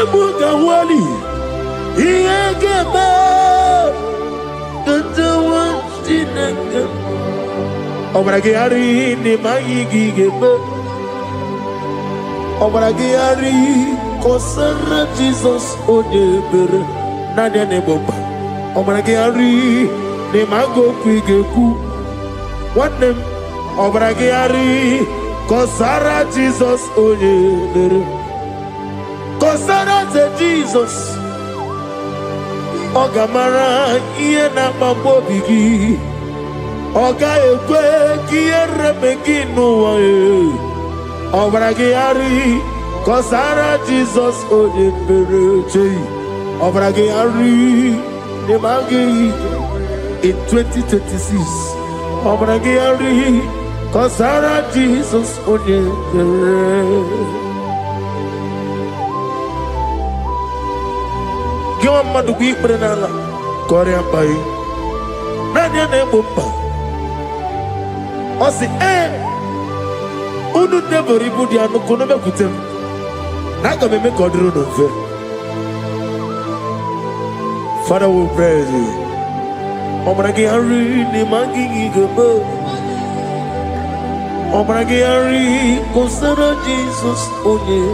Ebuka wali Iegeba Kantawa Stinaka Obragari ni Mayigi Geba Obragari Kosara Jesus Odebere Nadia Neboba Obragari ni Mago Kwigeku What name Obragari Kosara Jesus Odebere Kosara Jesus Ogamara iye na mabobigi Oga ekwe kiye remegi nuwae Obragi ari Kosara Jesus Odebere Obragi ari Nemagi in 2026 Obragi ari Kosara Jesus Odebere Gyon madugi prenala Korean pai Nanya ne bumpa Osi Unu nebori budi anu kono me kutem Naga me kodru no fe Father we praise you Obragi hari ni mangi gebo Obragi hari Kosara Jesus onye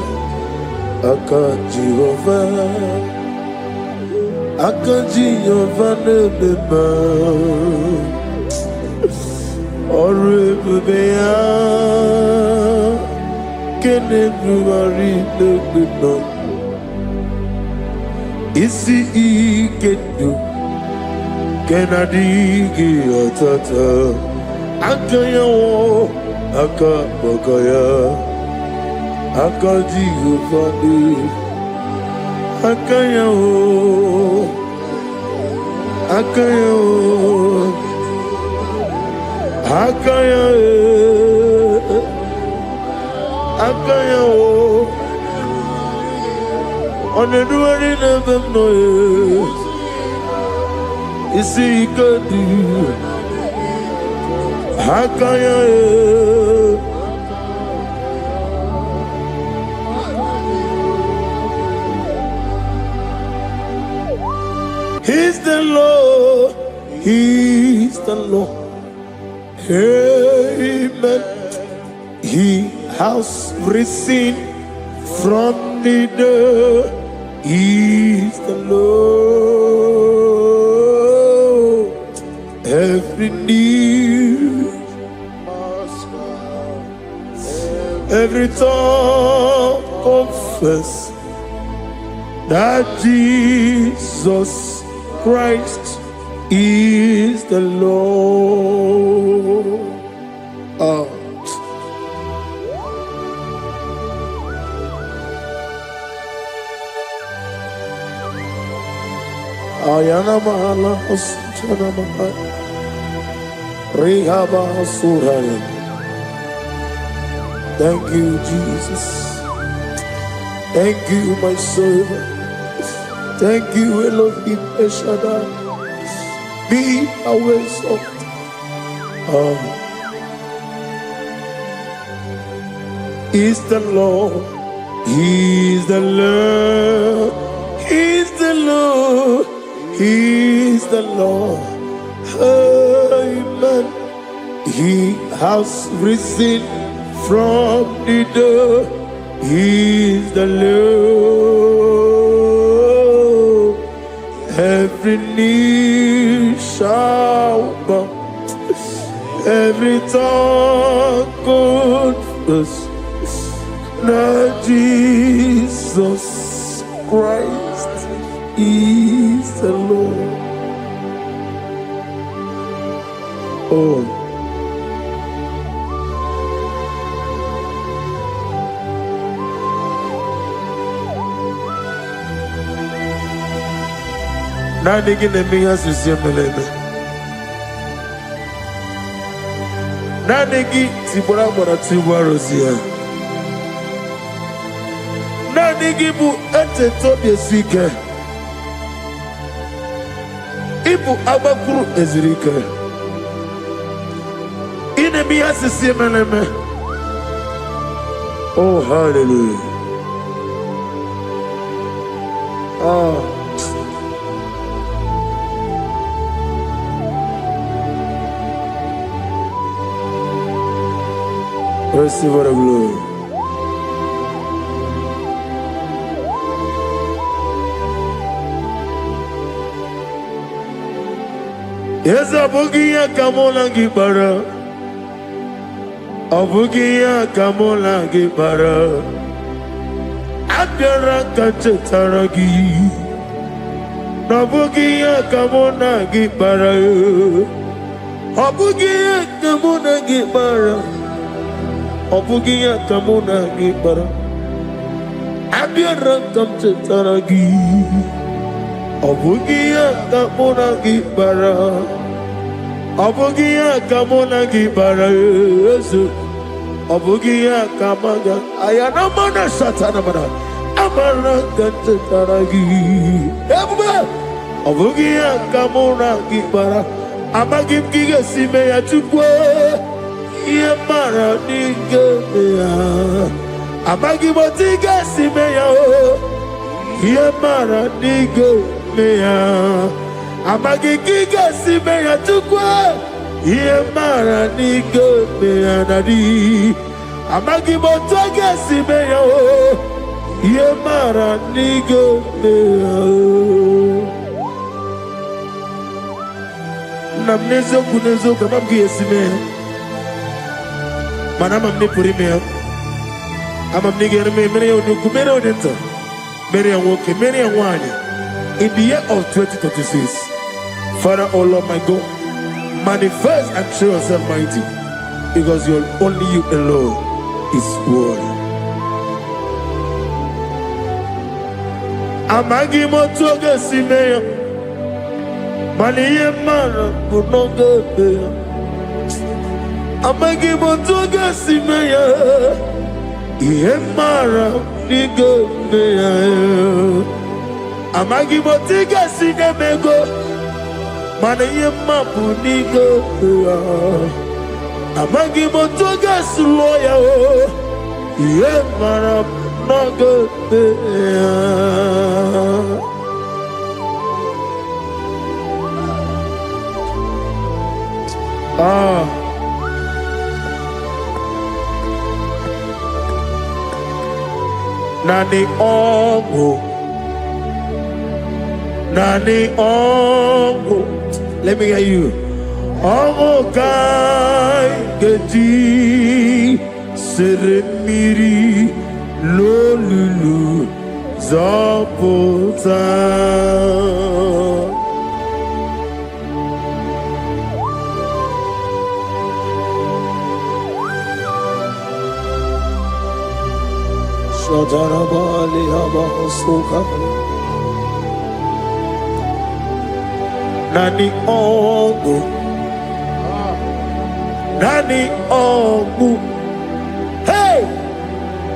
Aka Jehovah Akaji Yovanebeba Orebea Kenebruari Nebeba Isi Ikedu Kenadigi Atata Akaya Akabakaya Akaji Yovanebeba Akaya Akaya Akaya Akaya Oneduari nebem noye Isi ikadu Akaya He's the Lord, He's the Lord. Amen. He has risen from the dead. He's the Lord. Every knee, every tongue confess that Jesus Christ is the Lord. Ayana mahala osana mahala Rehaba suraya. Thank you, Jesus. Thank you, my servant. Thank you, Elohim Eshadai. Be our soft. Is the Lord. He's the Lord. He's the Lord. He's the Lord. Amen. He has risen from the dead. He's the Lord. Every knee shall bow, every tongue confess that Jesus Christ is the Lord. Oh. Nani gine miya susiyemeleme. Nani gi tibora bora tibora rosia. Nani gi bu ete tobi sike. Ibu abakuru ezirike. Ine miya susiyemeleme. Oh, hallelujah. Receive the glory. Yes, Abugia Kamola Gibara. Abugia Kamola Gibara. Abdara Kachetaragi. Abugia Kamona Gibara. Abugia Kamona Gibara. Abugia Kamona Gibara. Abdara Kachetaragi. Abugia Kamona Gibara. Abugia Kamona Gibara. Abugia Kamaga. Ayana Mana Satana Mana. Amara Kachetaragi. Abugia Kamona Gibara. Amagim Giga Simeya Tukwa. Yamara Nigeria. Amagibotiga Simeya. Yamara Nigeria. Amagigiga Simeya Tukwa. Yamara Nigeria Nadi. Amagibotiga Simeya. Yamara Nigeria. Namnezo kunezo kamamgi Simeya. Manam amne puri me amam nigger me mere onuku mere odento mere anwoke mere anwanya in the year of 2026. Father, oh Lord my God, manifest and show yourself mighty, because only you alone is worthy. Amagi motoga simeya maniye mara kunoga beya. Amagi motoga simeya Yemara nigo meya. Amagi motiga sinemego Mana yemapu nigo meya. Amagi motoga suloya Yemara nago meya. Nani ongo, nani ongo. Let me hear you. Ongo kai geti seremiri lolulu zapota. Shadarabali Abahosuka Nani Ongu Nani Ongu. Hey!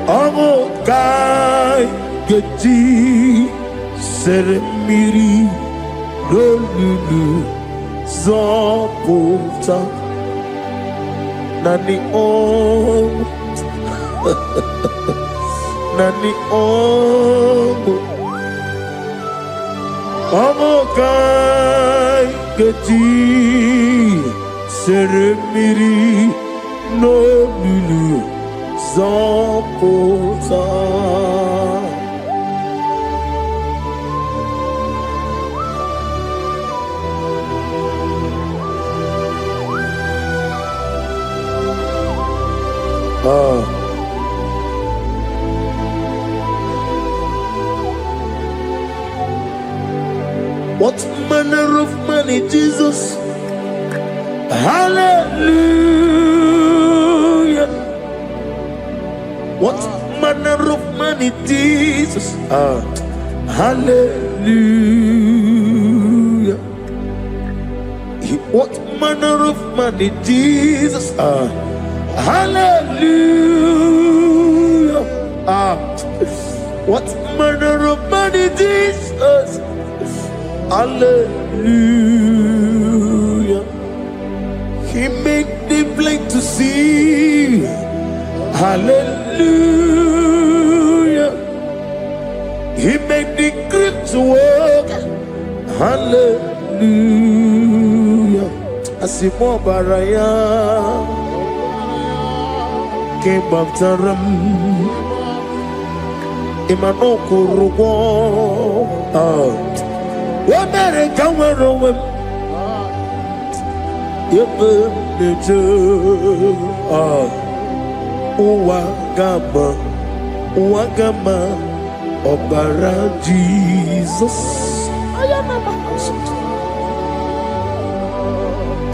Ongu Kai Geti Seremiri Lolulu Zapota. Nani Ongu Nani ongo Ongo kai geti seremiri no lulu zapota. What manner of money, Jesus? Hallelujah. What manner of money, Jesus? Hallelujah. What manner of money, Jesus? Hallelujah. What manner of money, Jesus? Hallelujah. He made the blind to see. Hallelujah. He made the grip to work. Hallelujah. Asimo baraya. King Baptaram. Imano kurugo. Wabere kawarowe. Yebe neje. Uwagama. Uwagama. Obara Jesus.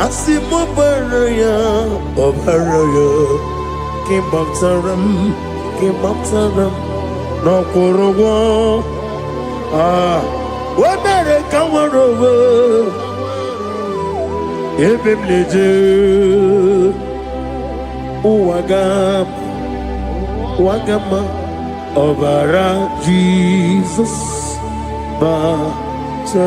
Asimo baraya. Obaraya. King Baptaram. King Baptaram. No kurugo. Wabere kawarowe. Ebem leje. Wagama. Obara Jesus. Batara.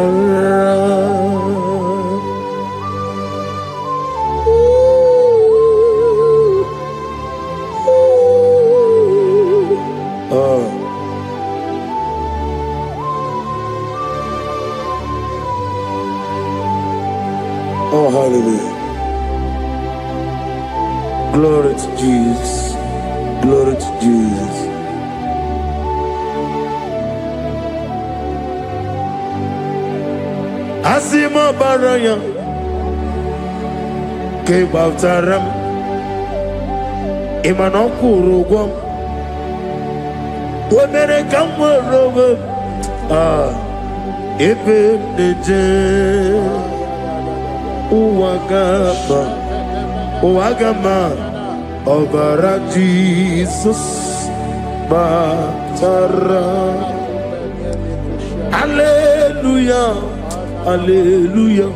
Oh, hallelujah. Glory to Jesus. Glory to Jesus. Asimo baraya. Ke Baptaram. Imano kurugwam. Wabere kamwarowe. Ebe neje. Uwagama. Obara Jesus. Batara. Hallelujah. Hallelujah.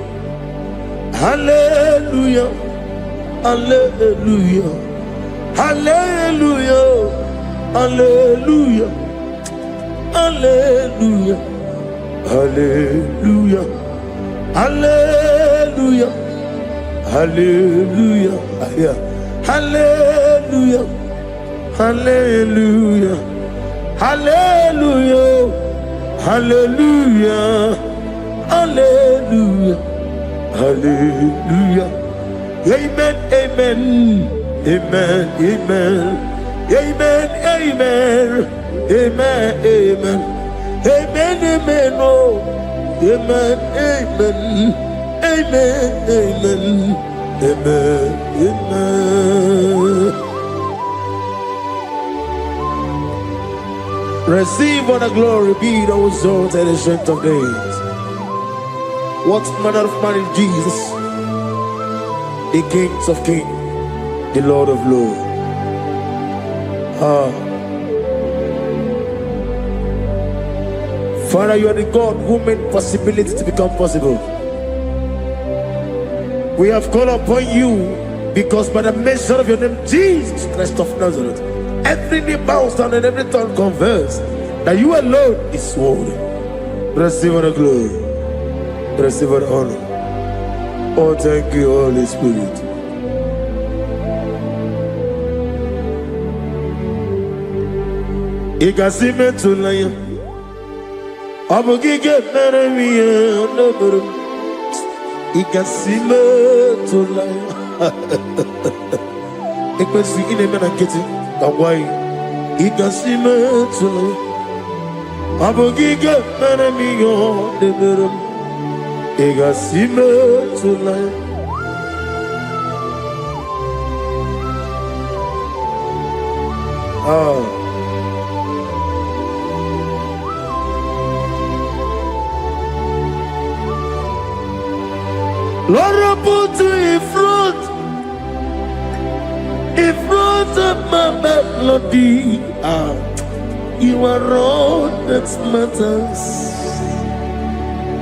Hallelujah. Hallelujah. Hallelujah. Hallelujah. Hallelujah. Hallelujah. Hallelujah. Hallelujah. Hallelujah. Hallelujah. Hallelujah. Hallelujah. Hallelujah. Hallelujah. Amen. Amen. Amen. Amen. Amen. Amen. Amen. Amen. Amen. Amen. Oh. Amen. Amen. Amen. Amen. Amen. Amen. Receive all the glory, be thou exalted and the strength of days. What manner of man is Jesus? The King of kings, the Lord of lords. Father, you are the God who made possibility to become possible. We have called upon you because by the mention of your name, Jesus Christ of Nazareth, every knee bows down and every tongue confesses that you alone is worthy. Receive the glory. Receive the honor. Oh, thank you, Holy Spirit. Igasime tulaya, abogige meremiye onoburum. Igasime tulaya. Ekwensi inemena kiti kawai. Igasime tulaya, abogige meremiye onoburum. Igasime tulaya. Lord, put you in front of my melody. You are all that matters.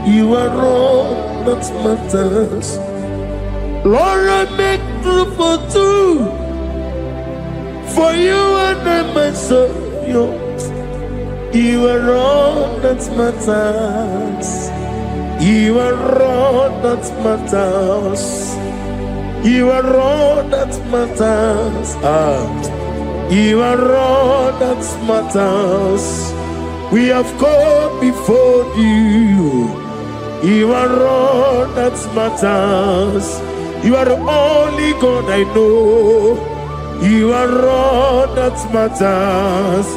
You are all that matters. Lord, I make room for two, for you and I myself. You are all that matters. You are all that matters. You are all that matters. You are all that matters. We have come before you. You are all that matters. You are the only God I know. You are all that matters.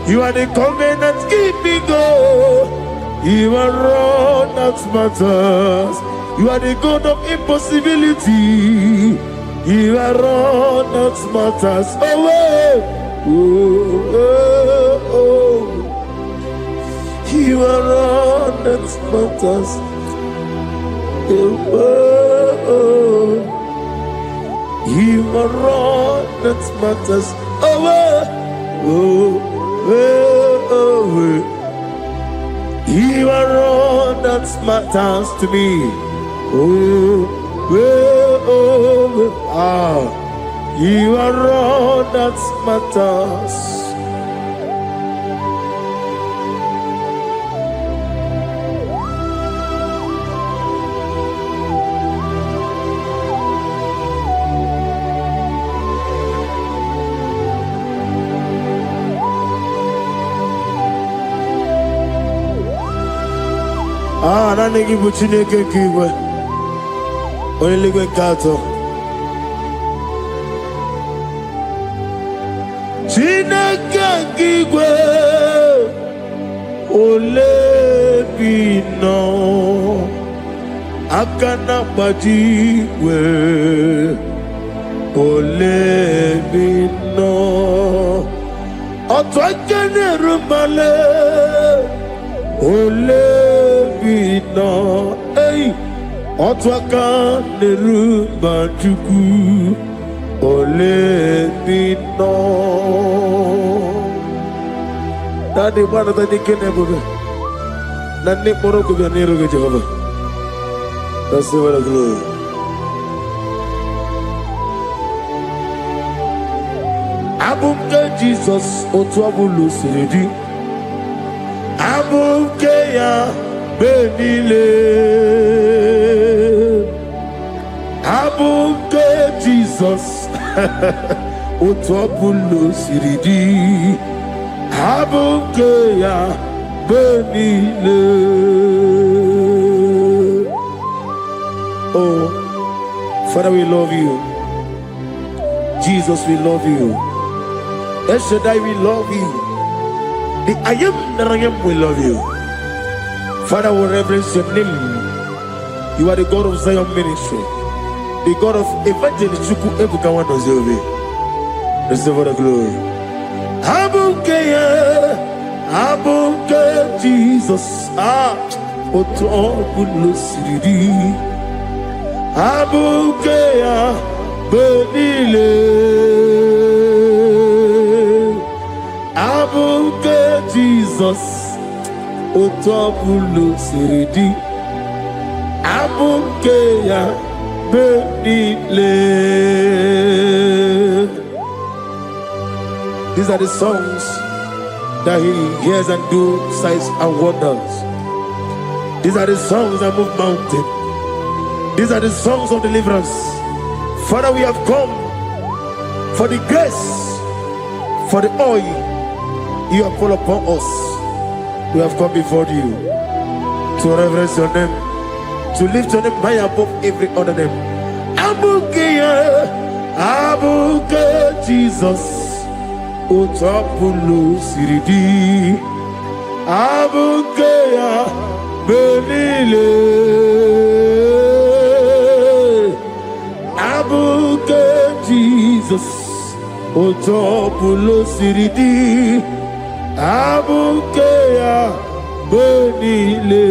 You are the covenant keeping God. You are all that matters. You are the God of impossibility. You are all that matters. Oh, oh, oh, oh. You are all that matters. Oh, oh. You are all that matters. Oh, oh, oh, oh. You are all that matters to me. Oh, oh, oh. Ah, you are all that matters. Ah, na negi buchine ke kiwe. Oyeligwe kato. Chineke kiwe. Olebino. Akana bajiwe. Olebino. Otwakene rumale. Olebino, hey, otwaka nerumba chuku. Olebino. Daddy, one of the Nikaneboga. Nani Moroko Ganero Jehovah. That's the word of glory. Abunga Jesus, Otwabulu Siridi. Abukeya benile, abuke Jesus, Otwabulo siridi, abukeya benile. Oh, Father, we love you. Jesus, we love you. El Shaddai, we love you. The I am that I am will love you. Father, will reverence your name. You are the God of Zion ministry, the God of evangelist Chuku Ebukawan Ozobe. Receive all the glory. Abuke Jesus. Otobulo siridi. Abuke benile. Abuke Jesus, Otobulo siridi. Abuke ya benile. These are the songs that he hears and do signs and wonders. These are the songs that move mountain. These are the songs of deliverance. Father, we have come for the grace, for the oil you have put upon us. We have come before you to reverence your name, to lift your name high above every other name. Abuke Jesus, Otobulo siridi. Abuke benile. Abuke Jesus, Otobulo siridi. Abuke benile.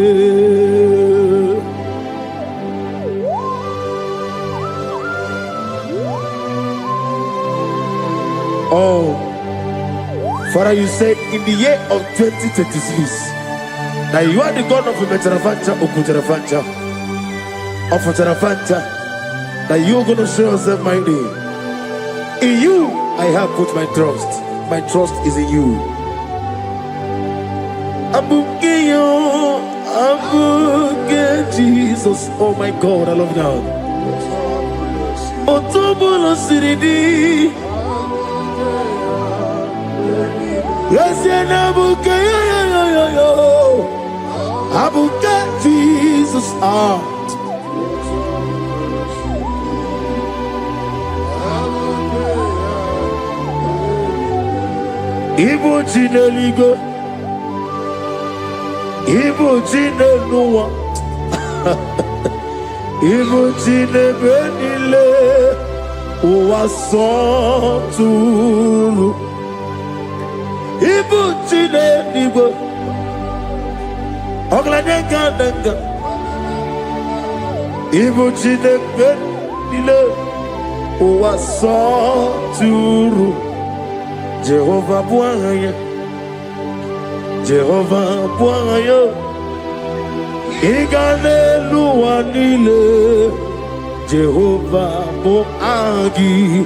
Oh, Father, you said in the year of 2026 that you are the God of Metarafanta, Okutarafanta, of Tarafanta, that you are going to show yourself mighty. In you, I have put my trust. My trust is in you. Abukeyo, Abuke Jesus. Oh my God, I love you now. Otobulo siridi. Yes, Abukeyo. I will get Jesus out. Igbo Chineligo, Igbo Chineluwa, Igbo Chinebenile, Uwasoturu, Igbo Chineligo, Oglanenga, Igbo Chinebenile, Uwasoturu. Jehovah Bwaya, Jehovah Bwaya, Iganelu Anile, Jehovah Boagi,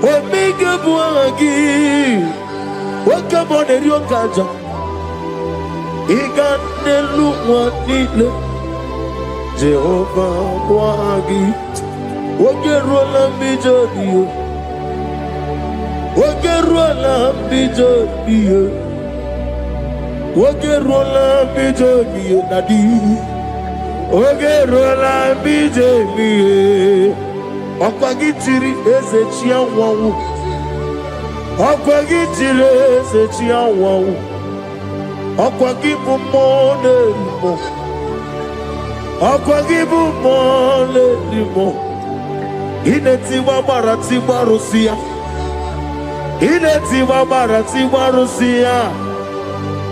Omega Boagi, Wakabone Ryokaja, Iganelu Anile, Jehovah Boagi, Wakerola Mijodio. Wakerola bijobiye, Wakerola bijobiye nadi, Wakerola bijobiye. Okwagitiri ezechia wawu, Okwagitiri ezechia wawu, Okwagibu mone limo, Okwagibu mone limo. Ineti wabarati warusia. Ileti mamarati marusia,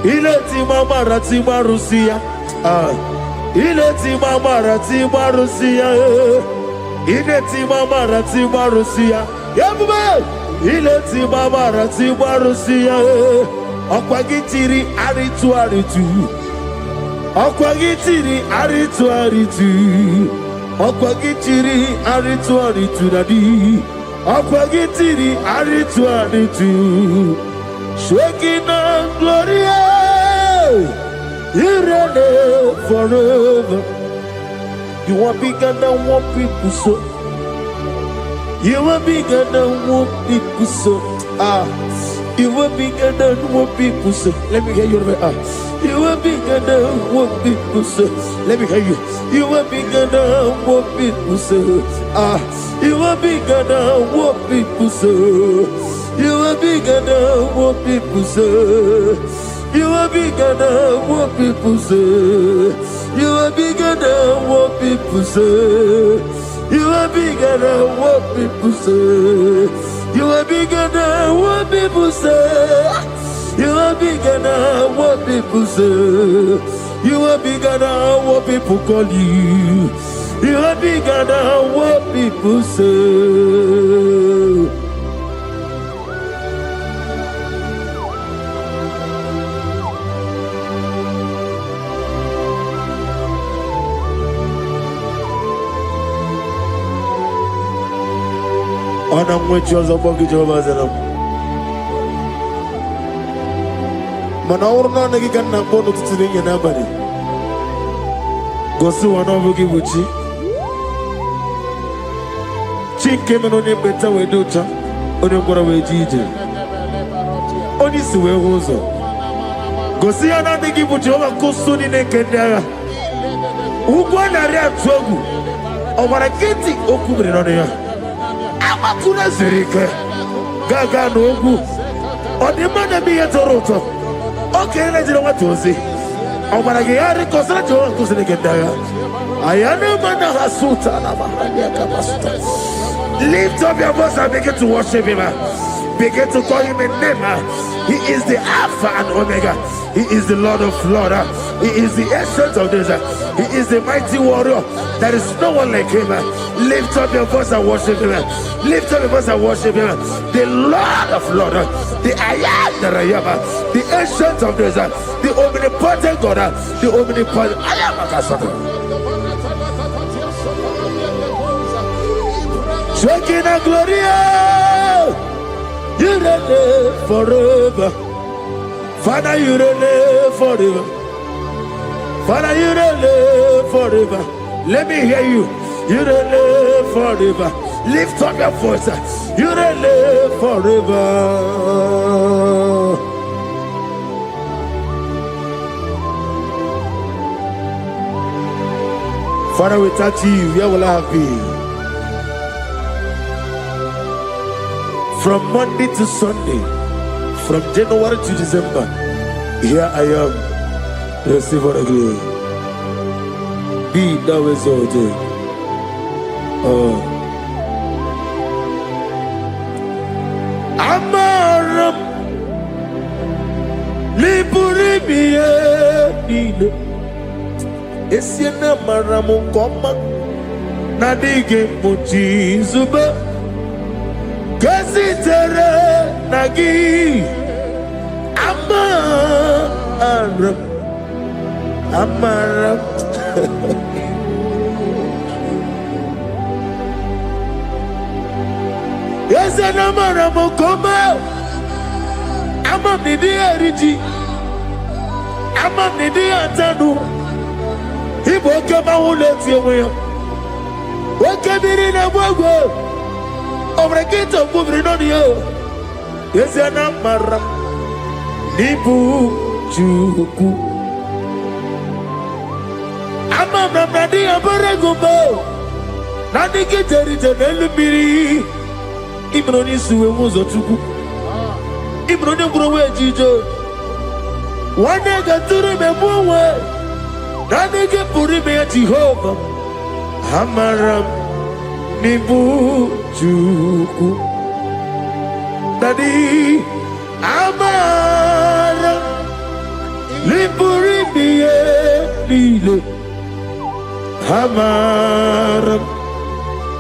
Ileti mamarati marusia, Ileti mamarati marusia, Ileti mamarati marusia, Yabuba, Ileti mamarati marusia, Okwagitiri aritu aritu, Okwagitiri aritu aritu, Okwagitiri aritu aritu nadi. Akwagitiri aritu aritu, Shekinah Gloria, you reign forever. You are bigger than what people so. You are bigger than what people so. You are bigger than what people say. Let me hear you. You are bigger than what people say. Let me hear you. You are bigger than what people say. You are bigger than what people say. You are bigger than what people say. You are bigger than what people say. You are bigger than what people say. You are bigger than what people say. You are bigger than what people say. You are bigger than what people say. You are bigger than what people call you. You are bigger than what people say. Ana mwecho za bogi Jehovah zanam. Mana urna nagi kanna bono tuturinye nabari. Gosi wana bogi buchi. Chike meno ne beta we docha. Oni ngora we jije. Oni siwe hozo. Gosi ana nagi buchi oba kusuni ne kendaya. Ugwa na ria twogu. Obara kiti okubre no ya. Amakuna zirike gaga n'ogwu ọdịmma bi ya toroto oke na jiri nwata ozi ọgbara gị ya rịkọsara Jehova nkụziri gị ndagha ayana mana hasuta na mahali akabasuta. Lift up your voice and begin to worship him. Begin to call him a name. He is the Alpha and Omega. He is the Lord of Lords. He is the Ancient of Days. He is the mighty warrior. There is no one like him. Lift up your voice and worship him. Lift up your voice and worship him. The Lord of Lords, the I am that I am, the Ancient of Days, the omnipotent God, the omnipotent I am. Shekinah Gloria, you reign forever. Father, you reign forever. Father, you reign forever. Let me hear you. You reign forever. Lift up your voice. You reign forever. Father, without you, where will I have been? From Monday to Sunday, from January to December, here I am. Receive all the glory. Be thou exalted. Amaram Liburibie Nino Esiena Maramu Koma Nadige Muchi Zuba Kasitere Nagi Amaram Yes, and Amaram Koma Amam Nidi Ariji Amam Nidi Antanu He woke up my whole left your way. Woke up in a wago over a gate of moving on you. Yes, and Amaram Nibu Juku Amam Nadi Abaragumbo Nadi Kitari Janelubiri Ibroni Suwe Muzotuku Ibroni Browe Jijo one day got to remember Nadi Puri me Jehovah Amaram Nibu Juku Nadi Amaram Niburi Mie Lile Amaram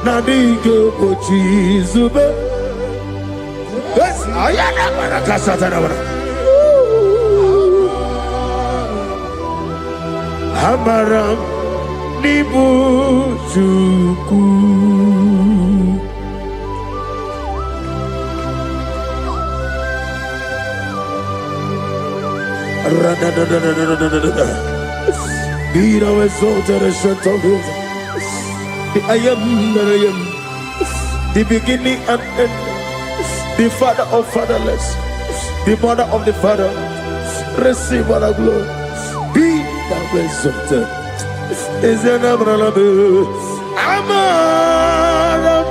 Nadigo Pochizube. Yes, I am a Casatana. Amaram Nibu Juku. Be thou exalted and shut of his. I am that I am, the beginning and end, the father of fatherless, the mother of the father. Receive all the glory. Be thou exalted. Is an Abraham, Amaram,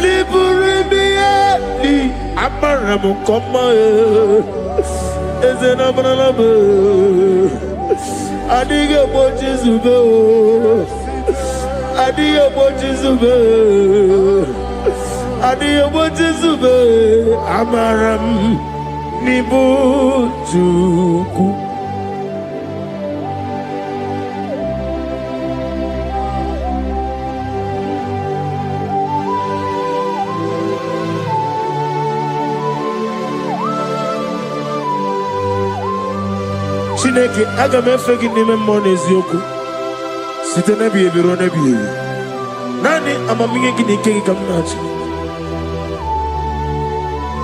Liburibiati, Amaram, Koma, is an Abraham, Adiga Bochizubo. Adiyo Bochizube Amaram Nibu Juku. Chineke aga m efe gị n'ime mmụọ na eziokwu site n'ebi ebi ruo n'ebi ebi. Nani amamihe gị na ike gị ka m na-achị.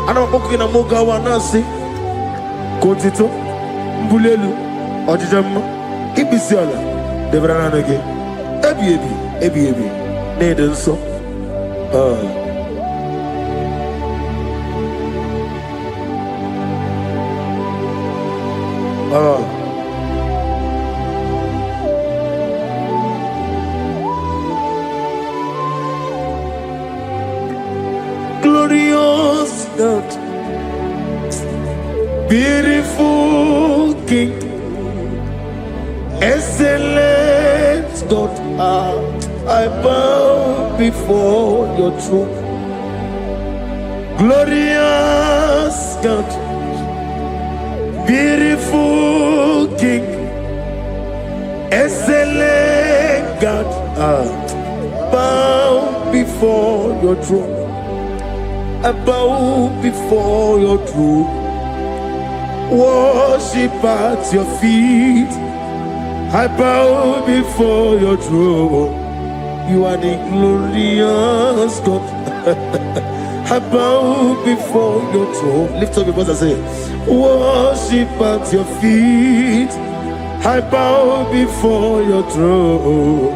Ana m akpọkụ gị na mụ gawa na-asị ka otito mbuli elu ọjịja mma ibisi ala debere naanị gị ebi ebi ebi ebi na-ede nsọ. Glorious God, beautiful King, excellent God, I bow before your throne. Glorious God, beautiful King, excellent God, bow before your throne. I bow before your throne, worship at your feet. I bow before your throne. You are the glorious God. I bow before your throne. Lift up your voice and say, worship at your feet. I bow before your throne.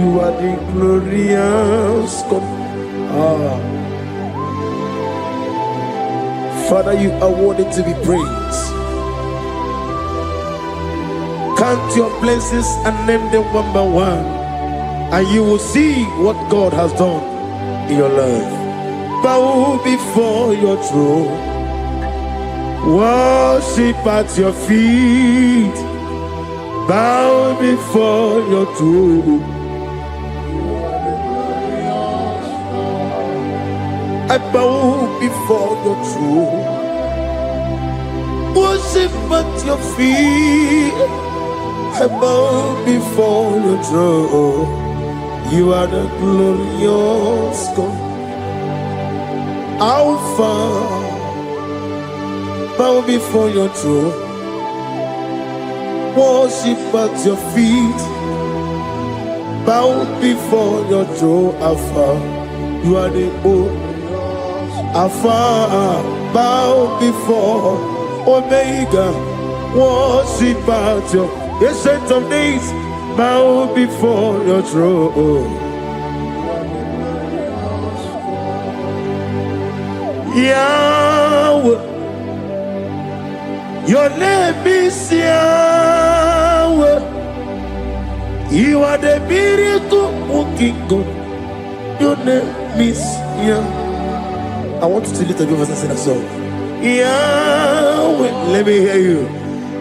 You are the glorious God. Father, you are worthy to be praised. Count your blessings and name them one by one, and you will see what God has done in your life. Bow before your throne, worship at your feet. Bow before your throne. I bow before your throne, worship at your feet. I bow before your throne. You are the glorious God, Alpha. Bow before your throne, worship at your feet. Bow before your throne, Alpha. You are the old Alpha. Bow before Omega, worship at your Ancient of Days. Bow before your throne. Yahweh, your name is Yahweh. You are the miracle working God. Your name is Yahweh. I want you to lift up your voice and sing a song. Yahweh, let me hear you.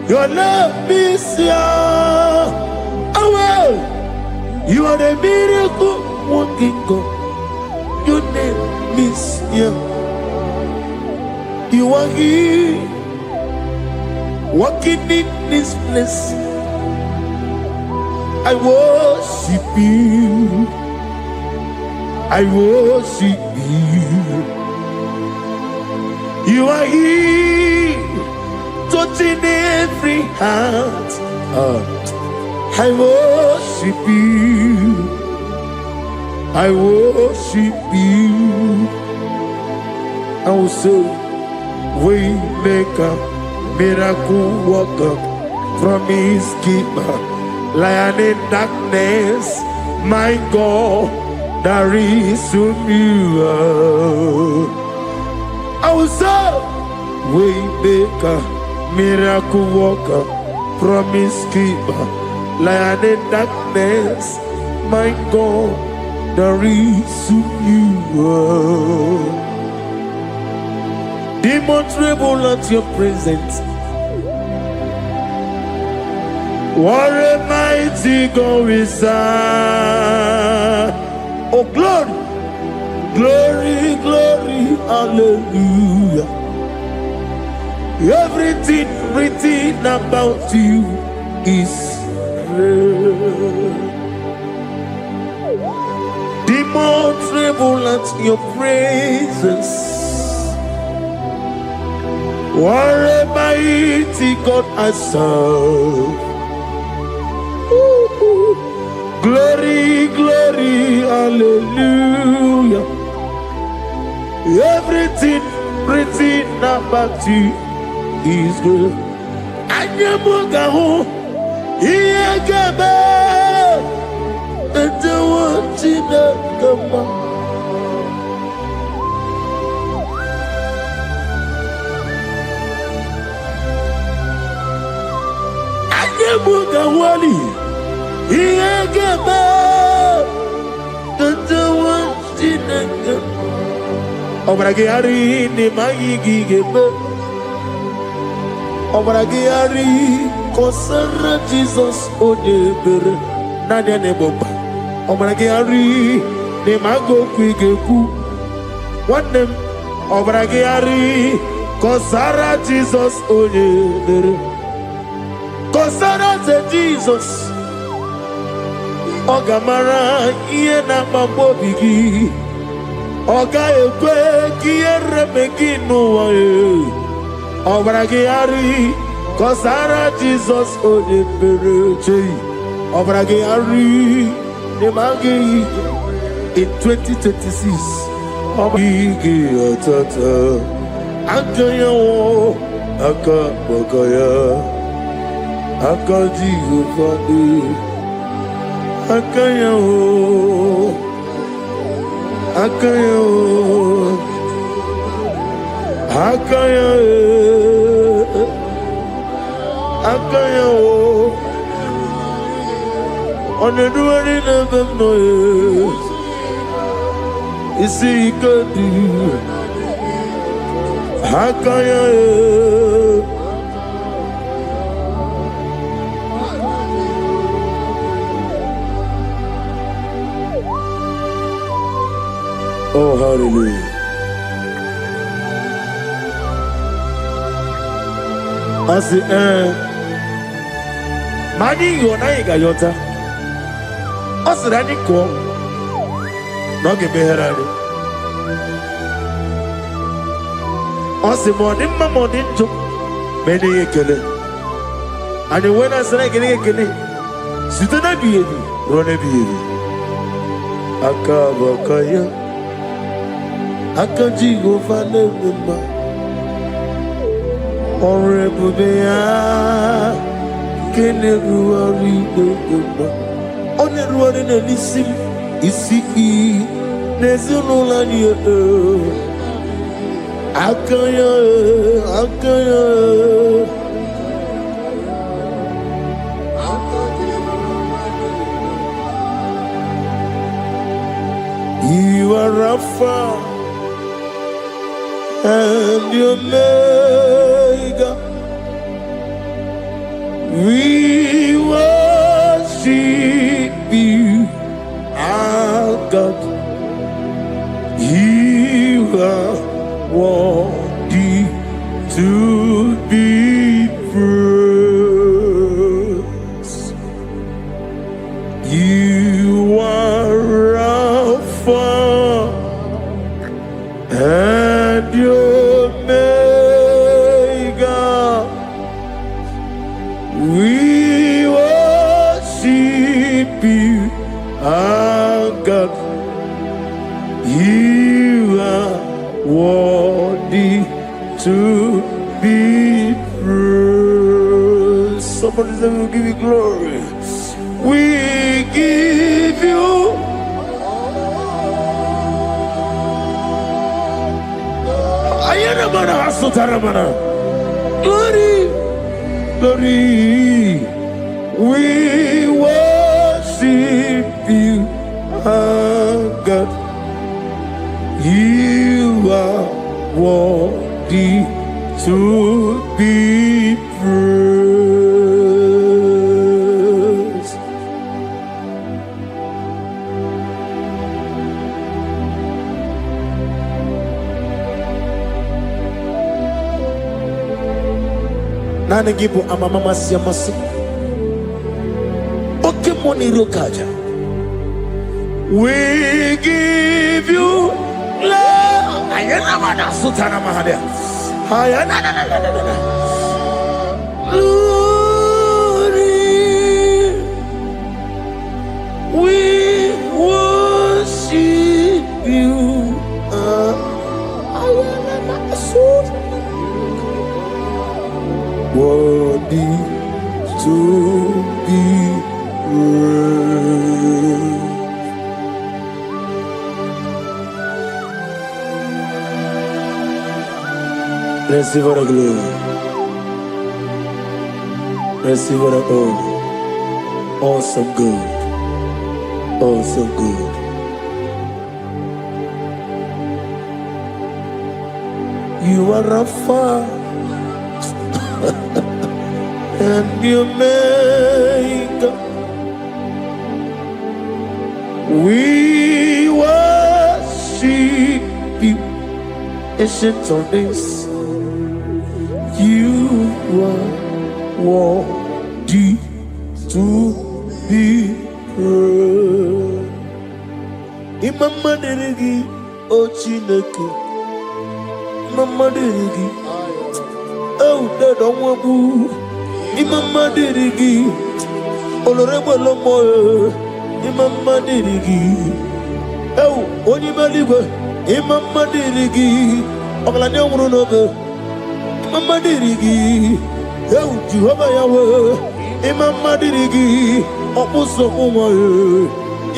Your name is Yahweh. You are the miracle working God. Your name is Yahweh. You are here, walking in this place. I worship you. I worship you. You are here, touching every heart. I worship you. I worship you. I will say, Waymaker, miracle worker, promise keeper, lion in darkness, my God, there is you. I will say, Waymaker, miracle worker, promise keeper, lion in darkness, my God, there is you. Demon tremble at your presence. What a mighty God we serve. Oh, glory, glory, glory, hallelujah. Everything written about you is real. Demon tremble at your presence. What a mighty God I serve. Glory, glory, hallelujah. Everything written about you is good. Anyamugaho, Iyagaba, and the watching of the man. Mugawali, Iyagaba, Tatawatinanga, Obragiari, Nimagi Gebe, Obragiari, Kosara Jesus, Odeber, Nadia Neboba, Obragiari, Nimago Quigeku, what them, Obragiari, Kosara Jesus, Odeber. Kosara Jesus, Ogamara, Iena Mambobigi, Oga Ekwe, Kiere Megino, Obragiari, Kosara Jesus, Odebereche, Obragiari, Nemagi, in 2026, Obigi, Tata, Akayo, Akabokaya. Akaji Ufadi Akayo Akayo Akayo Akayo On the doing of them no. You see, you could do. How can you? Oh, hallelujah. I say, Mani, you and I got yota. I said, I didn't come. Not give me her. I said, morning, my morning, too. Many a killer. And when I said, I get a killer, sit on a baby, run a baby. Akabakaya. Akaji go find them. Horrible they are. Can everyone read the on the road in a listen? Is see, there's no line here. Akaya. You are Rafa. And your Omega, we worship you, our God. You are worthy to be praised. You are Alpha and your Omega, we worship you, our God. You are worthy to be praised. Somebody say, we'll give you glory. We give you glory, glory. We worship you, our God. You are worthy to be praised. Nana gibu amamama siyamasi. Oke moni rokaja. We give you love. Ayana mana sutana mahadia. Ayana na. Glory. We worship you. Ayana mana sutana. Worthy to be praised. Receive the glory. Receive the honor. Awesome God. Awesome God. You are Rafa. And you make we worship you, ancient of days. You are worthy to be praised. Imama deregi ochineke, Imama deregi, oh dadonwabu. Imama derigi, olorebo lomo. Imama derigi, oh onimaliwe. Imama derigi, oglanya umurunobe. Imama derigi, oh Jehovah Yahweh. Imama derigi, opuso umaye.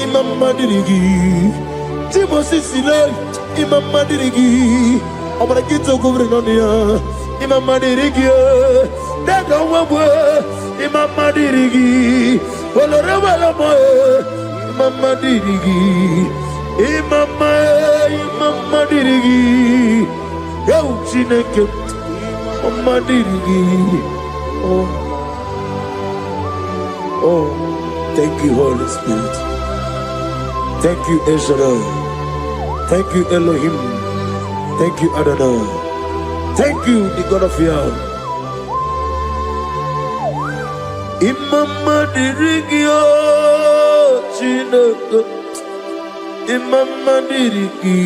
Imama derigi, Timosi sile. Imama derigi, obalakito kubrinonia. Imama derigi. Imama dirigi, Mama dirigi, mama dirigi, yo chineke, mama dirigi. Oh, thank you, Holy Spirit. Thank you, El Shaddai. Thank you, Elohim. Thank you, Adonai. Thank you, the God of Yah. Imama dirigi, oh chineke. Imama dirigi,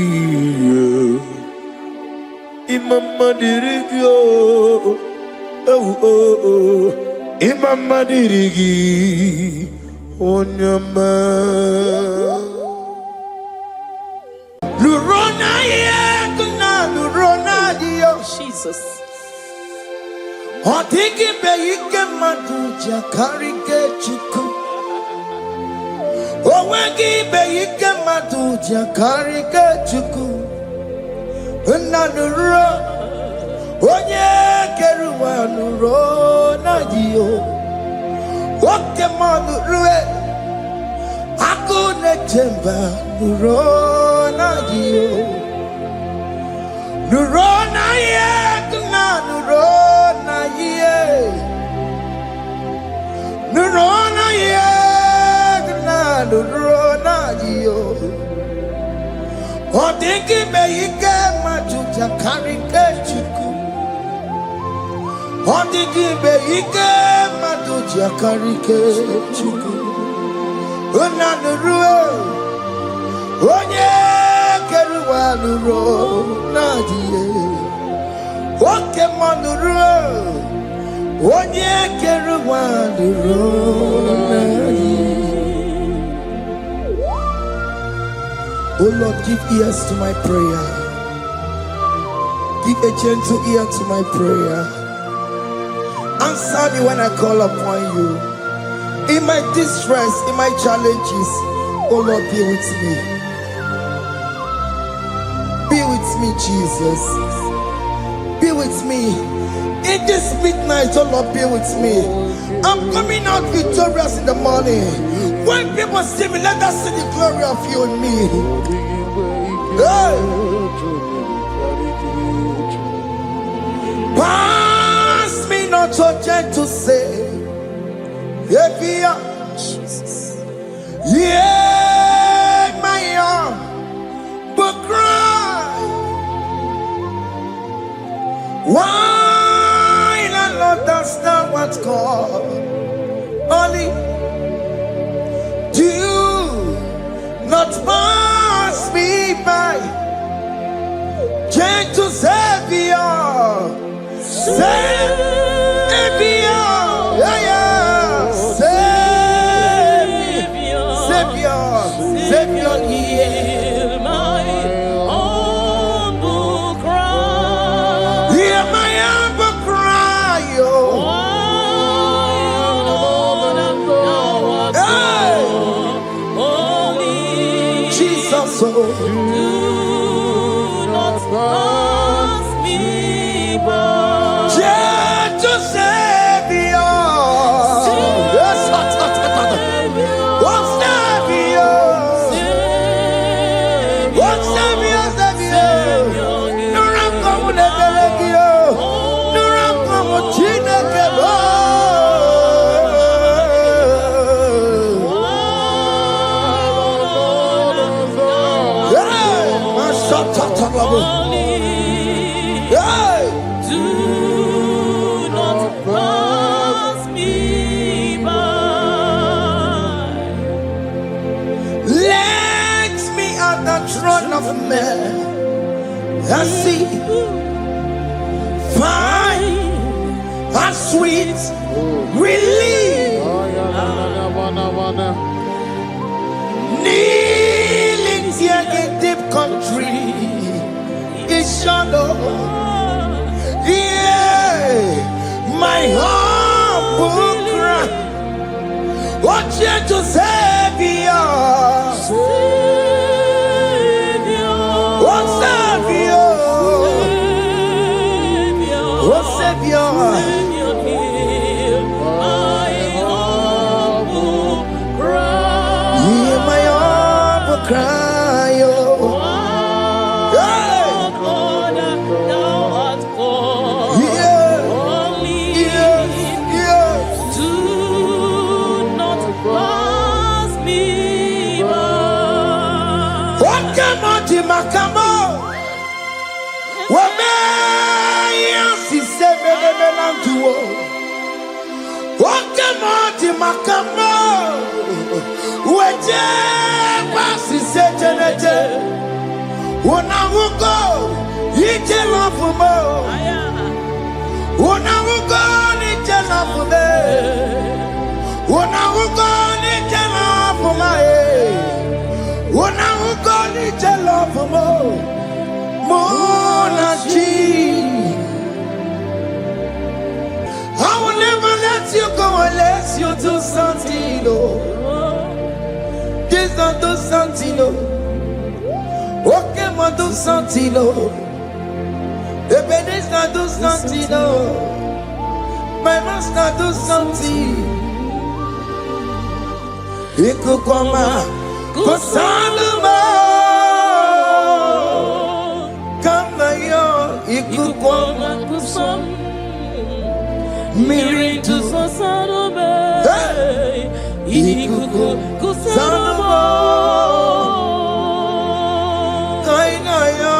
Imama dirigi, oh, Imama dirigi, Onyama. Lurona yekuna, lurona dio. Jesus. Otiki be yike maduja karike chuku. Owegi be yike maduja karike chuku. Unanuro, onye keruwa nuro na dio. Oke manurue, akune chemba nuro na dio. Nuro na ye, kuna nuro na ye. Nuro na ye, kuna nuro na dio. Odingi me yike majuja karike chuku. Odingi me yike majuja karike chuku. Unanurue, onye keruwa nuro nadie. Oke manurue, onye keruwa nuro nadie. Oh Lord, give ears to my prayer. Give a gentle ear to my prayer. Answer me when I call upon you. In my distress, in my challenges, oh Lord, be with me. Be with me, Jesus. Be with me. In this midnight, oh Lord, be with me. I'm coming out victorious in the morning. When people see me, let us see the glory of you in me. Hey. Pass me not your gentle say. Jesus. Yeah, my arm, but cry. Why not understand what's called? Only do not pass me by. Gentle Savior, Savior, yeah. Savior, hear my humble cry. Hear my humble cry, oh. Jesus, oh. Do not pass me by. Gentle Savior. Do not pass me by. Let me at the throne of men and see, find a sweet relief. Kneeling here in deep country is shadow. Yeah, my humble cry. What you to Savior? What Savior? What Savior? My humble makamo. Wameya si sebele melanduo. Okemoti makamo. Weje pasi sejenete. Unawugo ije lafumo. Unawugo ije lafume. Unawugo ije lafume. Unawugo ije lafumo. Monachi, I will never let you go unless you do something. This not do something. Okay, ma do something. Baby, this not do something. My master do something. Iku koma kusanduma. Ikukoma kusam miri tu sasarobe ikuku kusamo kainaya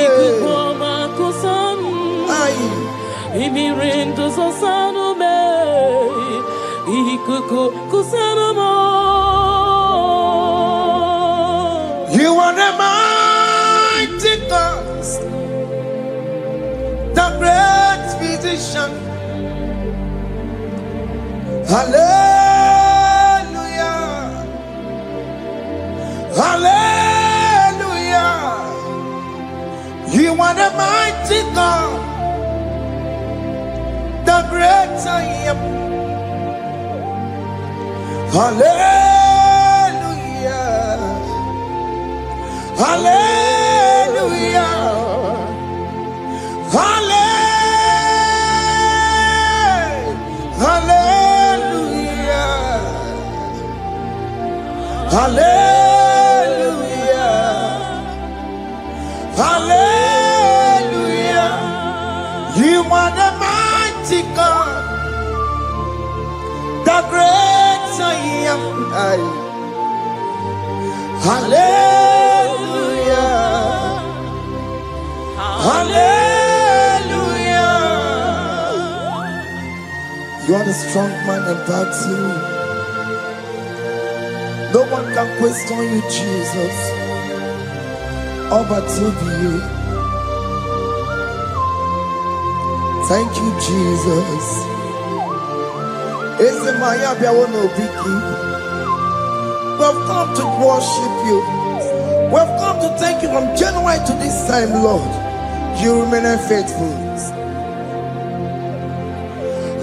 ikukoma kusam miri tu sasarobe ikuku kusamo. You are the mighty God, the great physician. Hallelujah. Hallelujah. You are the mighty God, the great I am. Hallelujah. Hallelujah. Hallelujah. Hallelujah. Hallelujah. You are the mighty God, the great I am. Hallelujah. Hallelujah. You are the strong man in battle. No one can question you, Jesus. All but you be you. Thank you, Jesus. We've come to worship you. We've come to thank you from January to this time, Lord. You remain faithful.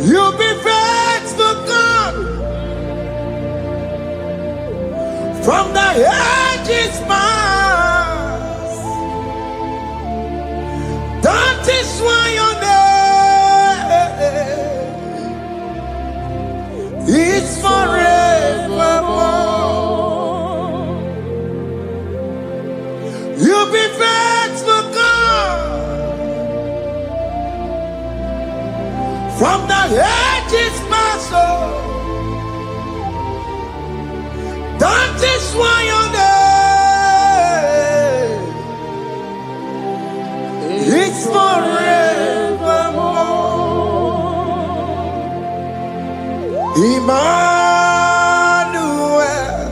You be faithful, God. From the ages past. That is why your name is forevermore. You be faithful, God. From the ages past, that is why your name is forevermore. Emmanuel,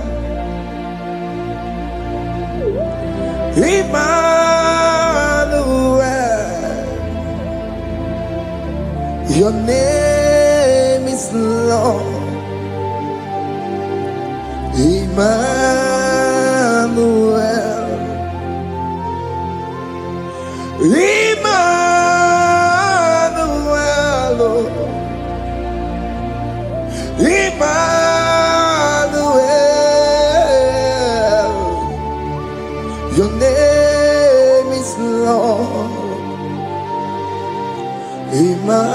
Emmanuel, your name is Lord. Emmanuel, Emmanuel, Emmanuel, your name is Lord. Emmanuel,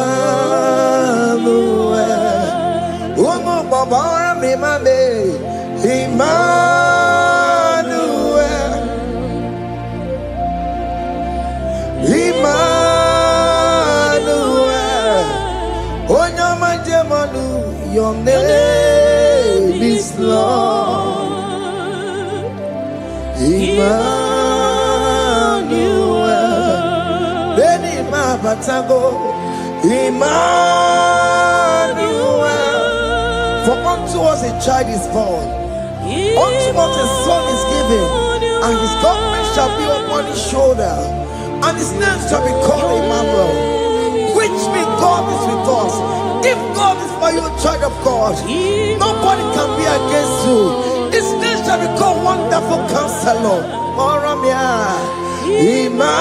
oh no, Baba, me mame. Emmanuel, Emmanuel, oh no, my demonu, your name. name is Lord. Emmanuel. Batago, Emmanuel. For unto us a child is born, unto us a son is given, and his government shall be upon his shoulder, and his name shall be called Emmanuel, which means God is with us. If God is for you, child of God, nobody can be against you. His name shall be called Wonderful Counselor, Oramia, Emmanuel.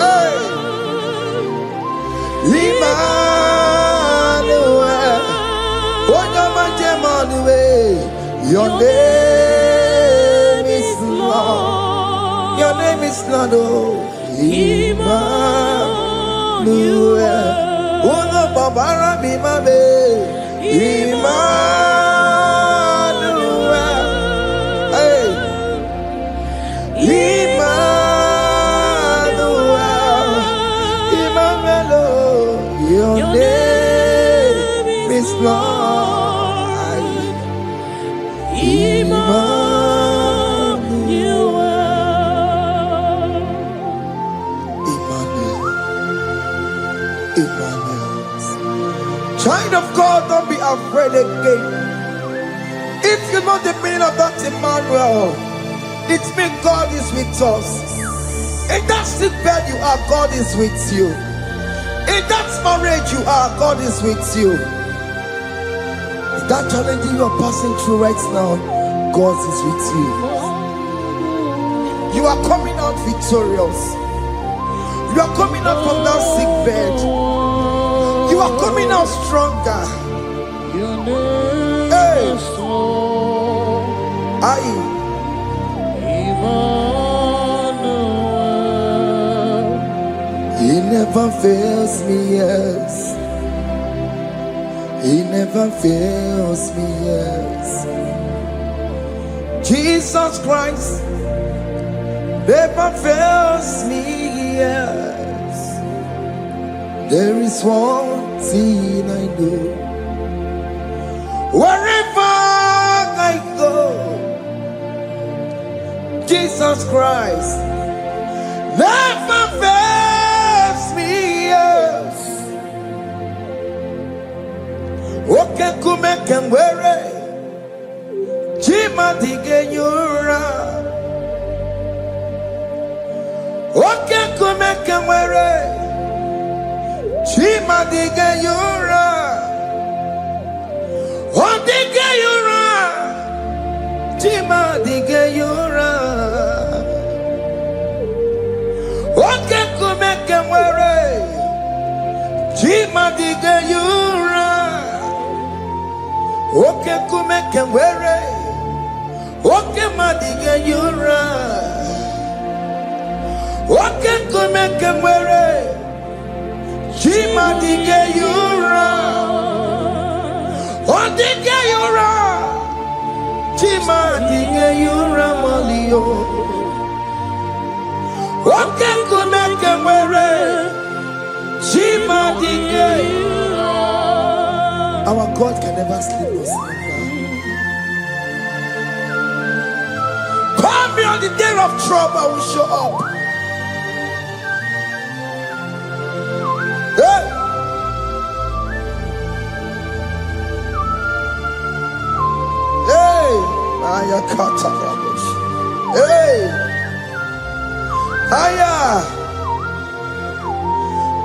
Hey. Emmanuel, your name is Lord. Your name is Lord. Oh, Emmanuel. Oh no, Baba, Emmanuel. Hey, your name is Lord. Emmanuel. Child of God, don't be afraid again. If you know the meaning of that Emmanuel, it means God is with us. In that sick bed you are, God is with you. In that marriage you are, God is with you. In that challenge you are passing through right now, God is with you. You are coming out victorious. You are coming out from that sick bed. You are coming out stronger. Hey, He never fails me, yes. He never fails me, yes. Jesus Christ never fails me, yes. There is one thing I know. Wherever I go, Jesus Christ never fails me, yes. Oke kume kemwere, chima digenyura. Oke kume kemwere, chima digenyura. Odigeyura, chima digeyura. Oke kume kemwere, chima digeyura. Oke kume kemwere, oke madigeyura. Oke kume kemwere, chima digeyura. Odigeyura, chima digeyura malio. Oke kume kemwere, chima digeyura. Our God can never sleep nor slumber. Call me on the day of trouble, I will show up. Hey. Hey. Hey. Aya.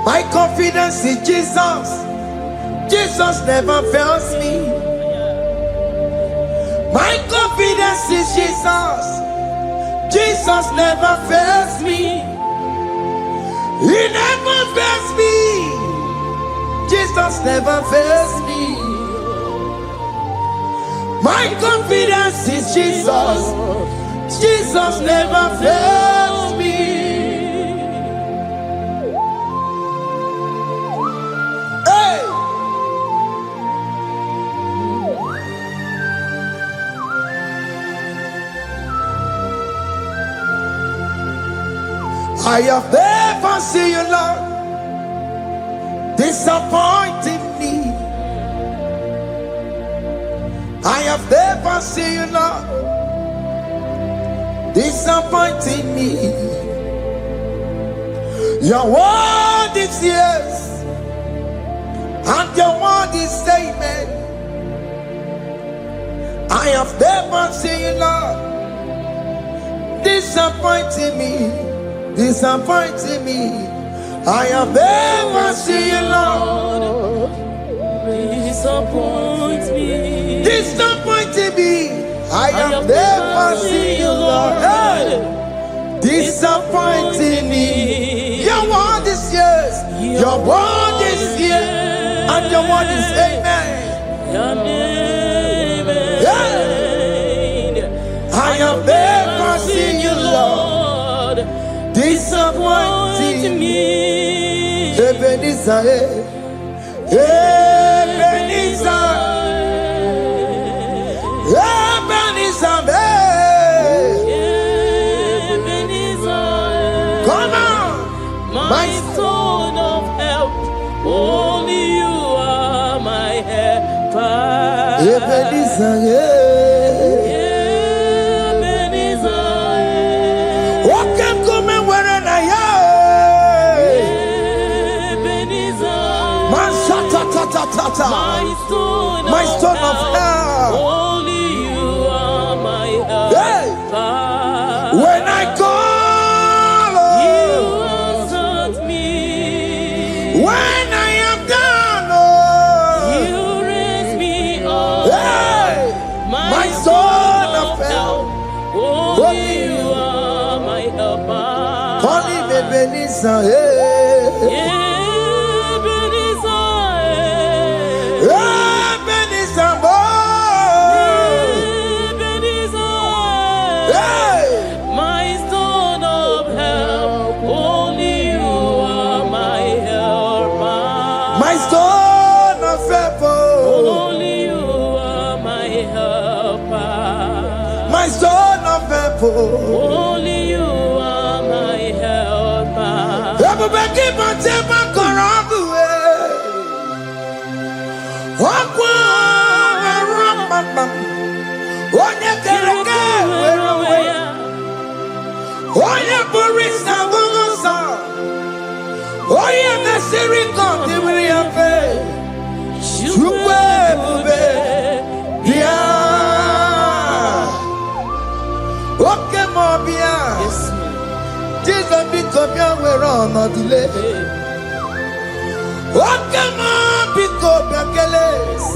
My confidence in Jesus. Jesus never fails me. My confidence is Jesus. Jesus never fails me. He never fails me. Jesus never fails me. My confidence is Jesus. Jesus never fails me. I have never seen you, Lord, disappointing me. I have never seen you, Lord, disappointing me. Your word is yes, and your word is amen. I have never seen you, Lord, disappointing me. I have never seen you, Lord, disappointing me. I have never seen you, Lord, disappointing me. Your word is yes, your word is yes, and your word is amen. I have never seen you, Lord, disappointing me. Ebenezer, Ebenezer, Ebenezer, come on, my stone of help. Only you are my helper. Ebenezer, my stone of help. Only you are my help. Hey. When I call, you answered me. When I am down, you raise me up. Hey. My stone of help. Only you are my helper. Call him Ebenezer. Only you are my helper. Everybody keep on taking my around the way. Walk around, when you get where away. Oh, yeah, Boris, I will go, sir. Oh, yeah, the Syrian come, they will have faith. You will be. Okay, Mobia. Yes, Jesus, because we're on a delay. Okay, Mom, because you're careless.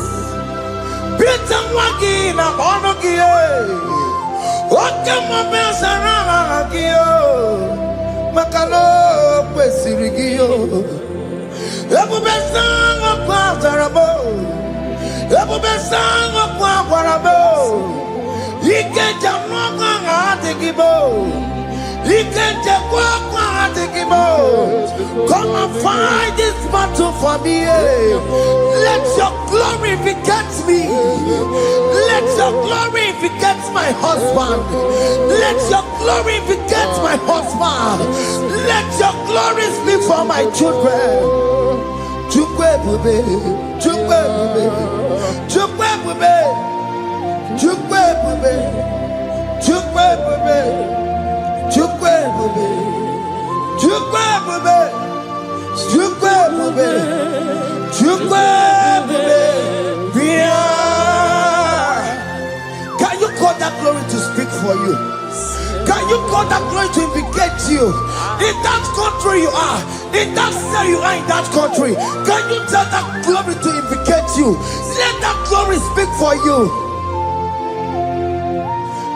Peter Wagi, na Bonogi. Okay, Mobia, Saragio. Macalo, Pesirigio. Ebu Besang of Quazarabo. Ebu Besang of Quaguarabo. He can't jump on the Gibo. He can't jump on the Gibo. Come and fight this battle for me. Let your glory beget me. Let your glory beget my husband. Let your glory beget my husband. Let your glory speak for my children. Chukwe bube, chukwe bube, chukwe bube. Chukwe bube, chukwe bube, chukwe bube, chukwe bube, chukwe bube, chukwe bube. Can you call that glory to speak for you? Can you call that glory to indicate you? In that country you are, in that city you are, in that country, can you tell that glory to indicate you? Let that glory speak for you.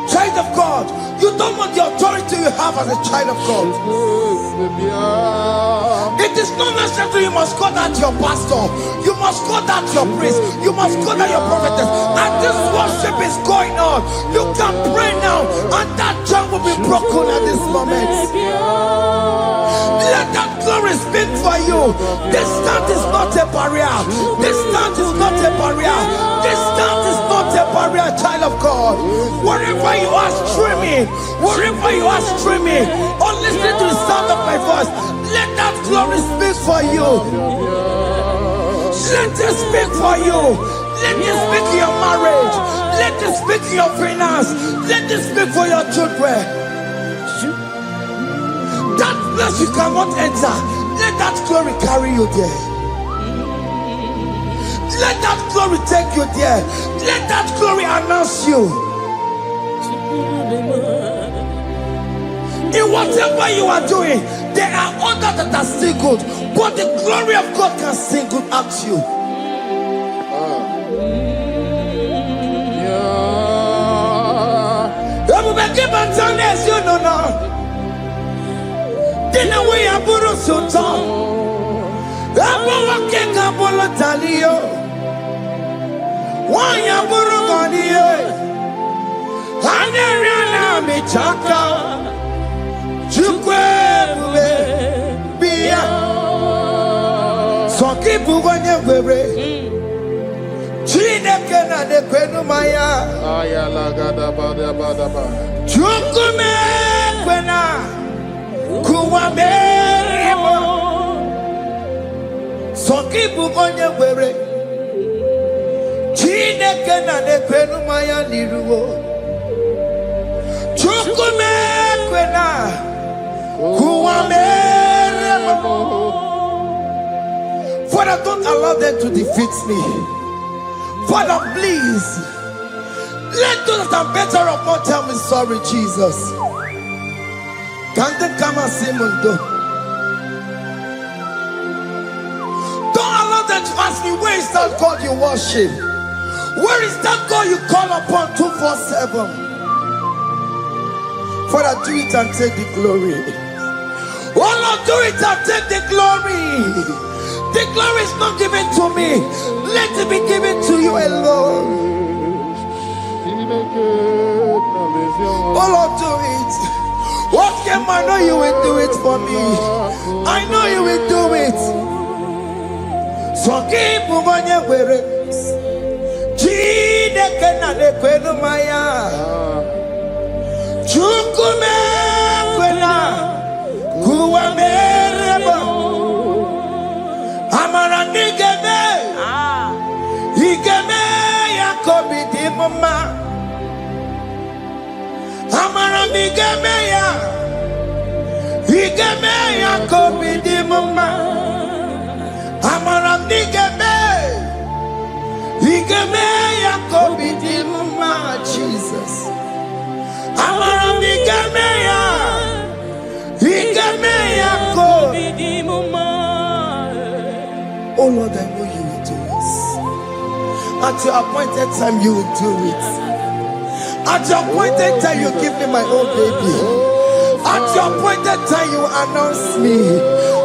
Child of God, you don't want the authority you have as a child of God. It is not necessary you must call that your pastor, you must call that your priest, you must call that your prophetess. And this worship is going on. You can pray now, and that chain will be broken at this moment. Let that glory speak for you. Distance is not a barrier. Distance is not a barrier. Distance is not a barrier, child of God. Wherever you are streaming, wherever you are streaming, or listening to the sound of my voice, let that glory speak for you. Let it speak for you. Let it speak in your marriage. Let it speak in your finance. Let it speak for your children. That place you cannot enter, let that glory carry you there. Let that glory take you there. Let that glory announce you. In whatever you are doing, there are others that are still good, but the glory of God can still good at you. You know now. Didn't we have Buru Sultan? I'm walking up on the Talio. Why am Buru Gania? I never me chaka. Chukwe Bia. So keep Buganya Bebe. Chineke na de kwenu maya. Ayala gada bada bada ba. Chukume kwena kuwa meremo. Soki bugonye were. Chineke na de kwenu maya niruo. Chukume kwena kuwa meremo. Father, don't allow them to defeat me. Father, please, let those that are better off not tell me sorry, Jesus. Can't they come and see me? Don't allow them to ask me, where is that God you worship? Where is that God you call upon 247? Father, do it and take the glory. Oh Lord, do it and take the glory. The glory is not given to me. Let it be given to you alone. Oh Lord, do it. What can I know you will do it for me? I know you will do it. So keep moving where Chineke na de kwenu maya. Chukume kwena kuwa merebo. Amara nigeme, igeme yakobi di mama. Amara nigeme ya, igeme yakobi di mama. Amara nigeme, igeme yakobi di mama. Jesus. Amara nigeme ya, igeme yakobi di mama. Oh Lord, I know you will do it. At your appointed time, you will do it. At your appointed time, you give me my own baby. At your appointed time, you announce me.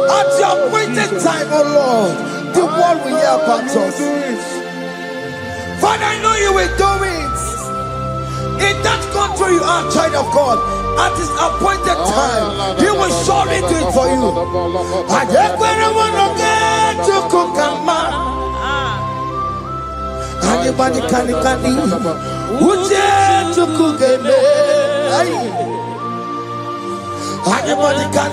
At your appointed time, oh Lord, the world will hear about us. Father, I know you will do it. In that country, you are a child of God. At his appointed time, he will surely do it for you. I just want to get to Kukama. Anybody can Uje to Kugeme. Anybody can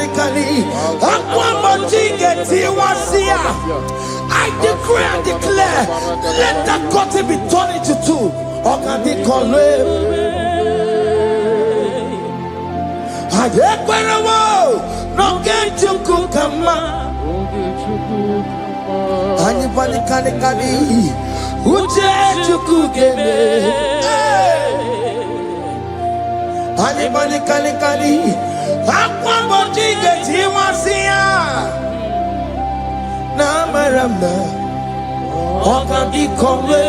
I decree and declare, let that curtain be torn into two. Or can they call no get to Kukama. Anybody can Uje to Kugeme. Anybody can Akwamboti get him Namaramba Oka di Kome.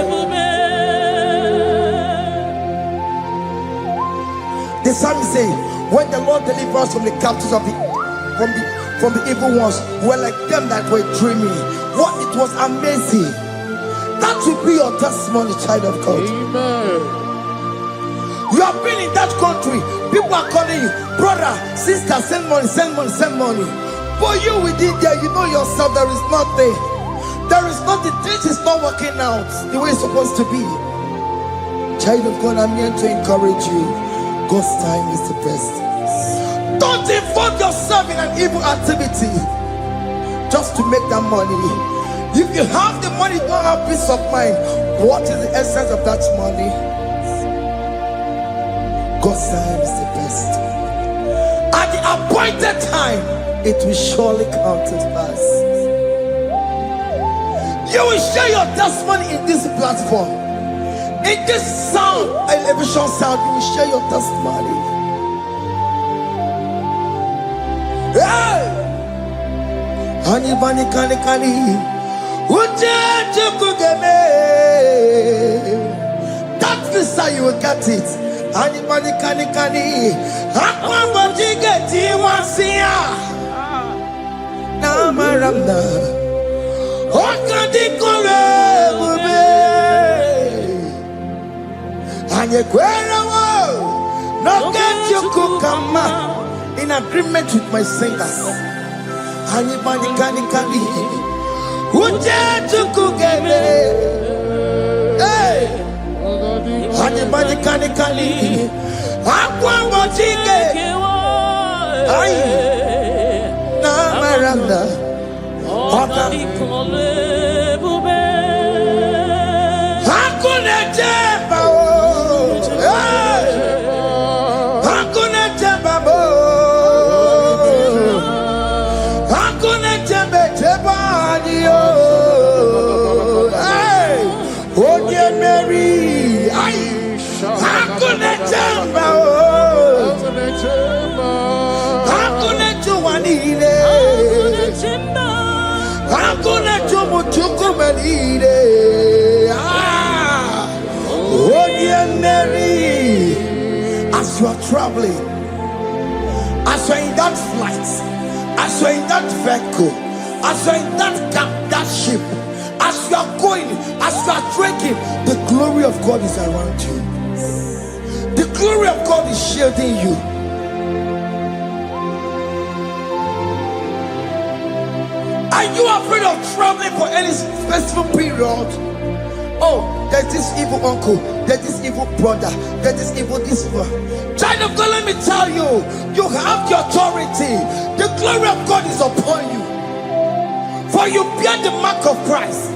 The psalmist say, when the Lord delivers us from the captives of from the evil ones, we're like them that were dreaming. What it was amazing. That will be your testimony, child of God. Amen. You have been in that country. People are calling you, brother, sister, send money, send money, send money. But you within there, you know yourself, there is nothing. There is nothing. This is not working out the way it's supposed to be. Child of God, I'm here to encourage you. God's time is the best. Don't involve yourself in an evil activity just to make that money. If you have the money, you don't have peace of mind. What is the essence of that money? God's time is the best. At the appointed time, it will surely come to pass. You will share your testimony in this platform. In this sound, elevation sound, you will share your testimony. Hey! Anybody can that is how you will get it. Anybody can in agreement with my singers. Anybody can hey, anybody can as you are traveling, as you are in that flight, as you are in that vehicle, as you are in that camp, that ship, as you are going, as you are trekking, the glory of God is around you. The glory of God is shielding you. Are you afraid of traveling for any specific period? Oh, there's this evil uncle, there's this evil brother, there's this evil this one. Child of God, let me tell you, you have the authority. The glory of God is upon you. For you bear the mark of Christ.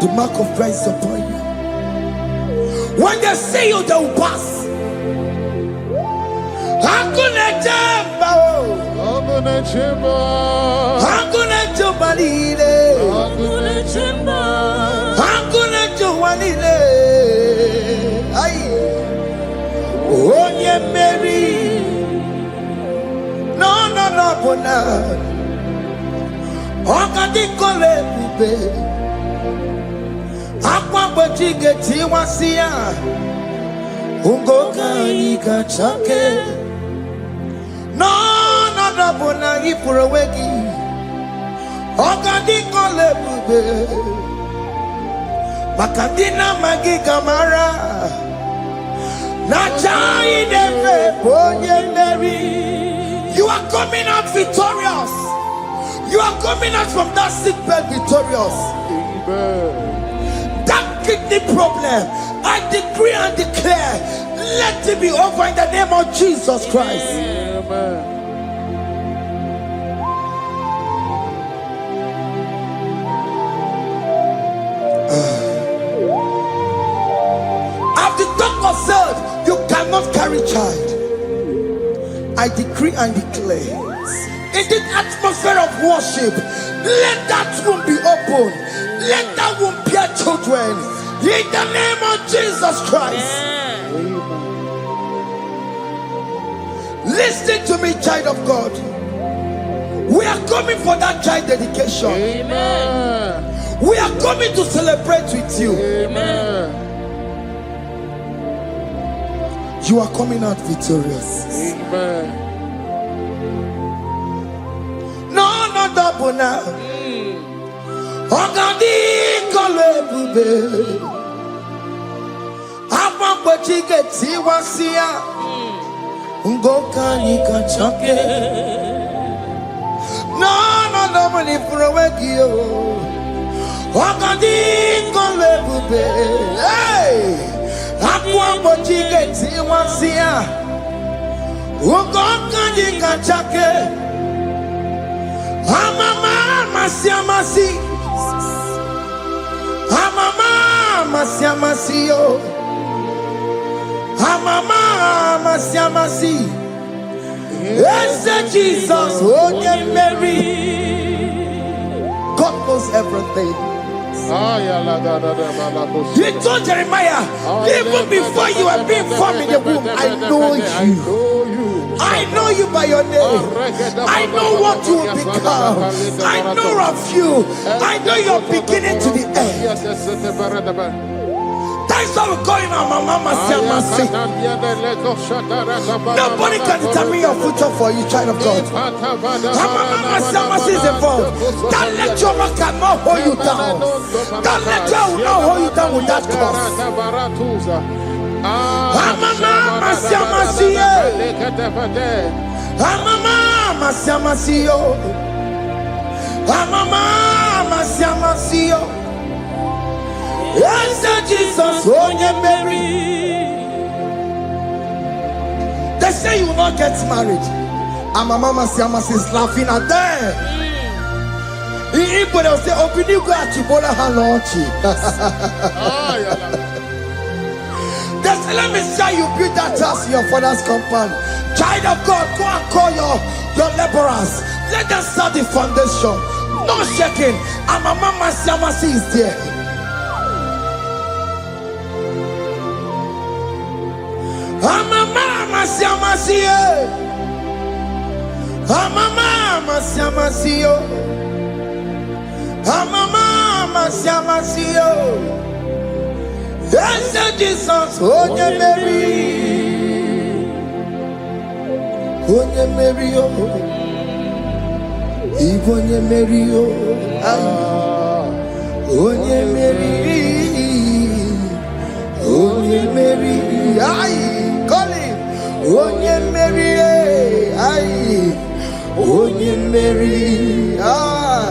The mark of Christ is upon you. When they see you, they will pass. Mary, no, Bakadina magi kamara you are coming out victorious. You are coming out from that sick bed victorious. Amen. That kidney problem, I decree and declare, let it be over in the name of Jesus Christ. Amen. As the doctor said, you cannot carry child. I decree and declare, in the atmosphere of worship, let that womb be open. Let that womb bear children. In the name of Jesus Christ. Listen to me, child of God. We are coming for that child dedication. Amen. We are coming to celebrate with you. Amen. You are coming out victorious. Amen. No, not double now. Ogadi kolebube. Apa bojige tiwasia. Ngoka nikachake. No, not double ni furowegio. Ogadi kolebube. Hey! Akwa bojige tiwasia. Ngoka nikachake. Amama masiamasi. Amama masiamasio. Amama masiamasi. Yes, Jesus, oh yeah, Mary. God knows everything. He told Jeremiah, even before you were being formed in the womb, I know you. I know you by your name. I know what you will become. I know of you. I know your beginning to the end. That's how we're going on, Mama Siamasi. Nobody can determine your future for you, child of God. Mama Siamasi is involved. Don't let your man cannot hold you down. Don't let your will not hold you down with that cause. Mama Siamasi. Mama Siamasi. Mama Siamasi. Yes, Jesus, oh yeah, Mary. They say you will not get married. And my mama Siamasi is laughing at them. In Igbo, they'll say, open you go at Chibola Hanochi. They say, let me say you build that house in your father's compound. Child of God, go and call your laborers. Let them start the foundation. No shaking. And my mama Siamasi is there. Mama Siamasi, Mama Siamasi, Mama Siamasi. Yes, Jesus, oh yeah, Mary, oh yeah, Mary, oh, even yeah, Mary, oh yeah, Mary, oh yeah, Mary, aye, call him. Onye Mary, aye. Onye Mary, aye.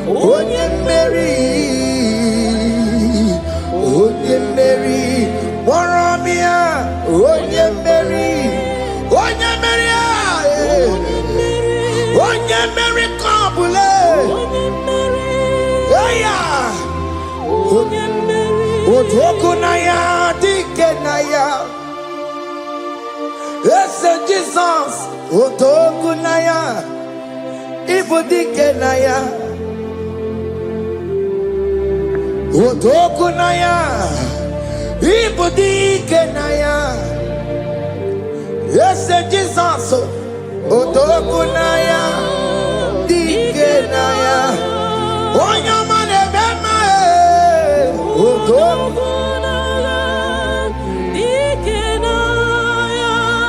Onye Mary, Onye Mary, Waramia, Onye Mary, Onye Mary, aye. Onye Mary, Kabule, Aya, Onye Mary, Otokunaya, Dikenaya. Yes, Jesus, Otokunaya, Ibudikenaya, Otokunaya, Ibudikenaya. Yes, Jesus, Otokunaya, Dikenaya. Onyamane bema, Otokunaya.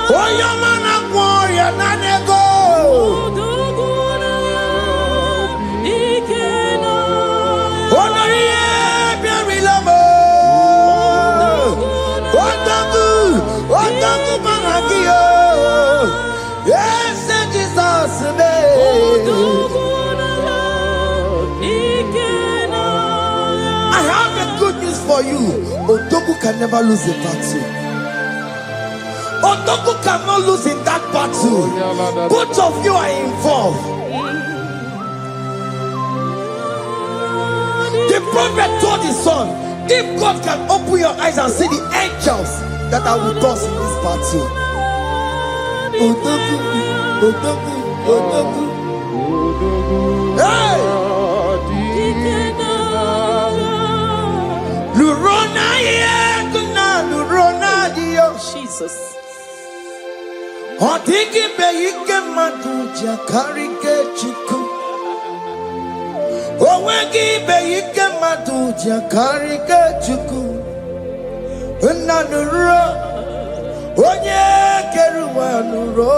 Oyamana warrior nanego. Onorie biarilamo. Otagu managio. Yes, Jesus me. I have a good news for you. Otagu can never lose a battle. Otoku cannot lose in that battle. Both of you are involved. The prophet told his son, if God can open your eyes and see the angels that are with us in this battle. Otoku, Otoku, Otoku. Hey! Lurona, Jesus. Otiki beike maduja karike chuku. Owegi beike maduja karike chuku. Nanuro, onye keruwa nuro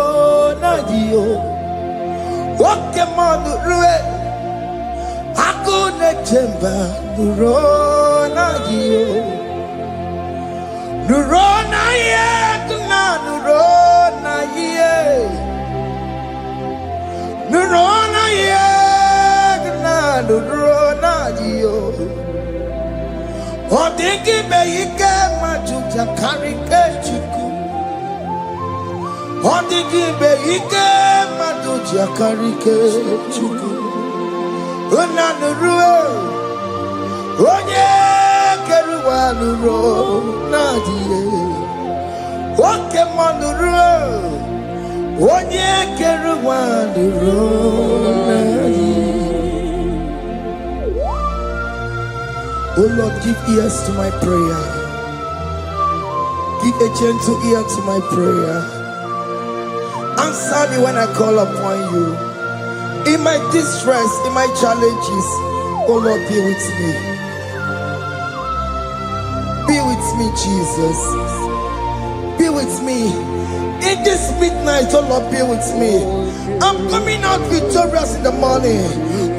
na dio. Oke manurue, akune chemba nuro na dio. Nuro na ye, nuro. Nurona ye, nurona yo. Odiki beike majuja karike chuku. Odiki beike majuja karike chuku. Una nurue, onye keruwa nuro nadiye. Oke manurue. Onye kere waduro. Oh Lord, give ears to my prayer. Give a gentle ear to my prayer. Answer me when I call upon you. In my distress, in my challenges, oh Lord, be with me. Be with me, Jesus. Be with me. In this midnight, oh Lord, be with me. I'm coming out victorious in the morning.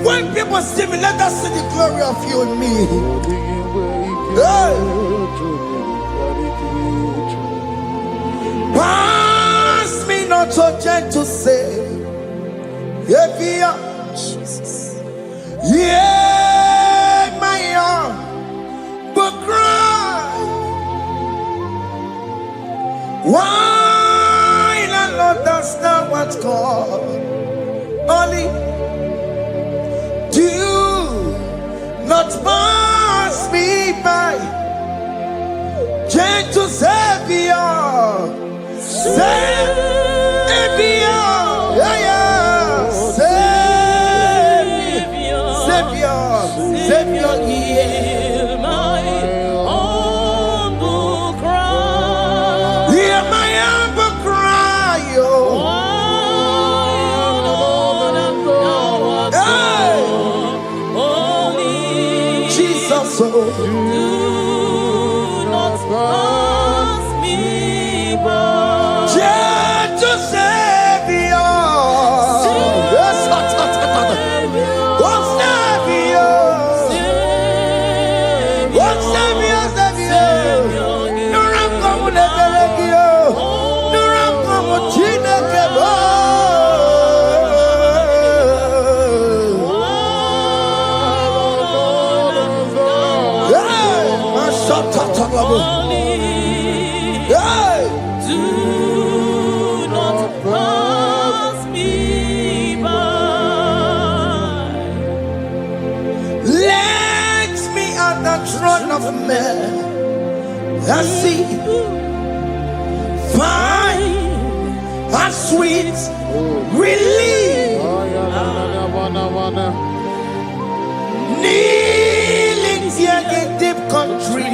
When people see me, let us see the glory of you in me. Hey. Pass me not so gentle say, Jesus. Yeah, my arm, but cry. Why the Lord does not what's called? Only do not pass me by, gentle Savior, Savior, yeah, yeah, Savior, Savior, hear my humble cry. Hear my humble cry, oh. Jesus, oh. Do not pass me by. Gentle Savior. Yes, oh, Savior. Oh, Savior, Savior. No ram come with the Belegio. No ram come with Chinekebo. Hey, my shot at Hey. Do not pass me by. Let me at the throne of men. I see, find a sweet relief. Kneeling here in deep country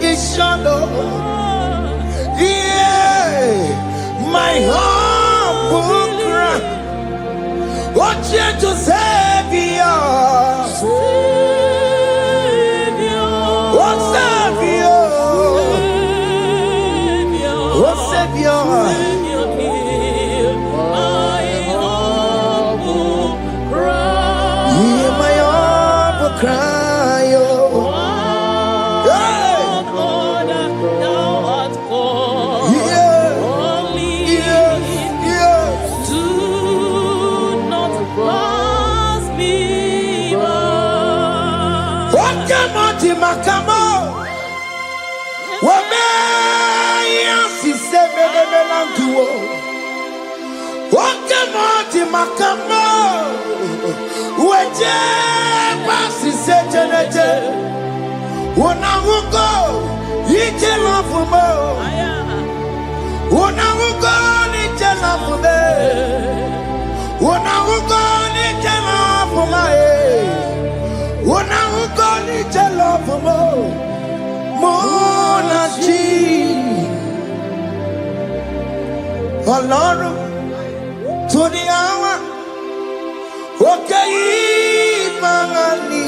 is shadow. Yeah, my humble cry. What you to Savior? What Savior? What Savior? Hear my humble cry, oh. Hey. Do not pass me by. What come on to my come on? What may you say, what come on to my come on? What you say, when I will go, you tell off for more. When I will go, you tell off for me. When I will go, you tell off for my head. When I will go, you tell off for more. Monachi. Alone to the hour. Okay, Mangani.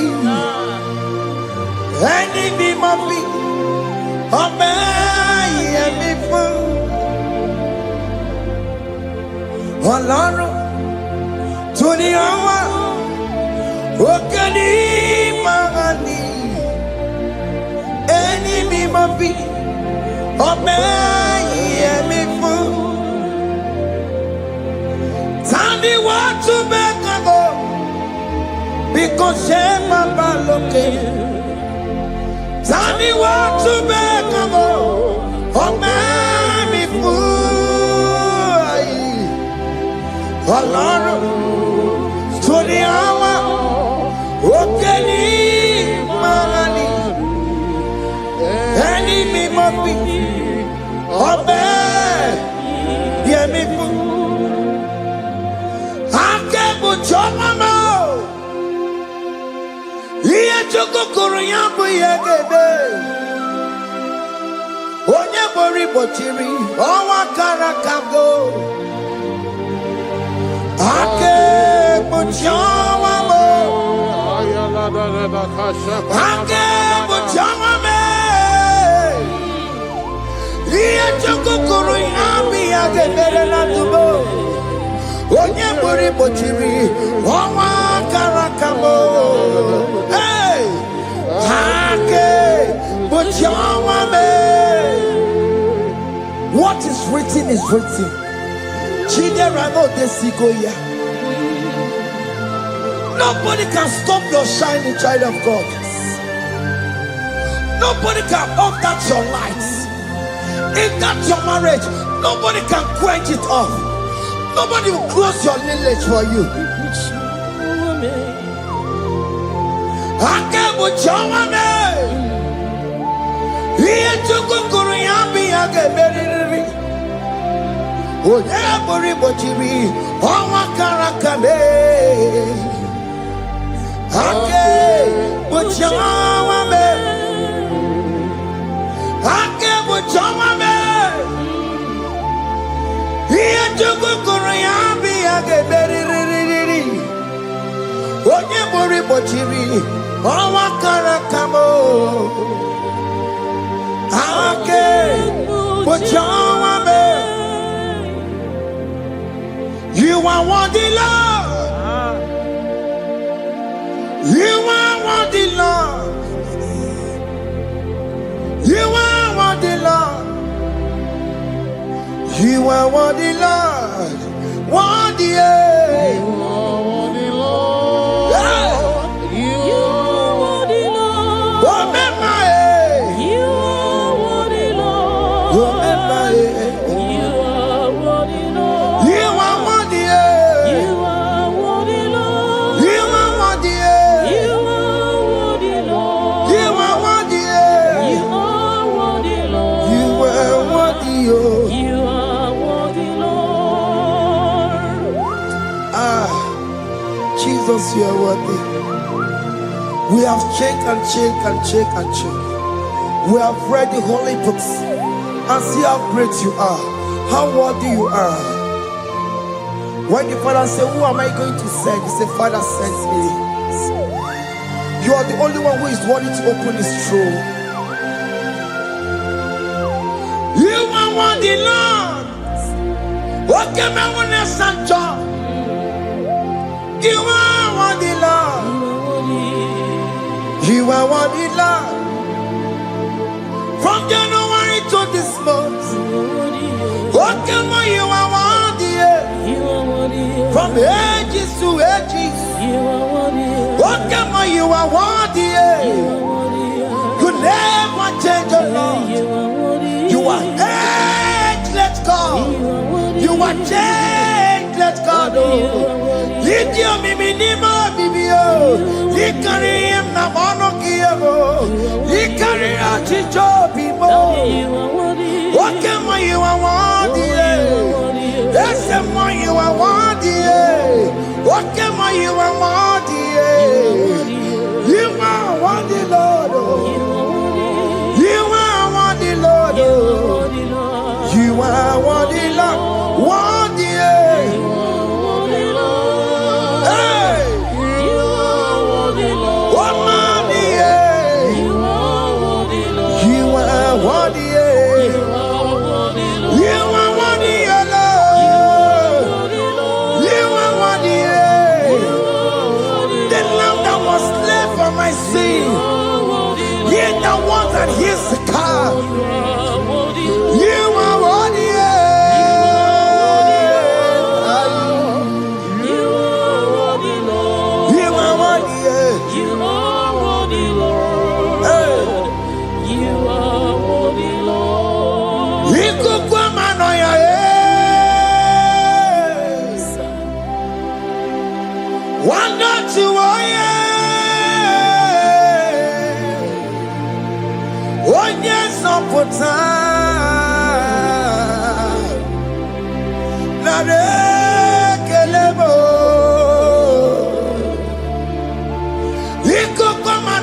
Any be my feet, obey me fool. Alone to the hour, Okani Mangani. Any be my feet, obey me fool. Tell me what to make a go, because I'm a looking. Tell me what to make a go, oh man, me fool. Alone to the hour, okay, Mangani. Any me must be, oh man, yeah, me fool. Iye chukukuru yambu yegebe. Onye bori bochiri. Owa karakago. Ake buchawa mo. Ake buchawa me. Iye chukukuru yambu yegebe na tubo. Onye bori bochiri. Owa karakamo. Hey! Ake buchawa me. What is written is written. Nobody can stop your shining, child of God. Nobody can off that your lights. If that's your marriage, nobody can quench it off. Nobody will close your lineage for you. Oye bori bochiri, owa karakame. Ake bochawa me, ake bochawa me. Iye chukukuru yambi ake beri. Oye bori bochiri, owa karakamo. Ake bochawa me. You are worthy, Lord. You are worthy, Lord. You are worthy, Lord. You are worthy, Lord. Worthy, yeah. You are worthy, Lord. Yeah. You are worthy, Lord. Remember, You are worthy, Lord. remember, You are worthy, Lord. you are worthy, You are worthy, Lord. you are worthy, You are worthy, Lord. you are worthy, You are worthy, Lord. you are worthy, You are worthy, Lord. Ah, Jesus, you are worthy. We have checked and checked and checked and checked. We have read the holy books and see how great you are, how worthy you are. When the Father said, who am I going to send? He said, Father, send me. You are the only one who is worthy to open his throne. You are worthy, Lord. What can I want to send you? You are worthy, Lord. You are worthy, Lord. From January to this month. What can you are worthy? From ages to ages. What can you are worthy? You never change, oh Lord. You are ageless God. You are changeless God. Litio miminimo bibio. Likari him na mono kiyo. Likari achicho bimo. What can you are worthy? That's the one you are worthy. What can you are worthy? You are worthy, Lord. You are worthy, Lord. You are worthy, Lord. Worthy. Hey. What money? You are worthy. You are worthy, Lord. You are worthy. The lamb that was slain for my sin. He the one that heals the car. You are worthy. You are worthy. Ikukwa manoya. One not to onye support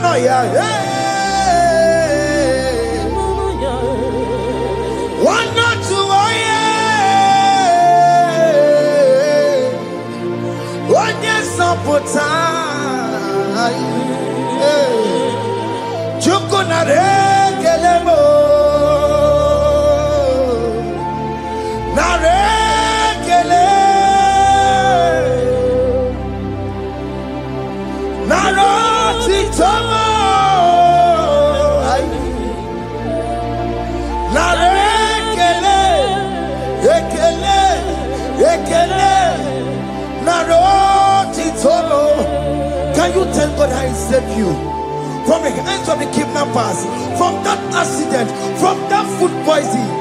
no ya. One not two oh yeah. One yes up Chukunare kelemo Nare kele Naroti tomo Nare kele Ekele Ekele Naroti tomo. Can you tell God I saved you from the hands of the kidnappers, from that accident, from that food poisoning?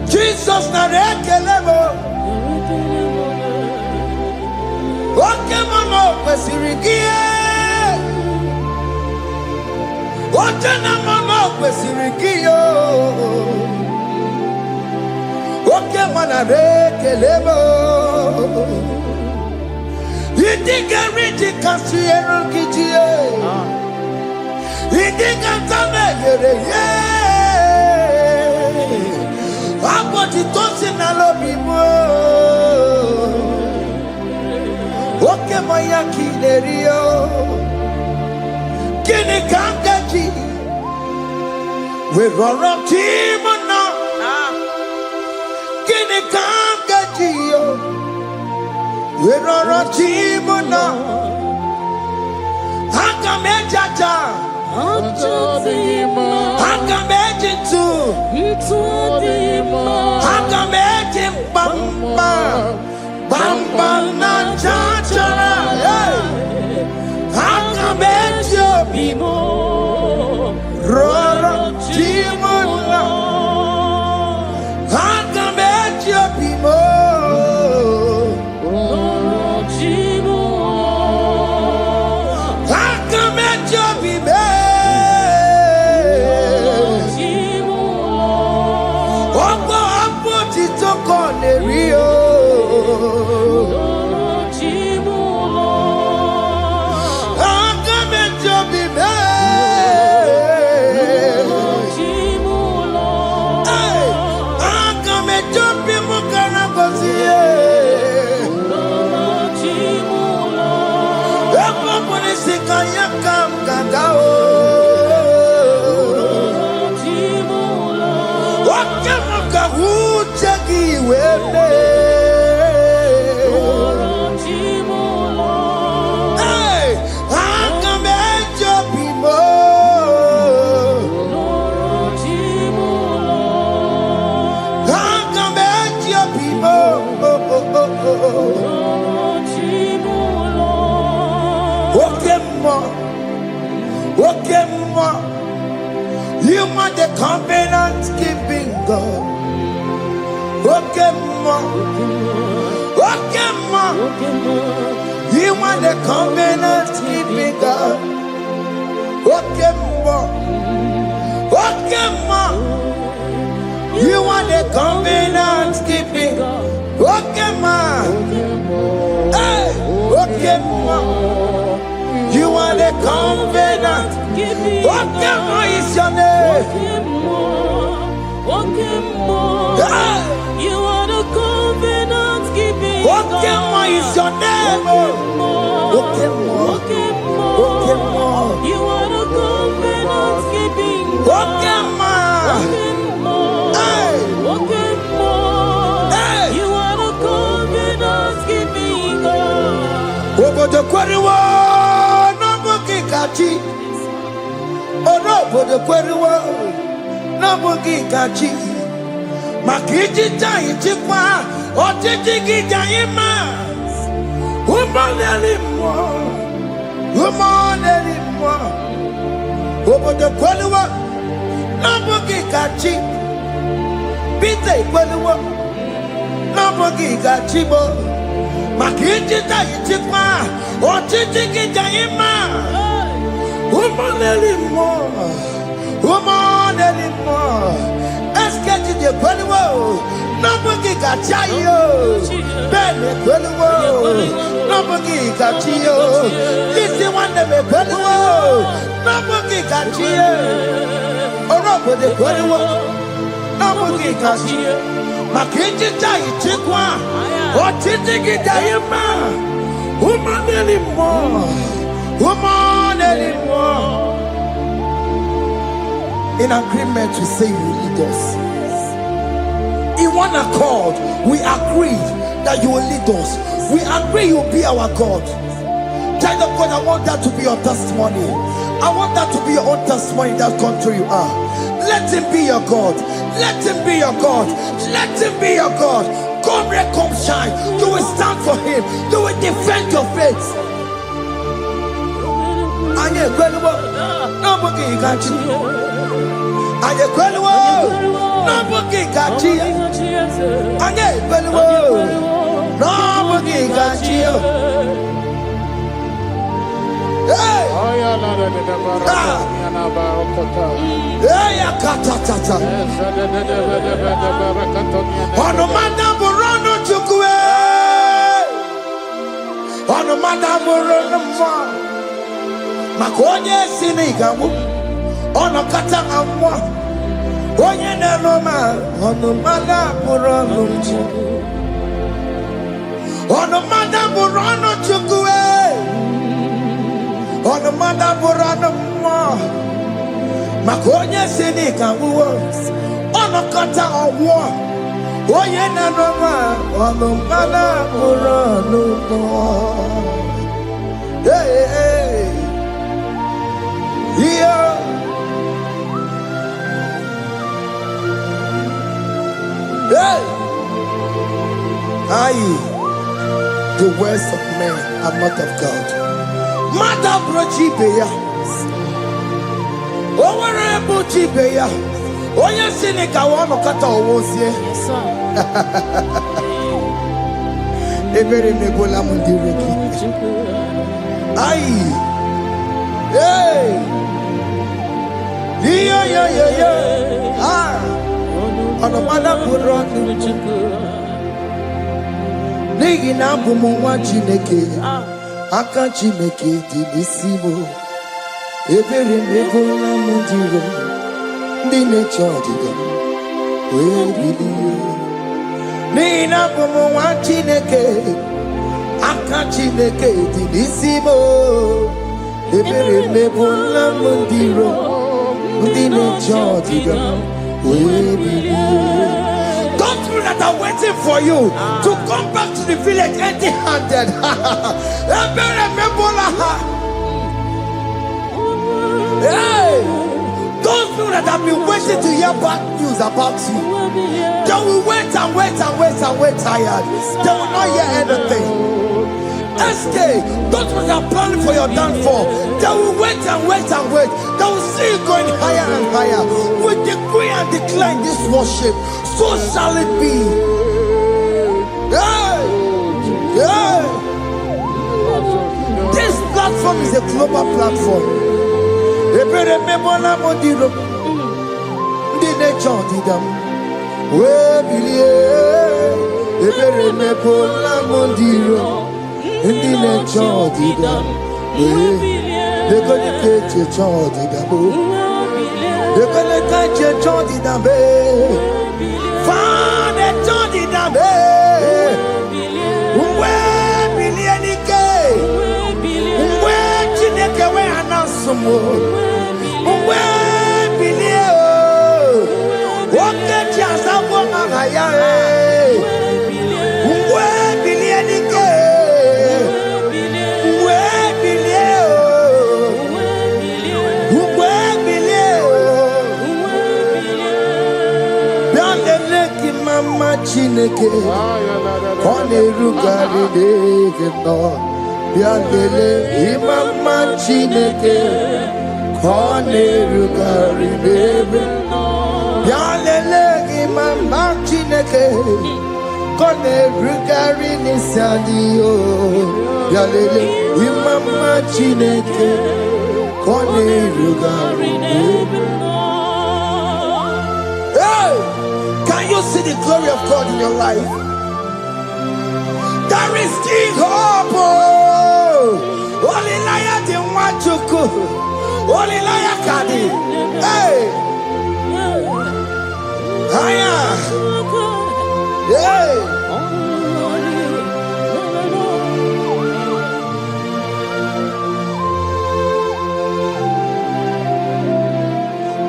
Jesus narekelemo. Oke mama kwesirigie. Oke na mama kwesirigio. Oke mana rekelemo. Idiga riji kasi erugijie. Idiga tame yere ye. Aboti tosi na lobi mo. Oke maya kinerio. Kini kangaji. We roro timona. Kini kangaji yo. We roro timona. Hanga mejaja. Hanga mejintu. Hanga mejimbamba. Bamba na chachara. Hanga mejo bimo. Roro timona. Hanga mejo bimo. Hanga mejo bimo. Opo apo titoko nerio. You are the covenant keeping God. Okay, ma. You are the covenant keeping God. Okay, ma. You are the covenant keeping God. Okay, ma. Hey, okay, ma. You are the covenant. What is your name? You are the covenant keeping God. What is your name? You are the covenant keeping God. You are the covenant keeping God. Over the quarry. Orobodo kweruwo n'obugi gachi makiji jai chikwa otiji gijai ma umoneli mo obodo kweruwo n'obugi gachi Peter kweruwo n'obugi gachi mo Makijita itikma, otitiki jaima. Woman anymore, woman anymore. Escape the Peluo, nobody got you. Benny Peluo, nobody got you. This is one of the Peluo, nobody got you. Or over the Peluo, nobody got you. Makijita itikma, otitiki jaima. Woman anymore, woman anymore. In agreement, we say you lead us. In one accord, we agreed that you will lead us. We agree you will be our God. Child of God, I want that to be your testimony. I want that to be your own testimony in that country you are. Let him be your God. Let him be your God. Let him be your God. Come rain, come shine. You will stand for him. You will defend your faith. And you're incredible. Nobody got you. And you're incredible. Nobody got you. And you're incredible. Nobody got you. Hey! Hey, akatata. Ono madamu rono chukwe. Ono madamu rono mwa. Makonye sinigamu. Ono kata amwa. Onye neroma. Ono madamu rono chukwe. Ono madamu rono chukwe. Ono madamu rono mwa. Makonye sinigamu. Ono kata amwa. Onye neroma. Ono madamu rono mwa. Hey, hey. Yeah. Hey. Aye. The words of men are not of God. Mother brochibeya. Owerebo chibeya. Onye sinika wano kata owosie. Ebere nebola mundireki. Aye. Hey. Yeah. Ah. Ono mana buronu. Nigi na bumunwa Chineke. Aka Chineke di nisimo. Ebere mebola mundiro. Ndi nechodiga. Webilie. Nigi na bumunwa Chineke. Aka Chineke di nisimo. Ebere mebola mundiro. Ndi nechodiga. Those people that are waiting for you to come back to the village empty-handed. Hey, those people that have been waiting to hear bad news about you, they will wait and wait tired. They will not hear anything. SK, those people that are planning for your downfall, they will wait and wait. They will see you going higher and higher. We decree and declare this worship, so shall it be. Yeah. This platform is a global platform. They're gonna take your child in the boat. They're gonna take your child in the bed. Find a child in the bed. Where billion gay? Where Chineke where announce where billion? What get you as a woman? Where billion gay? Chineke Kone rugari deke no Biandele imama Chineke Kone rugari deke no Biandele imama Chineke Kone rugari nisadio. Yalele imama chineke. Kone rugari. Hey! Can you see the glory of God in your life? There is King Hope. Only liar the one to go. Only liar kadi. Hey! Haya! Hey!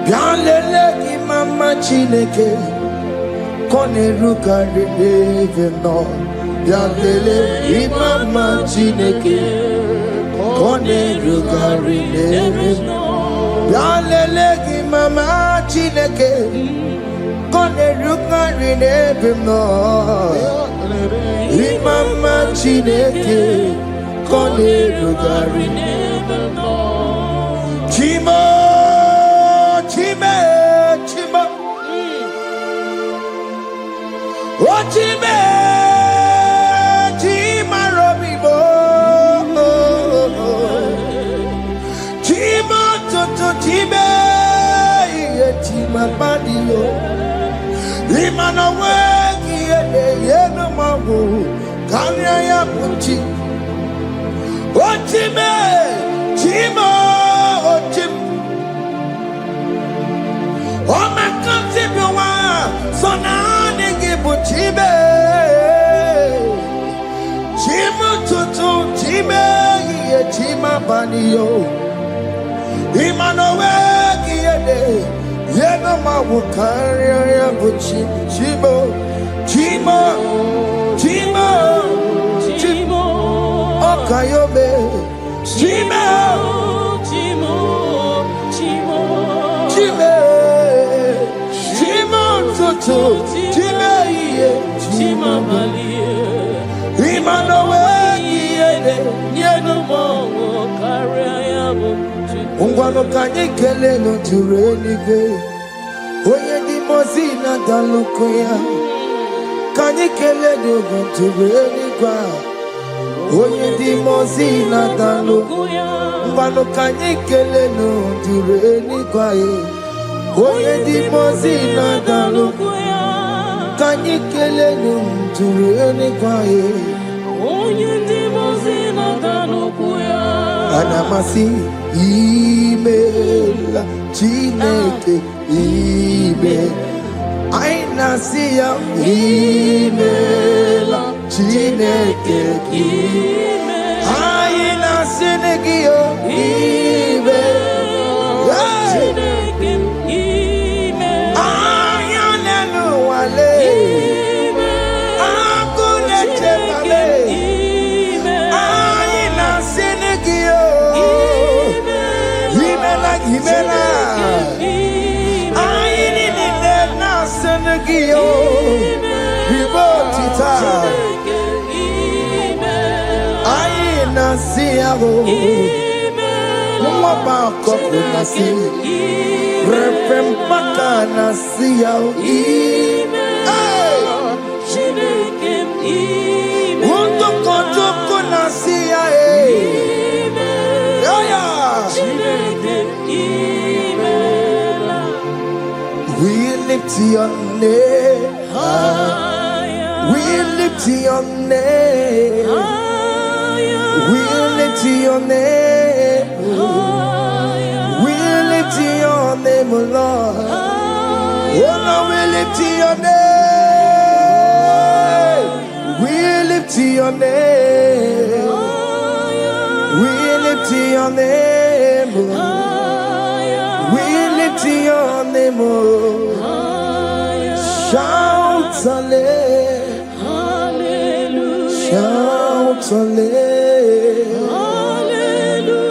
Bialele imama chineke. Kone rugari neveno. Bialele imama chineke. Kone rugari neveno. Bialele imama chineke. Kone rugari neveno. Imama chineke. Kone rugari neveno. Chimo, chime, chimo. Oh, chime, chima robibo. Chimo, toto, chime, chima badio. Imano weki yeno mawu, kanya ya puchi. Oh, chime, chimo, oh, chim. Oh, my country, so now they give Chibe. Chima tutu, Chibe, Chima banio. Imanowe, Yeno Mawukaria, Chimo, Chimo, Chimo, Chimo, Okayobe, Chimo, Chimo, Chimo, Chimo. Tutu, chime iye, chima malie. Imanowe iye, yeno mongo karia yabo. Ungwano kanye kele no tureni ge. Oye di mozina dalukoya. Kanye kele no tureni kwa. Oye di mozina dalukoya. Ungwano kanye kele no tureni kwa ye. Oye di mozina dalukoya. Kanye kele no tureni kwa ye. Oye di mozina dalukoya. Anamasi email chineke email. Aina siya email chineke email. Aina sinegio email. We lift your name. We lift your name. We lift your name. We lift your name, Lord. Oh, no, we lift your name. We lift your name. We lift your name, Lord. We lift your name, oh. Shout hallelujah. Shout hallelujah.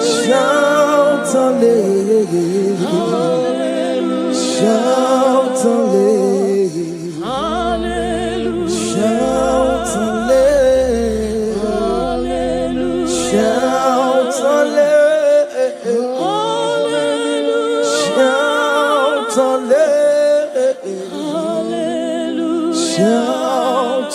Shout hallelujah. Shout hallelujah. Shout hallelujah. Shout hallelujah. Shout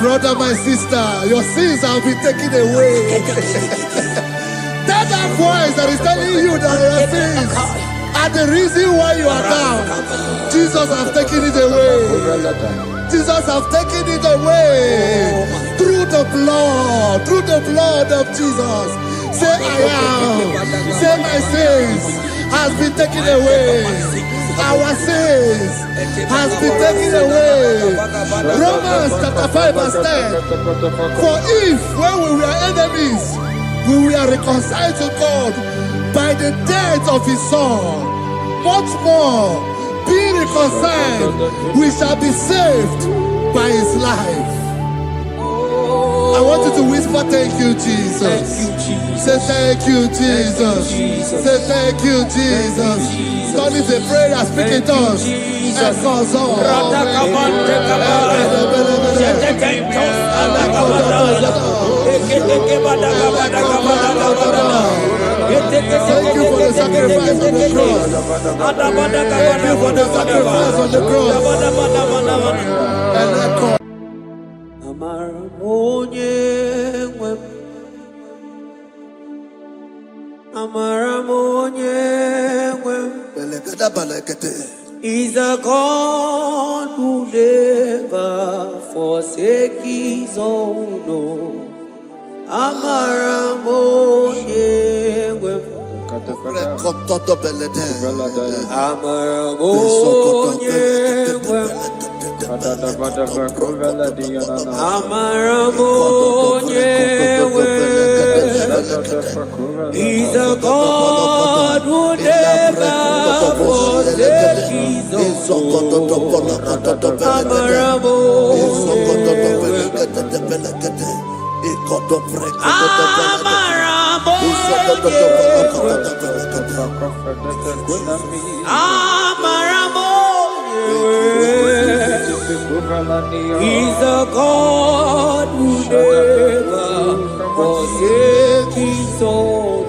Brother, my sister, your sins have been taken away. That voice that is telling you that your sins are the reason why you are down. Jesus has taken it away. Jesus has taken it away. Through the blood of Jesus. Say, I am. Say, my sins has been taken away. Our sins has been taken away. Romans chapter 5 verse 10. For if when we were enemies, we were reconciled to God by the death of his son, much more being reconciled, we shall be saved by his life. I want you to whisper, thank you, Jesus. Thank you, Jesus. Say thank you, Jesus. Say thank you, Jesus. God is a prayer, speak in tongues. Thank you for the sacrifice on the cross. Thank you for the sacrifice on the cross. He's a God who never forsake his own. He's a God who never forsake his He's a God who never forsake his own.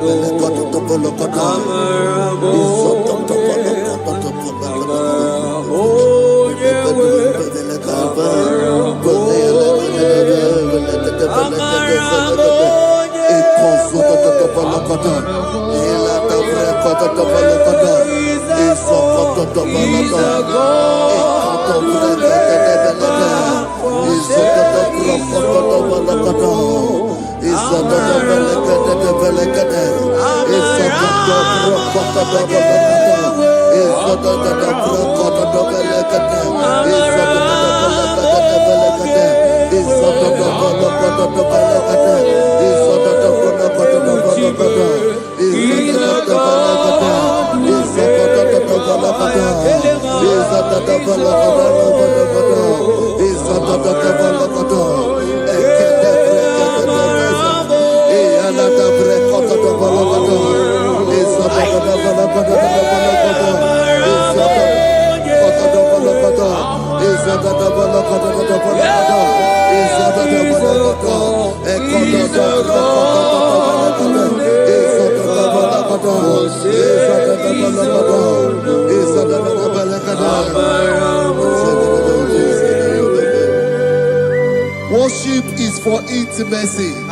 for intimacy. We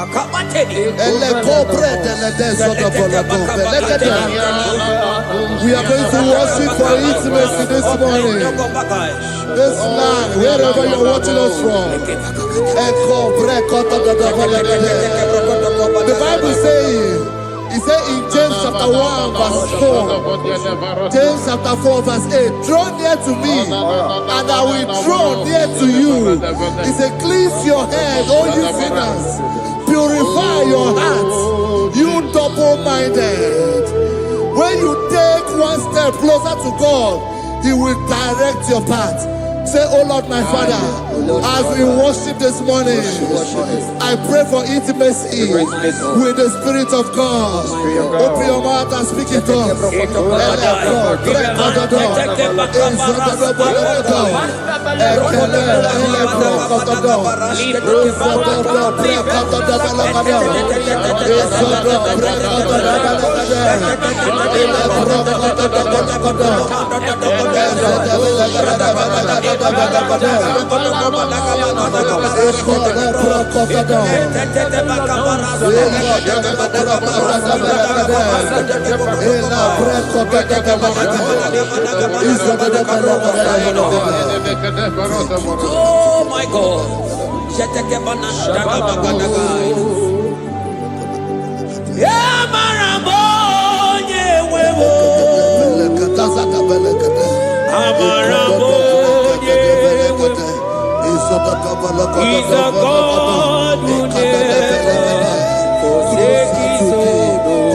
are going to worship for intimacy this morning. This land, wherever you're watching us from. The Bible says, it says in James chapter 1 verse 4, James chapter 4 verse 8, draw near to me and I will draw near to you. It says, cleanse your head, all you sinners, purify your hearts, you double-minded. When you take one step closer to God, He will direct your path. Say, oh Lord, my Father, as we worship this morning, I pray for intimacy with the Spirit of God. Open your mouth and speak it to us. Oh my God. He's a God who never forsakes his own.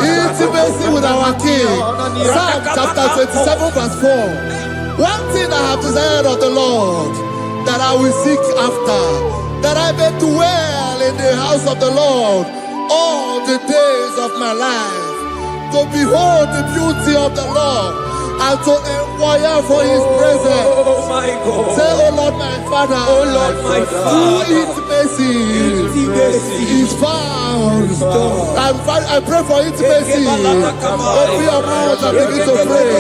Intimacy with our King. Psalm chapter 27 verse 4. One thing I have desired of the Lord, that I will seek after, that I may dwell in the house of the Lord all the days of my life, to behold the beauty of the Lord and to inquire for His presence. Oh my God. Say, oh Lord, my Father, Oh Lord, my Father, intimacy is found. I pray for intimacy. Open your mouth and begin to pray.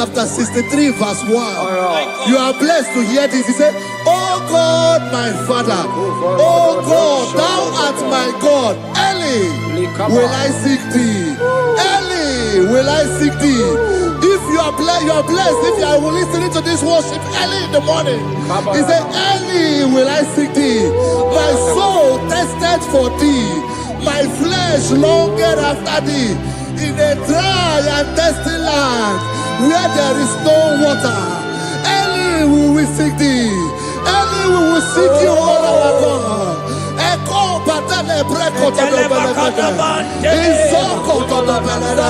Chapter 63 verse 1. You are blessed to hear this. He said, Oh God, my Father, oh God, thou art my God. Early will I seek thee. Early will I seek thee. If you are blessed if you are listening to this worship early in the morning. He said, early will I seek thee. My soul thirsted for thee. My flesh longed after thee. In a dry and thirsty land, where there is no water. Early will we seek thee. Early we will seek you, all our God. Echo patale breko to the belagada. Isoko to the belagada.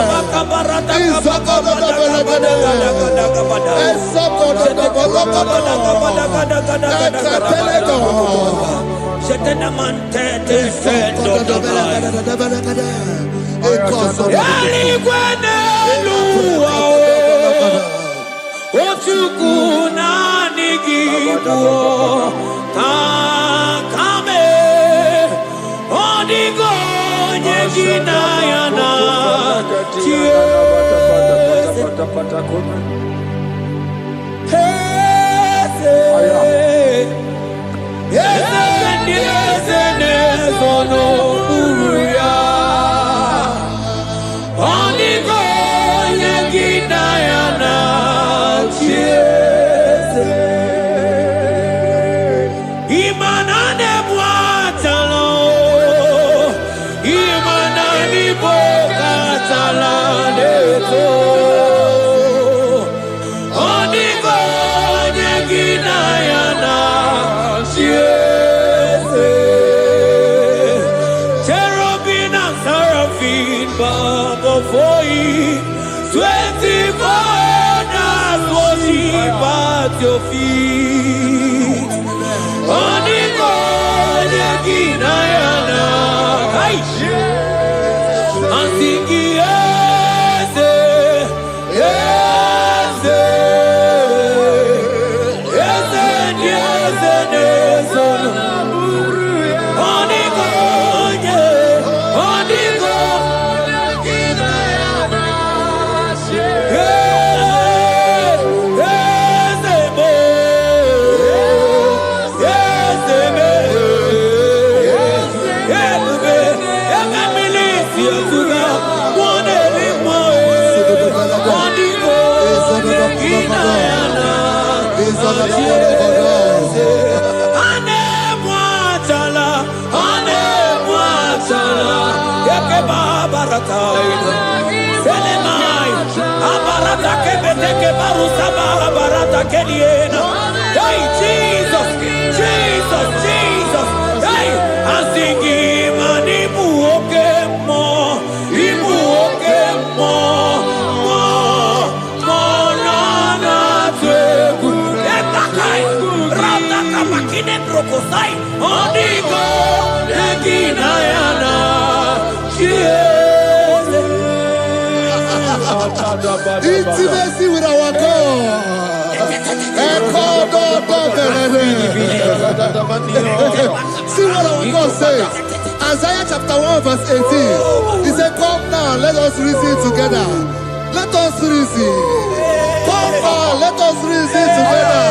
Isoko to the belagada. Isoko to the belagada. Otukuna nigibuo takame odigo nyegina yana your feet. Onigo Yaginayana. Ansiki yes, yes, yes, yes, Onigo, Onigo Yaginayana. barata. Selemai. Abarata kebeteke barusa barata kediena. Hey, Jesus. Jesus. Jesus. Hey, asingi manibu okemo. Ibu okemo. Makine brokosai onigo eginayana Intimacy with our God. See what our God says. Isaiah chapter 1 verse 18. He said, come now, let us reason together. Let us reason. Come now, let us reason together.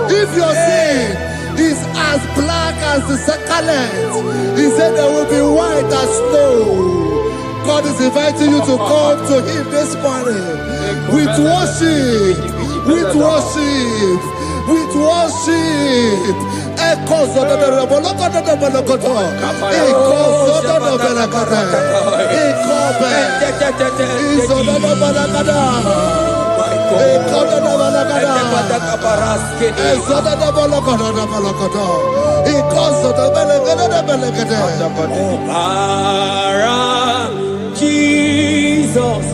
If your sin is as black as the scarlet, he said there will be white as snow. God is inviting you to come to him this morning with worship, with worship, with worship. Echoes of the Jesus,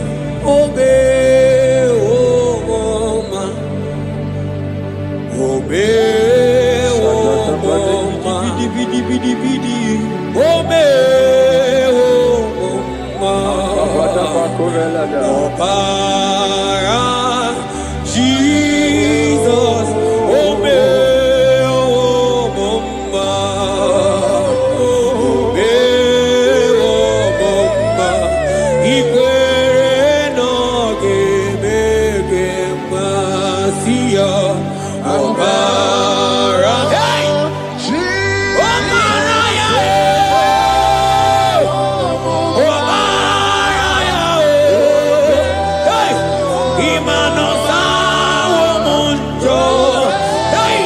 obey, oh man, obey, oh man, obey, oh man, Jesus, obey, oh man, obey, oh man, Igwe no gebe masia, Obara, hey, Obara ya, Obara ya, hey, Imano sa womunjo, hey,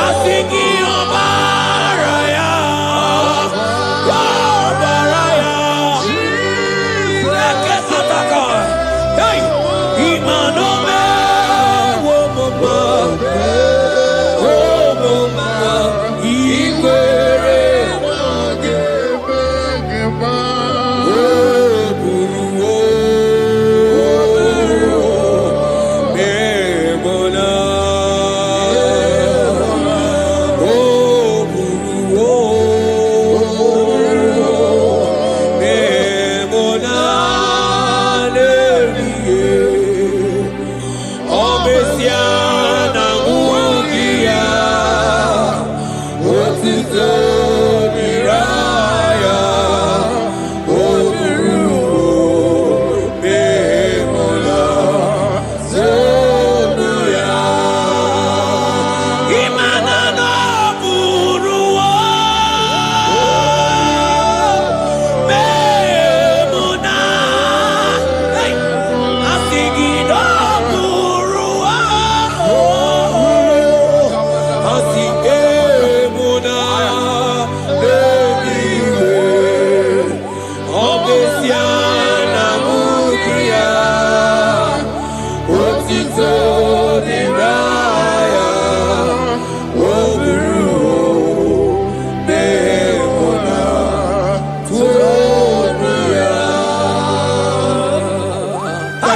asiki Obara ya, Obara ya, leke sataka, hey, Imano me womuma.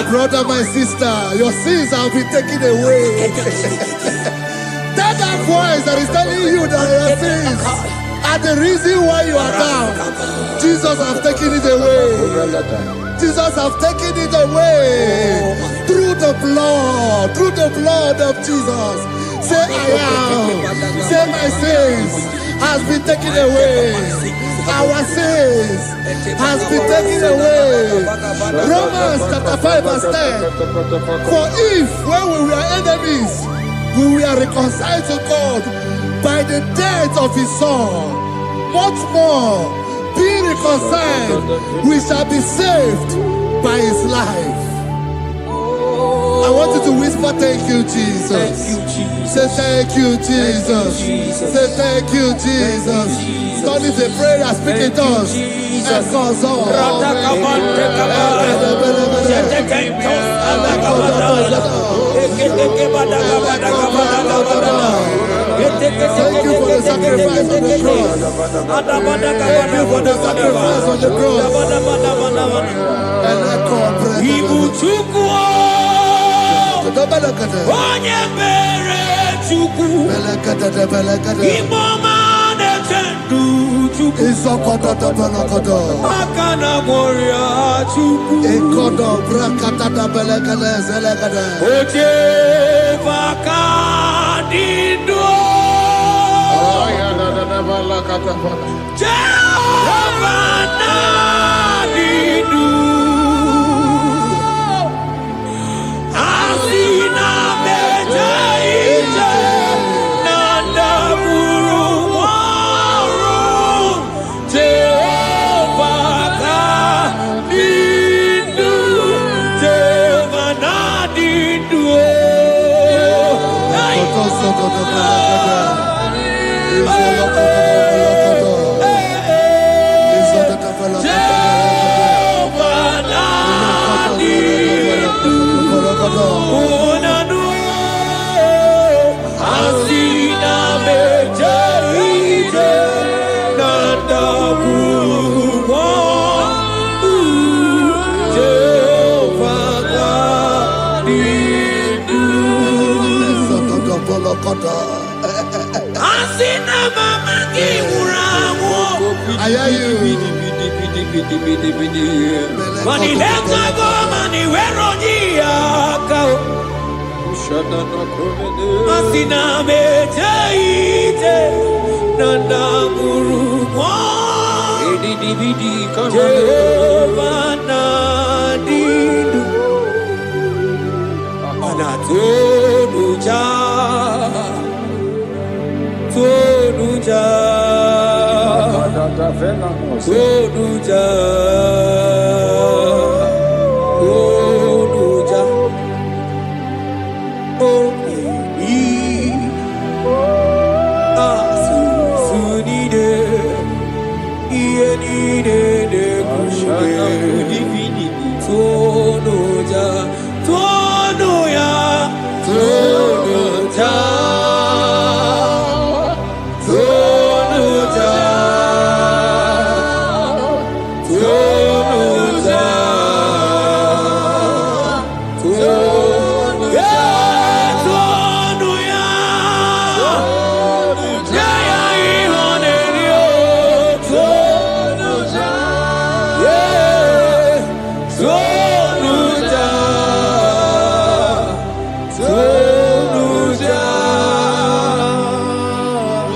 Brother, my sister, your sins have been taken away. That voice that is telling you that your sins are the reason why you are down. Jesus has taken it away. Jesus has taken it away through the blood of Jesus. Say I am. Say my sins has been taken away. Our sins has been taken away. Romans chapter 5 verse 10. For if when we were enemies, we were reconciled to God by the death of his son, much more, being reconciled, we shall be saved by his life. I want you to whisper, thank you, Jesus. Thank you, Jesus. Say thank you, Jesus. Jesus. Say thank you, Jesus. God is a prayer, speak in tongues. Echoes all. Thank you for the sacrifice on the cross. Thank you for the sacrifice on the cross. And echo Onye mere Chukwu Igbo mane tendu Chukwu Aka na gloria Chukwu Oche vaka dindo Jehovah na dindo Asina meja ije Nanda buru waru Jehovah ka dindo Jehovah na dindo I hear you. Mani lenga go mani weroji akao Asina mejaite Nanda guru mo Jehovah na dindu Anatonuja Tonuja Tonuja Tonuja Omi Asunide Ienide de Kushke Tonuja Tonuya Tonuja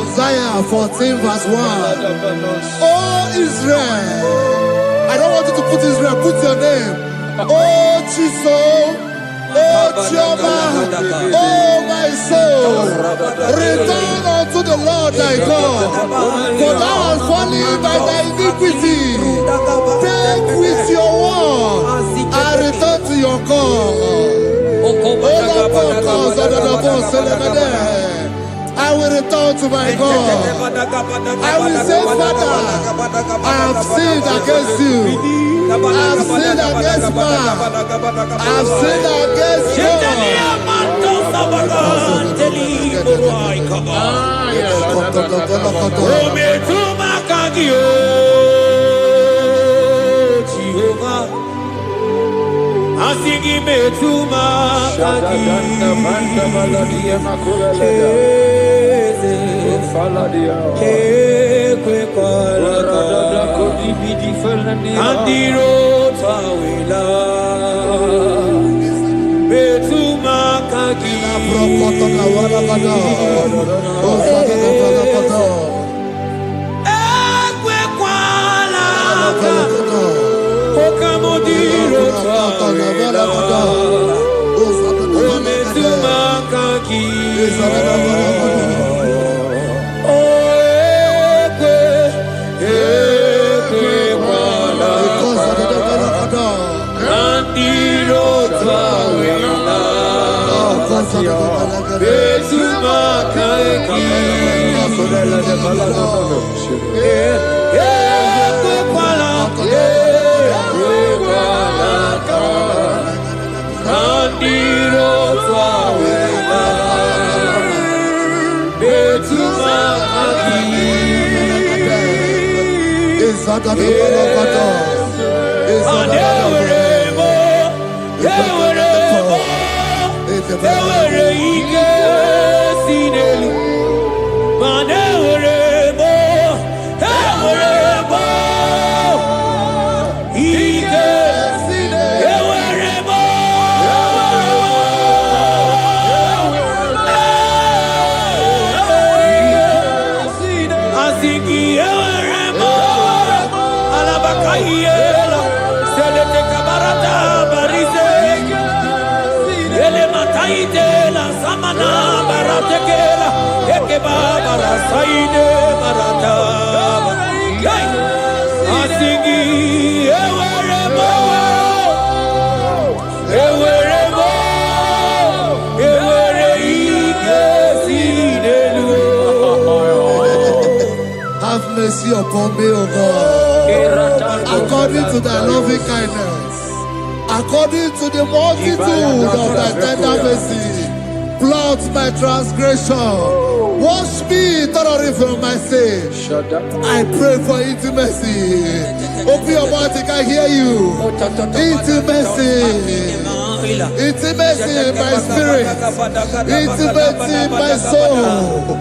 Isaiah 14 verse 1. Oh Israel, I don't want you to put Israel, put your name. Oh Chiso, oh Chioma, oh my soul, return unto the Lord thy God, for thou hast fallen by thy iniquity. Take with your war and return to your God. I will return to my God. I will say, Father, I have sinned against you. I have sinned against man. I have sinned against Asingi metuma kagi kwe kwalaka andiro tawila metuma kagi kwe kwalaka okamodiro tawila metuma kagi Have mercy upon me, O God, according to thy loving kindness, according to the multitude of thy tender mercy. Blot my transgression, wash me thoroughly from my sin. I pray for intimacy. Open your mouth, I can hear you. Intimacy. Intimacy in my spirit, intimacy in my soul.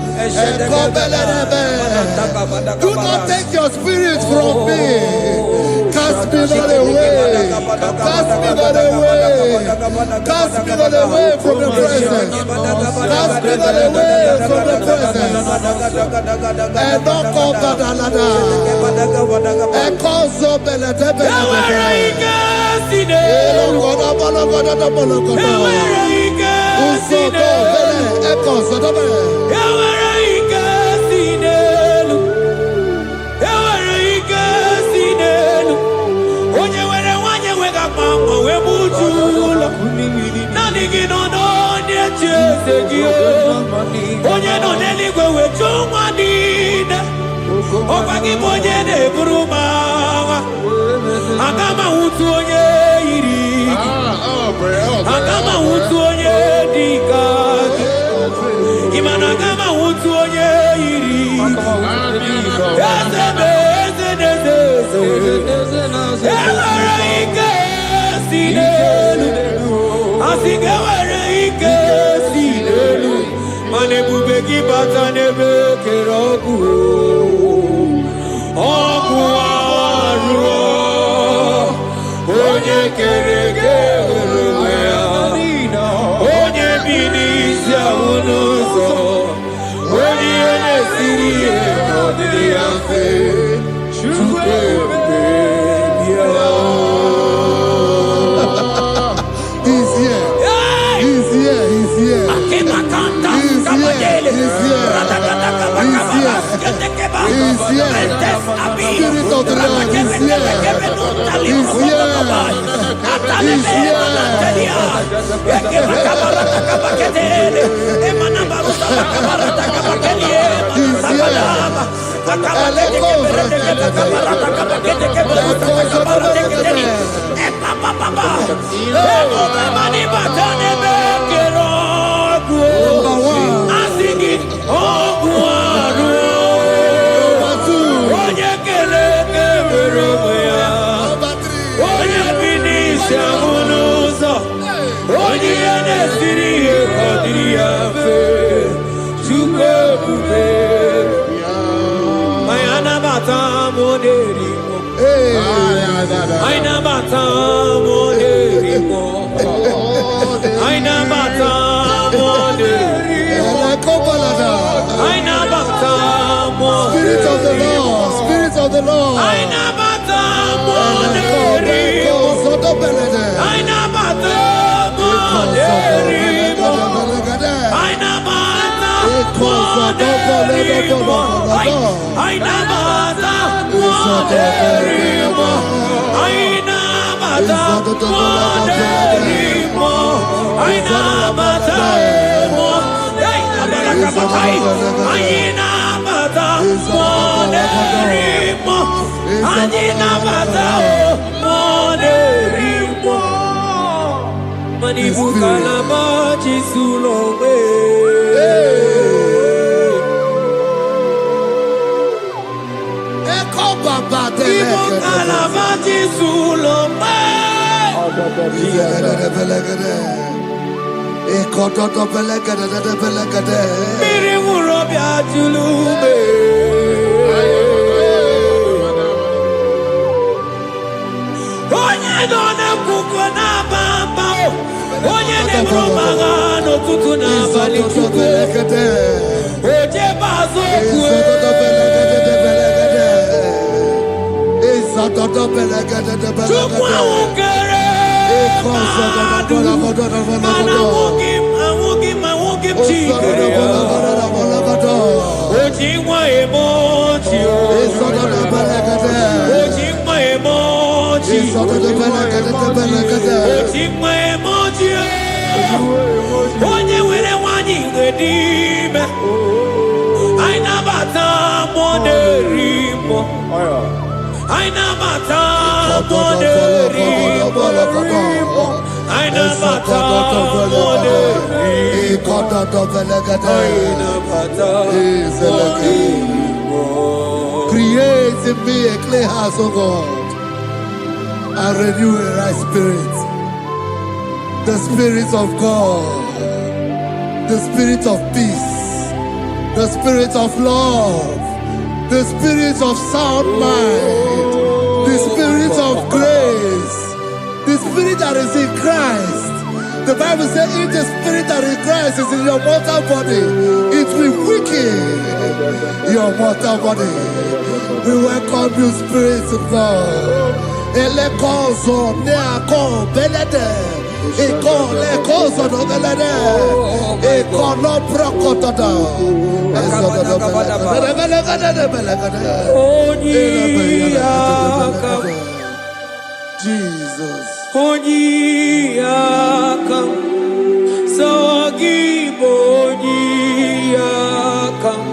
Do not take your spirit from me. Cast me not away. Cast me not away. Cast me not away from your presence. Cast me not away from the presence. And don't come back another. And cause of Spirit of the Lord, Spirit of the Lord. Aina Rakabakai, Ayina Bata, Moderimo, Ayina Bata, Moderimo, Manibuka Lamachi Sulowe. Manibuka Lamachi Sulowe. Miri Urobia Tulube. Onye dona kuko na bamba. Onye ne bromaga no tutu na bali tuku. Oje bazo kue. Chukwa ukere. I won't give Ojingwa emoji. Ojingwa emoji. Ojingwa emoji. Onye were wanyi ngedime. Aina bata moderimo. Aina bata moderimo. Aina bata moderimo. Create in me a clean house, O God, and renew a right spirit. The spirit of God, the spirit of peace, the spirit of love, the spirit of sound mind, the spirit of grace, the spirit that is in Christ. The Bible says, if the spirit that is Christ is in your mortal body, it will weaken your mortal body. We welcome you, Spirit of God. Elekozo neako belede, eko lekozo no belede, eko no prokotoda. Jesus. Onyiyakam, Sagibo Onyiyakam,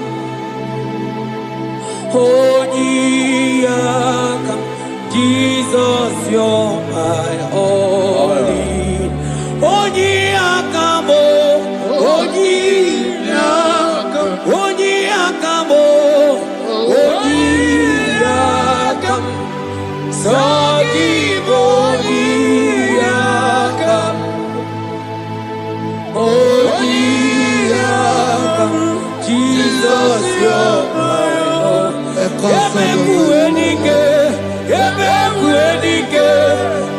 Onyiyakam, Jesus, you're my only. Onyiyakam, Onyiyakam, Onyiyakam, Onyiyakam, Sagibo Onyiyakam, Onyiyakam, Jesus, you're my Lord. Ebekuenike, ebekuenike,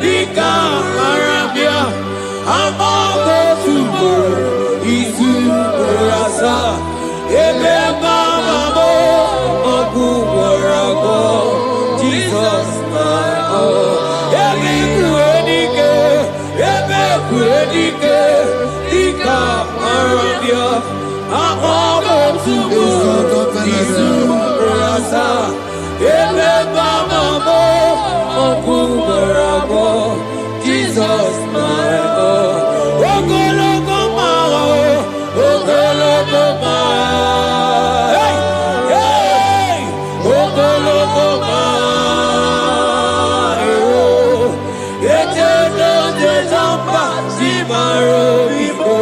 dika marabia, amago tubo, isu rasa, ebebamamo, oguwarago, Jesus, my Lord. Ebekuenike, dika marabia, amago tubo, isu rasa, ebebamamo, oguwarago, Jesus, my Lord. Ogologo mao, ogologo mao, hey, hey, ogologo mao, eteno jejamba, zimaro vivo,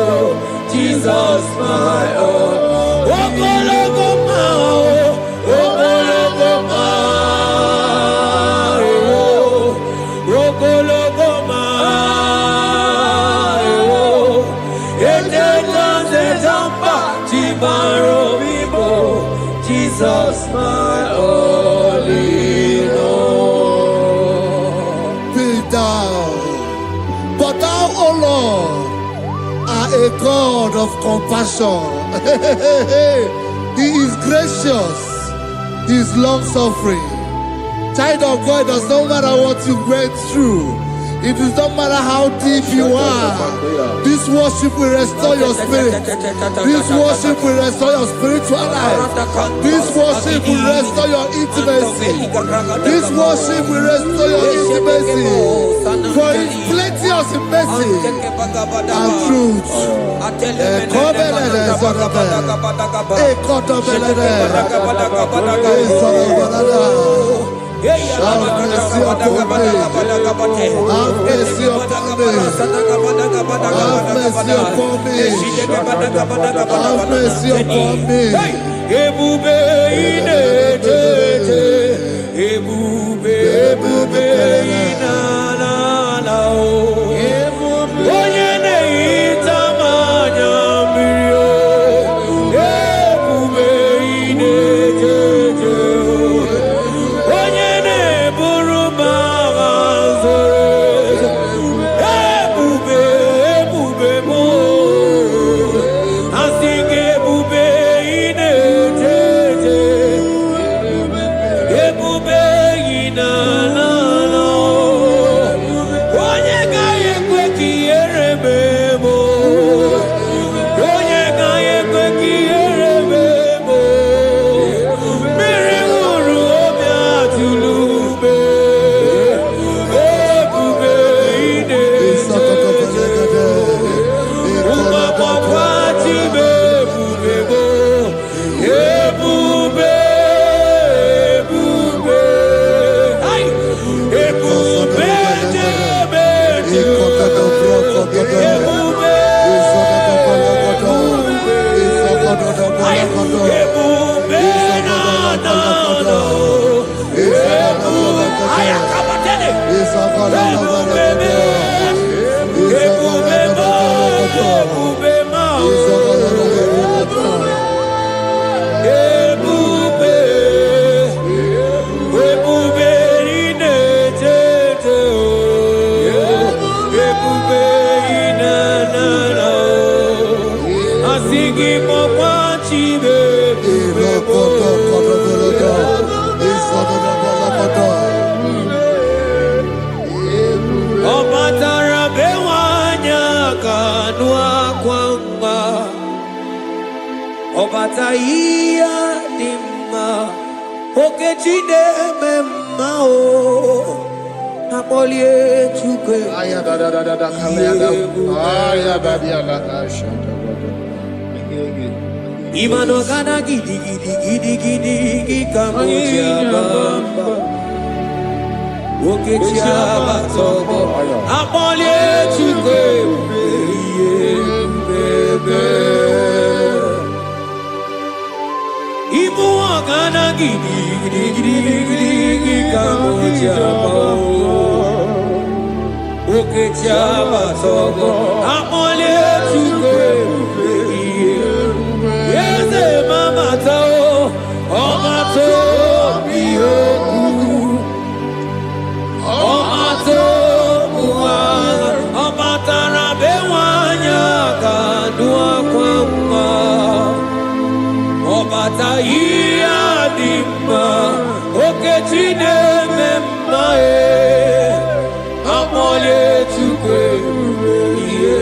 Jesus, my Lord. Ogologo mao, ogologo mao, ogologo mao, eteno jejamba, zimaro vivo, Jesus, my only Lord. Be thou, but thou, O Lord, are a God of compassion. He is gracious, He is long suffering. Child of God, does not matter what you went through, It does not matter how deep you are. This worship will restore your spirit. This worship will restore your spiritual life. This worship will restore your intimacy. This worship will restore your intimacy. For it's plenteous in mercy and truth. Have mercy upon me. Have mercy upon me. Have mercy upon me. Have mercy upon me. Ebube inetete, ebube inalala o. Onye na-ehita mmanya mmiri o. Ebube inetete o. Onye na-eburu m agha zoro ezo. Ebube m o. Asị gị ebube inetete, ebube inalala o. Onye gaghị ekwe ka ihere mee m o. Onye gaghị ekwe ka ihere mee m o. Mmiri ṅụrụ obi atụrụ ume. Ebube inetete, ụmụagbọghọ tibe ebube m o. Ebube, ebube, ai, ebube jebe jebe. Ebube, ai, ebube na na na. Ebube, ai, akabatene. Ebube me, ebube ma, ebube ma. Ebube, ebube inetete o. Ebube inanana o. Asị gị kpọkwa Chibe ebube m. Ọ batara be nwanyị aka nụ akwa mgba. Ọ bata ihe dị mma, Okechi na-eme mma o. Akpọlie Chukwu Ima no gana gidi gidi gidi gidi gidi kamoji abamba. Okechi abatobo, akpọlie Chukwu ebube. Ibu ọ̀gánà gidi gidi gidi gidi gidi kamoji abamba. Okechi abatobo, akpọlie Chukwu ebube. Eze mama tao, ọma to bi okwu. Ọma to buwa, ọma tara be nwanyị aka nụ akwa mma. Ọbata ihe dị mma, Okechi na-eme mma akpọlie Chukwu ebube ihe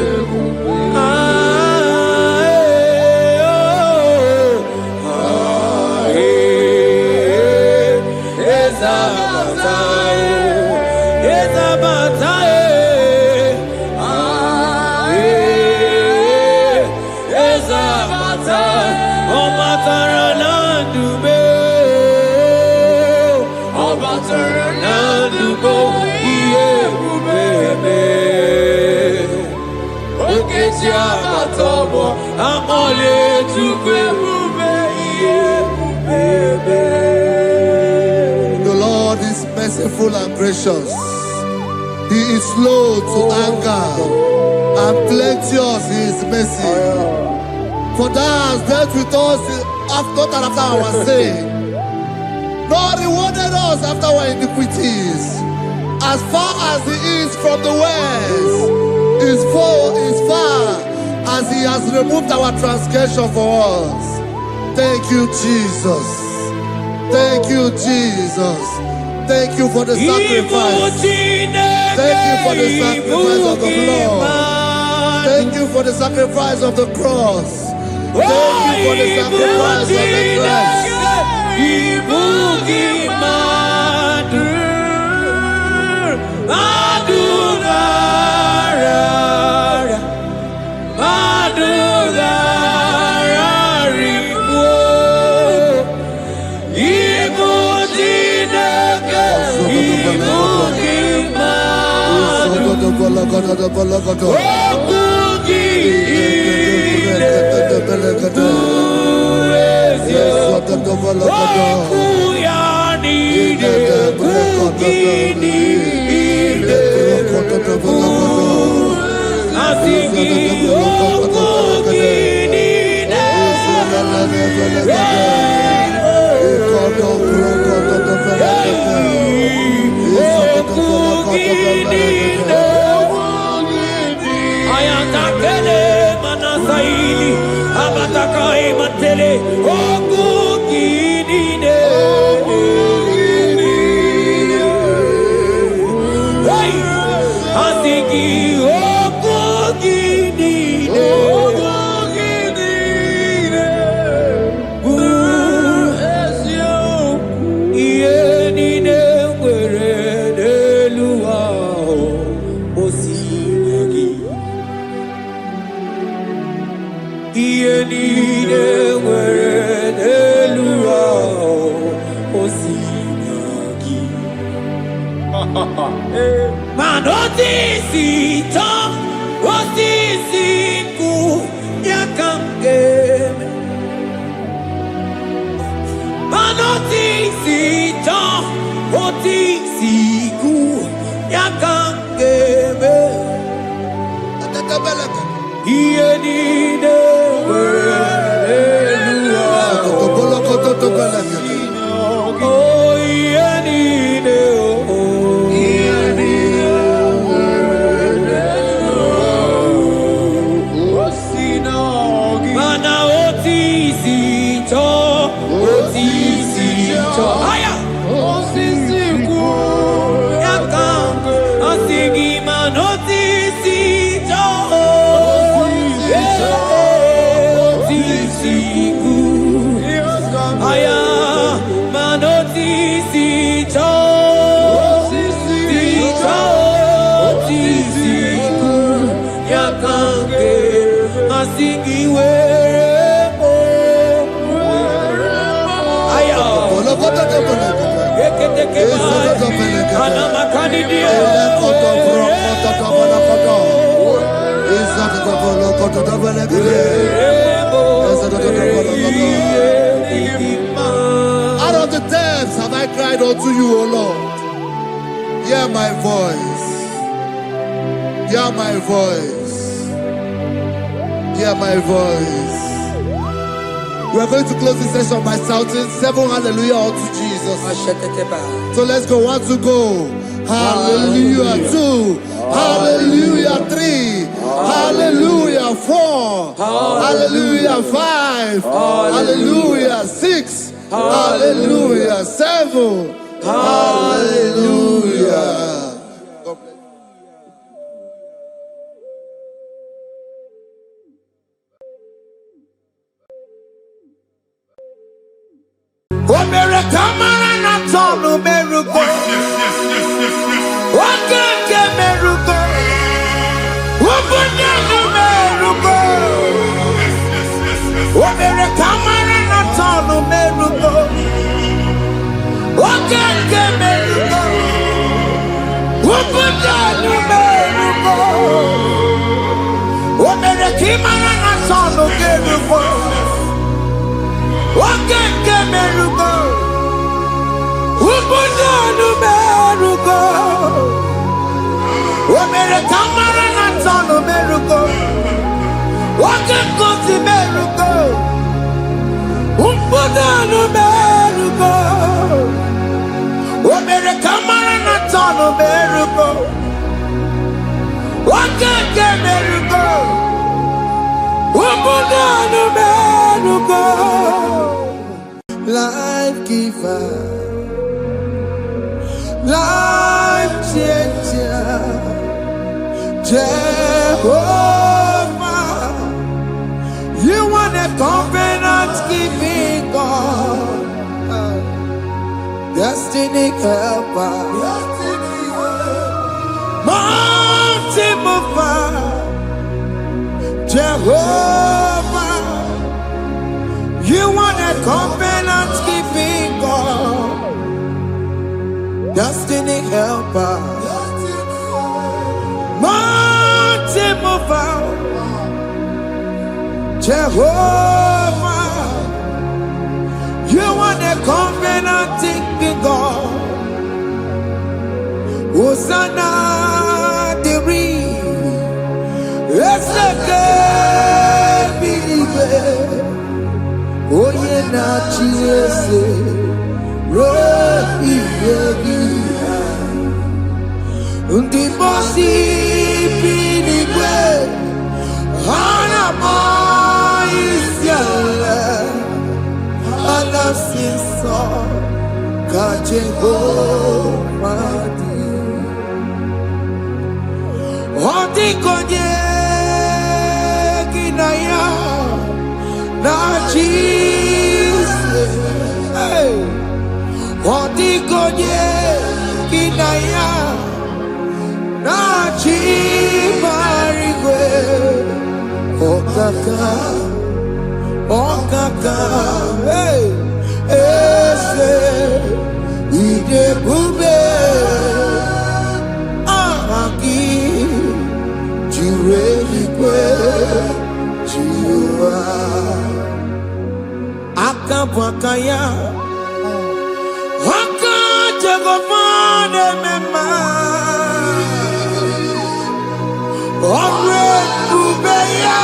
ebube. The Lord is merciful and gracious. He is slow to anger and plenteous in his mercy. For thou hast dealt with us after our sin, nor rewarded us after our iniquities. As far as the east from the west is far as he has removed our transgression for us. Thank you, Jesus. Thank you, Jesus. Thank you for the sacrifice. Thank you for the sacrifice of the blood. Thank you for the sacrifice of the cross. Thank you for the sacrifice of the cross. Out of the depths have I cried unto you, O Lord. Hear my voice. Hear my voice. Hear my voice. We are going to close this session by shouting 7 hallelujah unto Jesus. So let's go. 1, 2, go. Hallelujah. 2. Hallelujah. 3. Hallelujah. 4. Hallelujah. 5. Hallelujah. 6. Hallelujah. 7. Hallelujah. God bless. Life giver, life changer, Jehovah. You want a covenant keeping God, destiny helper, mountain mover, Jehovah. You want a covenant keeping God, destiny helper, mountain mover, Jehovah. You want a covenant keeping God. Hosanna diri, eseke bilibe, oye na chiese, ro iyebi, undi bosi bilibe, hana mo isiale. Alasinso ka Jehovah di. Odi konye kinaya na Jesus. Odi konye kinaya na Chimarigwe. Okaka. Okaka, hey, ese, ide bube, ahaki, jire ikwe, jiwa, akabwakaya, akajegofane mema, onwe bubeya.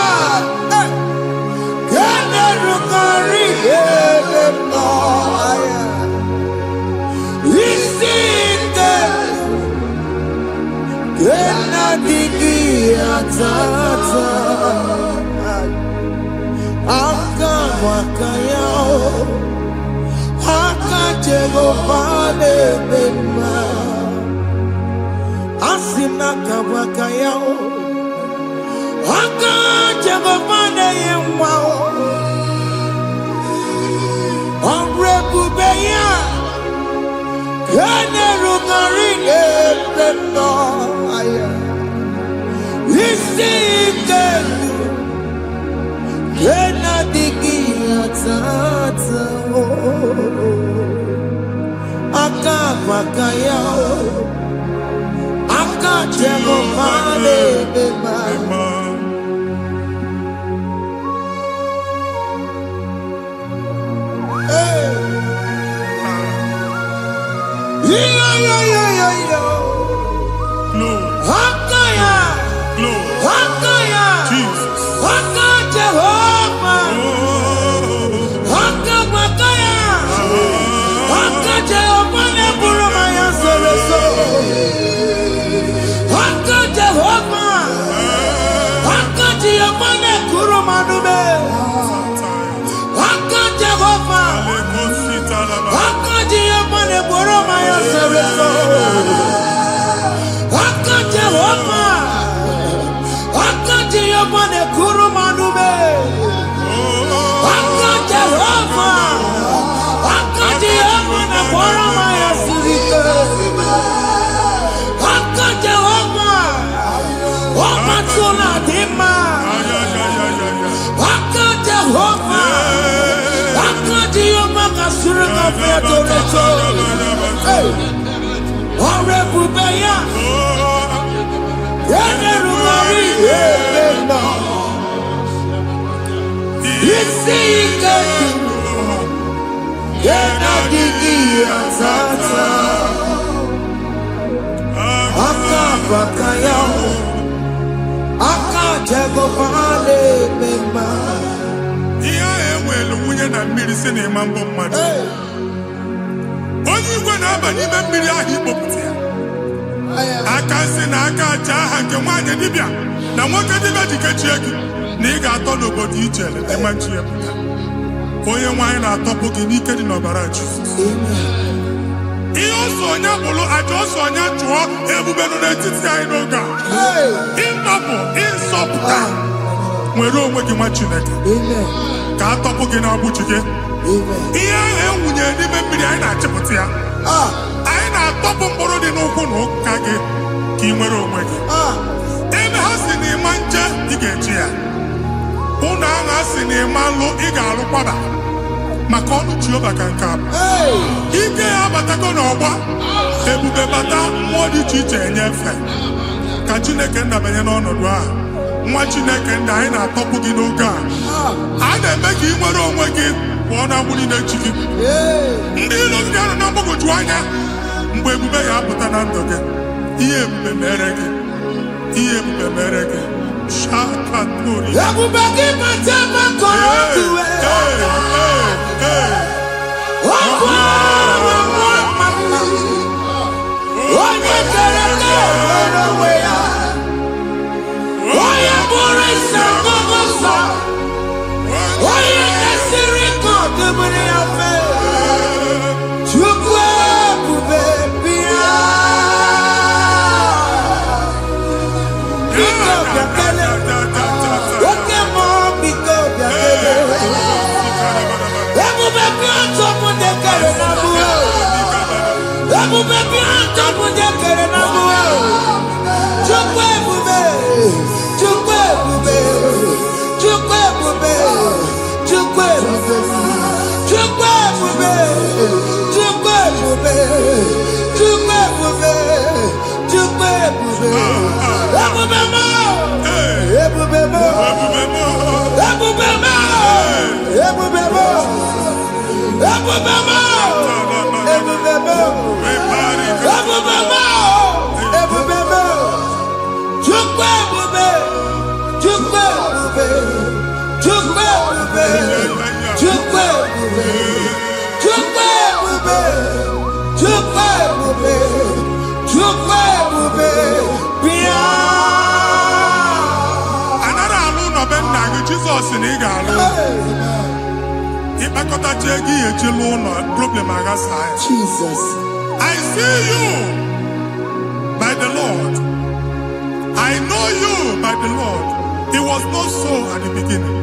Onye nwanyị na-atọpụ gị n'ike dị n'ọbara Jizọs. Ihe o Sonya bulu ajo sonya chua ebube no n'etiti anyị n'oge a. Ịtọpụ ịsọpụta nwere onwe gị nwa Chineke ka a tọpụ gị n'agbụchi gị. Ihe ahụ ewunye n'ime mmiri anyị na-achịpụta ya. Anyị na-atọpụ mkpụrụ dị n'ụkwụ na ụka gị ka ị nwere onwe gị. Ebe ha si n'ịma nje ị ga-eji ya. Ụnụ ahụ ha si n'ịma nlụ ị ga-alụkwaba maka ọnụ Jehova ka nke a bụ. Ike ya abatago n'ọgba ebube bata mmụọ dị iche iche enyefe ka Chineke ndabanye n'ọnọdụ a. Nwa Chineke ndị anyị na-atọpụ gị n'oge a. A na-eme ka ị nwere onwe gị pụọ na agbụ niile chi gị. Ndị ilo gị ga-anọ na mgbagwoju anya mgbe ebube ya apụta na ndụ gị. Ihe ebube mere gị. Ihe ebube mere gị. Shakatori. Ebube gị bata makọrọ ọdụwe. Onye kere ka nwere onwe ya. Onye bụrụ isi ọgụgụ nsọ. Onye kesịrị ka ọ dịbụrụ ya mfe. Chukwu ebube bịa. Biko bịakele. Oke mmụọ biko bịakele. Ebube bịa ntọpụ ndị kere na mbuo. Ebube bịa ntọpụ ndị kere na mbuo. Chukwu ebube. Chukwu ebube. Chukwu ebube. Chukwu ebube. Chukwu ebube. Chukwu ebube. Chukwu ebube. Chukwu ebube. Ebube mo. Ebube mo. Ebube mo. Ebube mo. Ebube mo. Ebube mo. Ebube mo. Ebube mo. Chukwu ebube. Chukwu ebube. Chukwu ebube. Chukwu ebube. Chukwu ebube. Chukwu ebube. Chukwu ebube. Bịa. Anara alụ nọ be nna gị Jizọs na ị ga-alụ. Ịkpakọtacha ego ihe eji lụọ ụlọ problem aghasa ya. Jesus. I see you by the Lord. I know you by the Lord. It was not so at the beginning.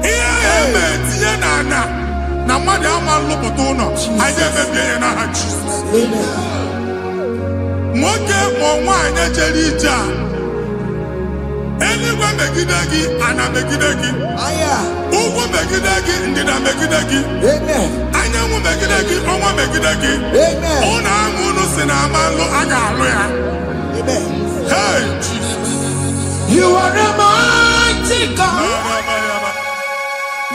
Ihe eme tinye na mmadụ ama nlụpụta ụlọ. Anyị emebie ya n'aha Jizọs. Nwoke ma nwaanyị ejere ije a. Eluigwe megide gị, ana megide gị. Ugwu megide gị, ndịda megide gị. Anyanwụ megide gị, ọnwa megide gị. Ụlọ ahụ unu si na ama nlụ a ga-alụ ya. Hey, Jesus. You are the mighty God.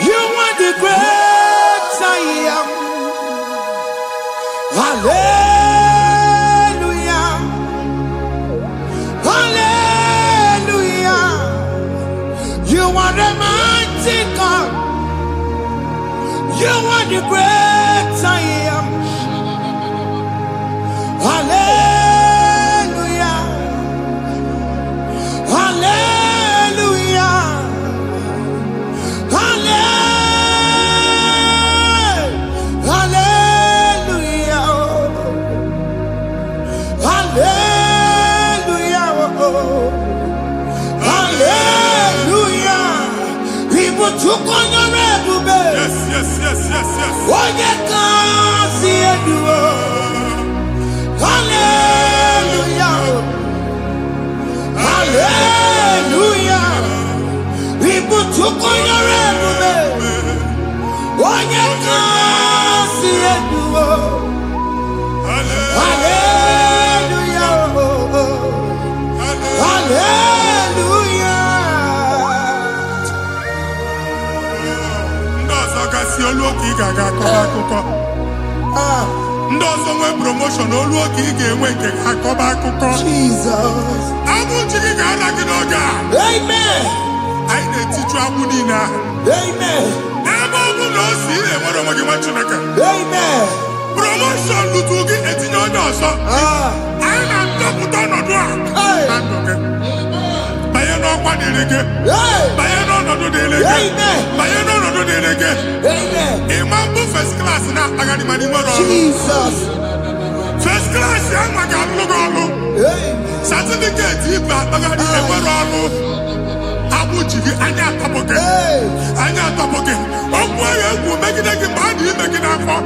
You are the great I am. Hallelujah. Hallelujah. You are the mighty God. You are the great I am. Hallelujah. Hallelujah. Hallelujah. Hallelujah. Hallelujah. People took on your ebube. Yes, yes, yes, yes, yes. Onye ka si eduo. Hallelujah. Hallelujah. People took on your ebube. Onye ka si eduo. Hallelujah. Hallelujah. Ndị ọzọ gasị olu oge ị ga-aga akọba akụkọ. Ndị ọzọ nwee promotion olu oge ị ga-enwe nke akọba akụkọ. Jesus. Abụchi gị ga-ala gị n'oge a. Amen. Anyị na-etiju agbụ niile ahụ. Amen. Ebe ọ bụ na o si ị na-enwere onwe gị nwa Chineke. Amen. Promotion lutu gị etinye onye ọzọ. Anyị na-adọpụta ọnọdụ a na ndụ gị. Banye n'ọkwa dịrị gị. Banye n'ọnọdụ dịrị gị. Banye n'ọnọdụ dịrị gị. Amen. Ịma mbụ first class na-akpagharị ma n'ime ọrụ. Jesus. First class ya nwa ga-alụ gị ọlụ. Certificate ibe akpagharị enwere ọlụ. Abụchi gị anya atọpụ gị. Anya atọpụ gị. Okwu ahụ egwu megide gị mgbe a dị ime gị n'afọ.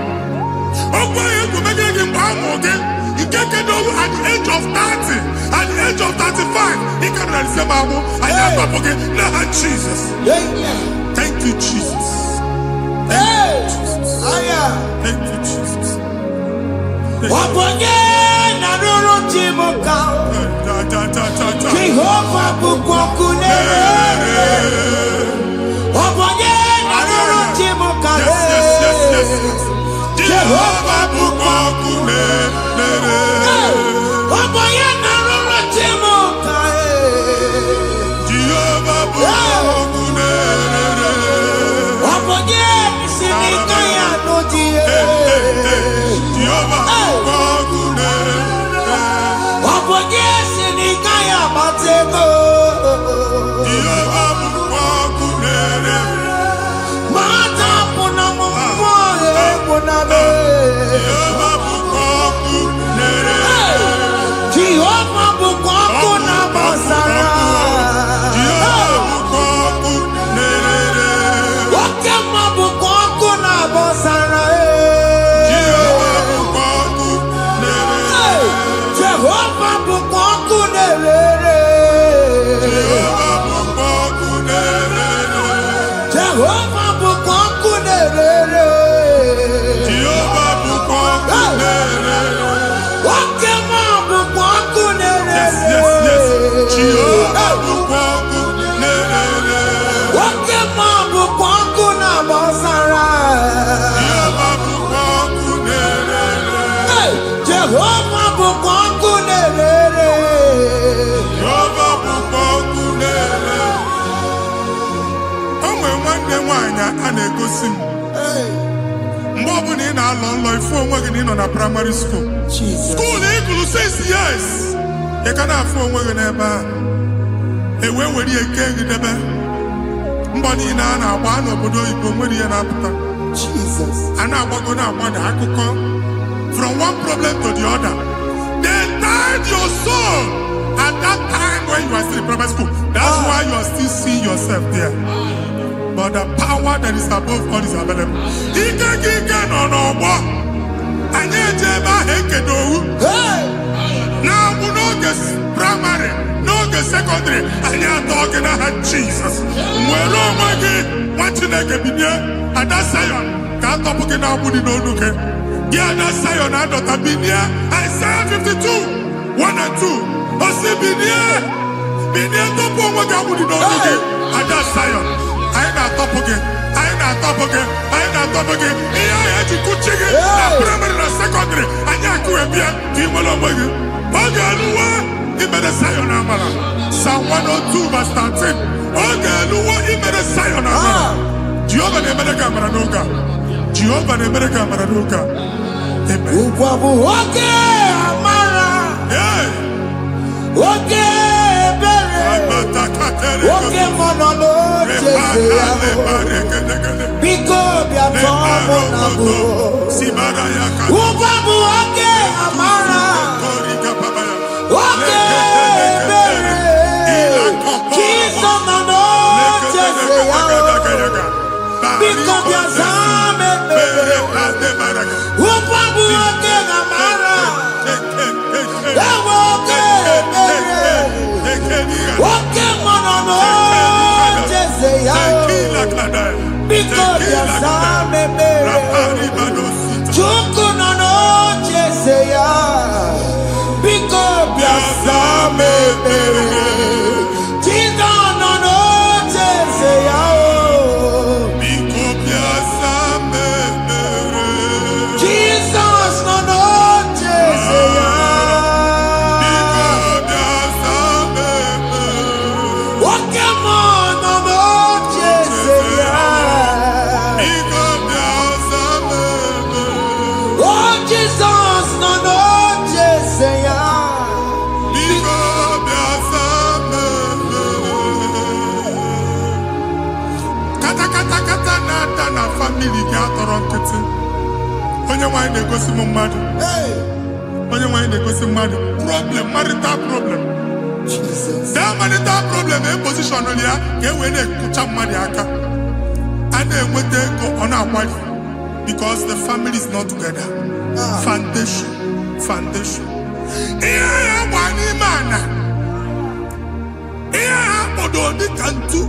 Okwu ahụ egwu megide gị mgbe a mụ gị. Nke kedu at the age of 30, at the age of 35, ị ka nọ n'ise ma abụ. Anya atọpụ gị n'aha Jesus. Thank you, Jesus. Thank you, Jesus. Thank you, Jesus. Wabonye na ruru chimuka. Jehovah bukwakunere. Wabonye na ruru chimuka. Jehovah bukwakunere. Wabonye na ruru chimuka. Jehovah bukwakunere. Wabonye sinika ya nodie. Jehovah bukwakunere. Wabonye sinika ya matego. Jehovah bukwakunere. Mata puna mumwe puna be. Jehovah bukwakunere. Jehovah bukwakuna basara. Jehovah bukwakunere. Wakema bukwakuna basara. Jehovah bukwakunere. Jehovah bukwakunere. Jehovah bukwakunere. Jehovah bukwakunere. Jehovah bukwakunere. Wakema bukwakunere. Yes, yes, yes. Jehovah bukwakunere. Wakema bukwakuna basara. Jehovah bukwakunere. Jehovah bukwakunere. Jehovah bukwakunere. O nwere nwanne nwaanyị a na-egosi m mgbe ọbụla ị na-alọ nlọ ifu onwe gị na ị nọ na praịmarị skuul skuul ị gụrụ 6 years ị ka na-afụ onwe gị n'ebe a ewee were ihe kee gị debe mbọ niile a na-agba n'obodo oyibo nwere ihe na-apụta a na-agbago na-agbada akụkọ from one problem to the other. They tied your soul at that time when you are still in primary school. That's why you are still seeing yourself there. But the power that is above all is available. Ike no n'ọgbọ. Anyị eje ebe ahụ ekedo owu. Na-abụ n'oge primary, n'oge secondary, anyị atọ gị n'aha Jesus. Nwere onwe gị, nwa Chineke binye, Ada Zion, ka atọpụ gị na-agbụ dị n'onu gị. Gị Ada Zion adọta binye, Isaiah 52, 1 and 2. Osi binye tọpụ onwe gị agbụ dị n'onu gị, Ada Zion. Anyị na-atọpụ gị, anyị na-atọpụ gị, anyị na-atọpụ gị. Ihe ahụ eji kụchi gị na primary na secondary, anyị akụwe bịa ka ị nwere onwe gị. Oge eluwe imere Zion amara. Psalm 102 verse 13. Oge eluwe imere Zion amara. Jehova na-emere gị amara n'oge a. Jehova na-emere gị amara n'oge a. Amen. Ugwa bụ oge amara. Hey! Oge ebere. Oge mọnọ n'oche eze ya. Biko bịa tọọ mụ na bụ. Ugwa bụ oge amara. Oge ebere. Jizọs nọ n'oche eze ya. Biko bịa zaa m ekpere. Ugwa bụ oge amara. Ewe oge ebere. Oge mọnọ n'oche eze ya. Biko bịa zaa m ekpere. Chukwu nọ n'oche eze ya. Biko bịa zaa m ekpere. Jizọs nọ n'oche eze ya. Jizọs nọ n'oche eze ya. Oke mmụọ nọ n'oche eze ya. O Jizọs nọ n'oche eze ya. Kata na-ada na famili gị atọrọ nkịtị. Onye nwaanyị na-egosi m mmadụ onye nwanyị na-egosi mmadụ problem, marital problem. Jesus. That marital problem in position on ya ka e wee na-ekucha mmadụ aka. A na-enweta ego ọ na-akwali because the family is not together. Foundation. Ihe ya gba n'ime ana. Ihe ha kpọdo dịka ntu.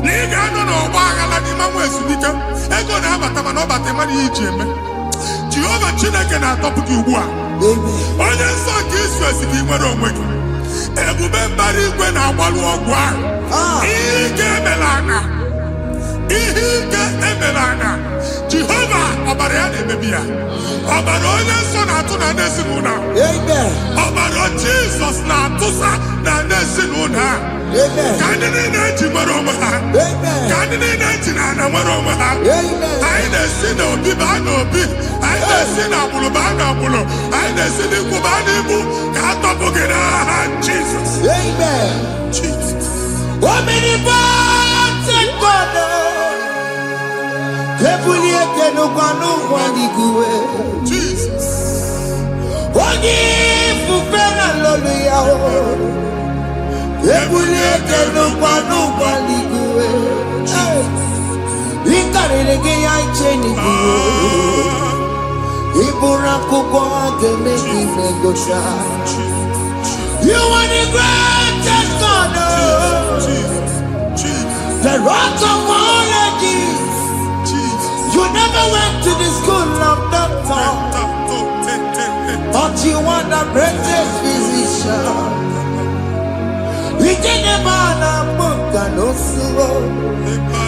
Na ị ga-anọ n'ọgba aghara n'ime nwa ezumike. Ego na-abata mana ọ bata mmadụ ihe iji eme. Jehova Chineke na-atọpụ gị ugbu a. Onye nsọ nke Israel ka ị nwere onwe gị. Ebube mbara igwe na-agbalụ ọgwụ ahụ. Ihe ike emela ana. Jehova ọbara ya na-emebi ya. Ọbara onye nsọ na-atụ na ndị ezinụlọ. Ọbara Jizọs na-atụsa na ndị ezinụlọ ha. Ka ndị niile eji nwere onwe ha. Ka ndị niile eji na ana nwere onwe ha. Anyị na-esi n'obi baa n'obi. Anyị na-esi n'agbụrụ baa n'agbụrụ. Anyị na-esi n'ikwu baa n'ikwu. Ka a tọpụ gị n'aha Jizọs. Jesus. Jesus. You are the greatest God, the rock of all ages. You never went to the school of doctor, but you are the greatest physician. We didn't man a book and also,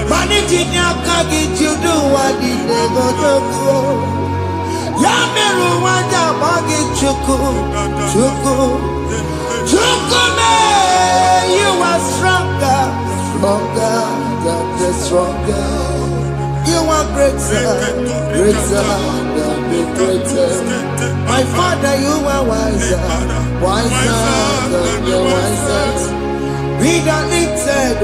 but it did not get you do what you never do. Yameru wanja bagi chuku. Chukume, you are stronger than the stronger. You are greater than the greatest. My Father, you are wiser than the wisest. Be the lifted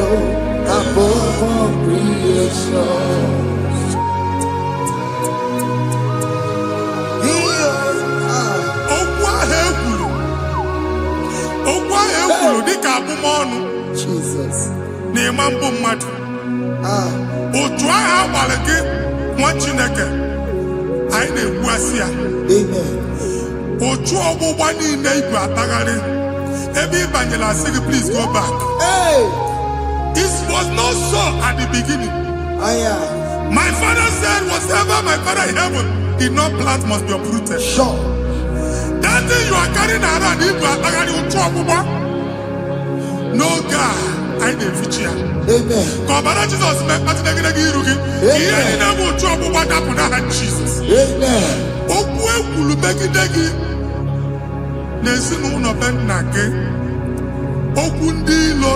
above all creation. Jesus. Na-ema mbụ mmadụ. Otu ahụ agbalị gị nwa Chineke anyị na-egbuasị ya. Otu ọgbụgba niile ibu atagharị ebe ị banyere asị gị please go back. It was not so at the beginning. My father said whatever my father in heaven did not plant must be uprooted. Sure. That thing you are carrying around ibu atagharị otu ọgbụgba. No God, I didn't feature. Amen. Kọbara Jizọs mee mkpatụ negidegi iru gị. Ihe niile bụ otu ọgbụgba dapụ n'aha Jizọs. Amen. Okwu ekwuru megide gị n'ezinụlọ be nna gị. Okwu ndị ilo.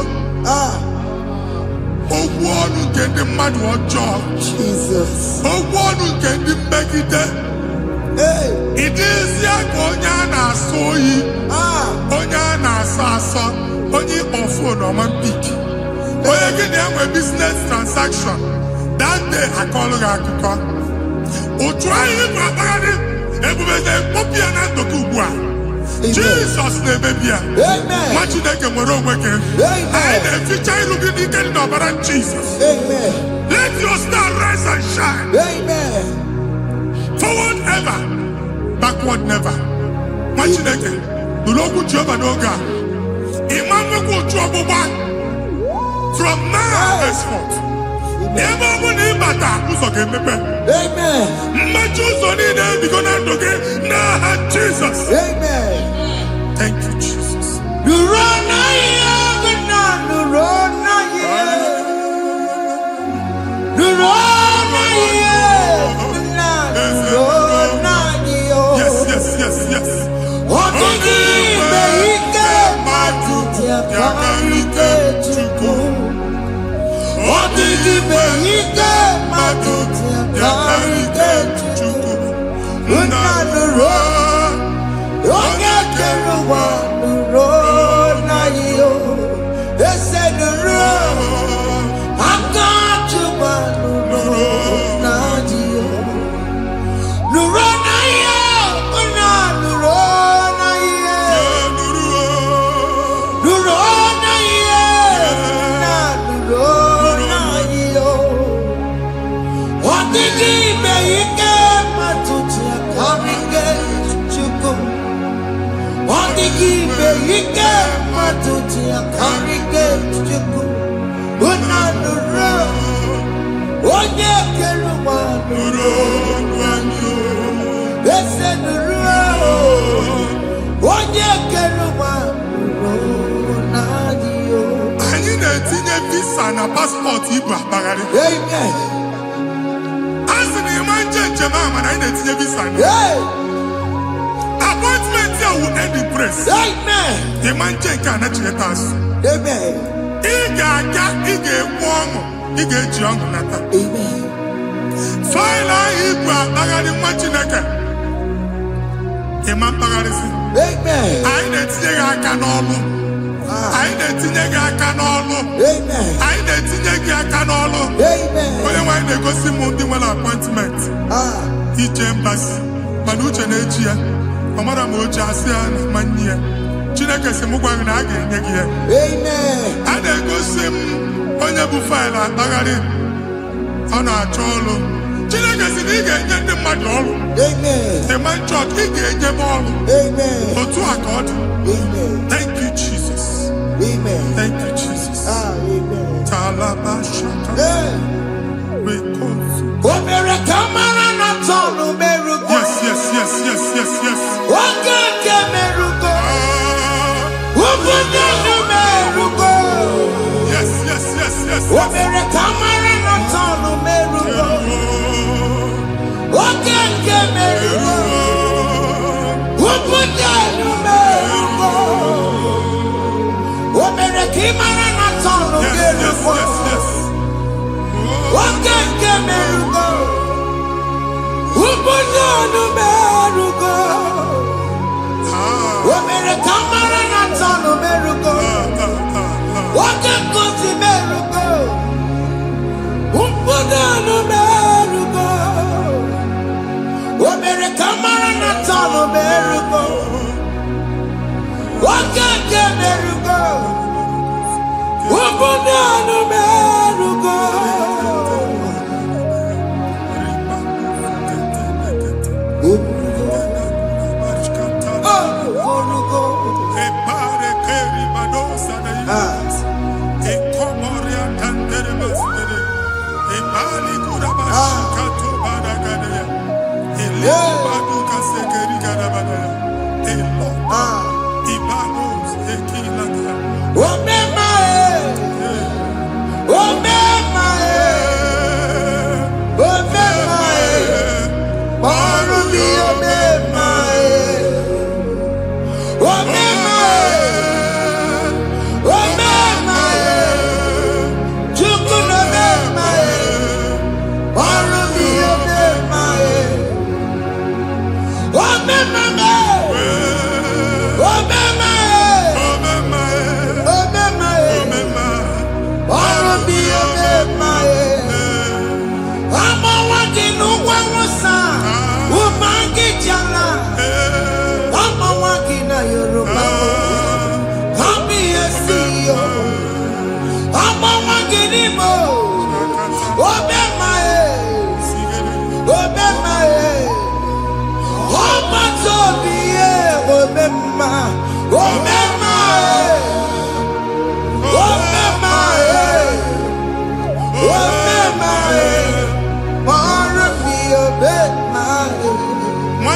Okwu ọnụ nke ndị mmadụ ọjọọ. Jesus. Okwu ọnụ nke ndị mmegide. Ịdịzie ka onye a na-asọ oyi. Onye a na-asọ asọ. Onye ịkpọ phone ọma mpik. Onye gị na-enwe business transaction. That day akọlụ gị akụkọ. Otu anyị bụ akpagharị ebube na-ekpọpụ ya na ndụkọ ugbu a. Jizọs na-emebi ya. Nwa Chineke nwere onwe gị. Anyị na-eficha iru gị n'ike dị n'ọbara Jizọs. Let your star rise and shine. Forward ever, backward never. Nwa Chineke nụrụ okwu Jehova n'oge a. From now henceforth, ebe ọ bụ na ịbata ụzọ ga-emepe. Mmachi ụzọ niile ebigo na ndụ gị n'aha Jizọs. Thank you, Jesus. Yes. Chuku. Unanuro. Onye keluma nuro. Ese nuro. Onye keluma nuro. Nadio. Anyị na-etinye visa na paspọtụ Igbo akpagharị. Amen. Asị na ịma njem ama na anyị na-etinye visa na. Appointment ya will end in praise. Amen. Ịma nke a na-echeta azụ. Amen. Ị ga-aga, ị ga-ekwu ọṅụ, ị ga-eji ọṅụ nata. Amen. Faịlụ ahụ Igbo akpagharị nwa Chineke. Ịma mkpagharịsị. Amen. Anyị na-etinye gị aka n'ọlụ. Anyị na-etinye gị aka n'ọlụ. Amen. Anyị na-etinye gị aka n'ọlụ. Amen. Onye nwaanyị na-egosi m ndị nwere appointment ije mbasi mana uche na-eji ya ọ mara ma oche asị ya na nwanne ya. Chineke sị m gwa gị na a ga-enye gị ya. Amen. A na-egosi m onye bụ faịlụ akpagharị ọ na-achọ ọrụ. Chineke sị na ị ga-enye ndị mmadụ ọrụ. Amen. Ịma nchọt ị ga-enye m ọrụ. Amen. Otu a ka ọ dị. Amen. Thank you Jesus. Amen. Thank you Jesus. Amen. Talabashaka. Rekosu. Omere kamara na tonu merugo. Yes, yes, yes, yes, yes, yes. Oge nke merugo. Obodo nu merugo. Yes, yes, yes, yes. Omere kamara na tonu merugo. Oge nke merugo. Obodo nu merugo. Omere kamara na tonu Yes, yes, merugo. yes, yes. Oge nke merugo. Obodo nu merugo. Omere kamara na tonu merugo. Oge nkuzi merugo. Obodo nu merugo. Omere kamara na tonu merugo. Oge nke merugo. Obodo nu merugo.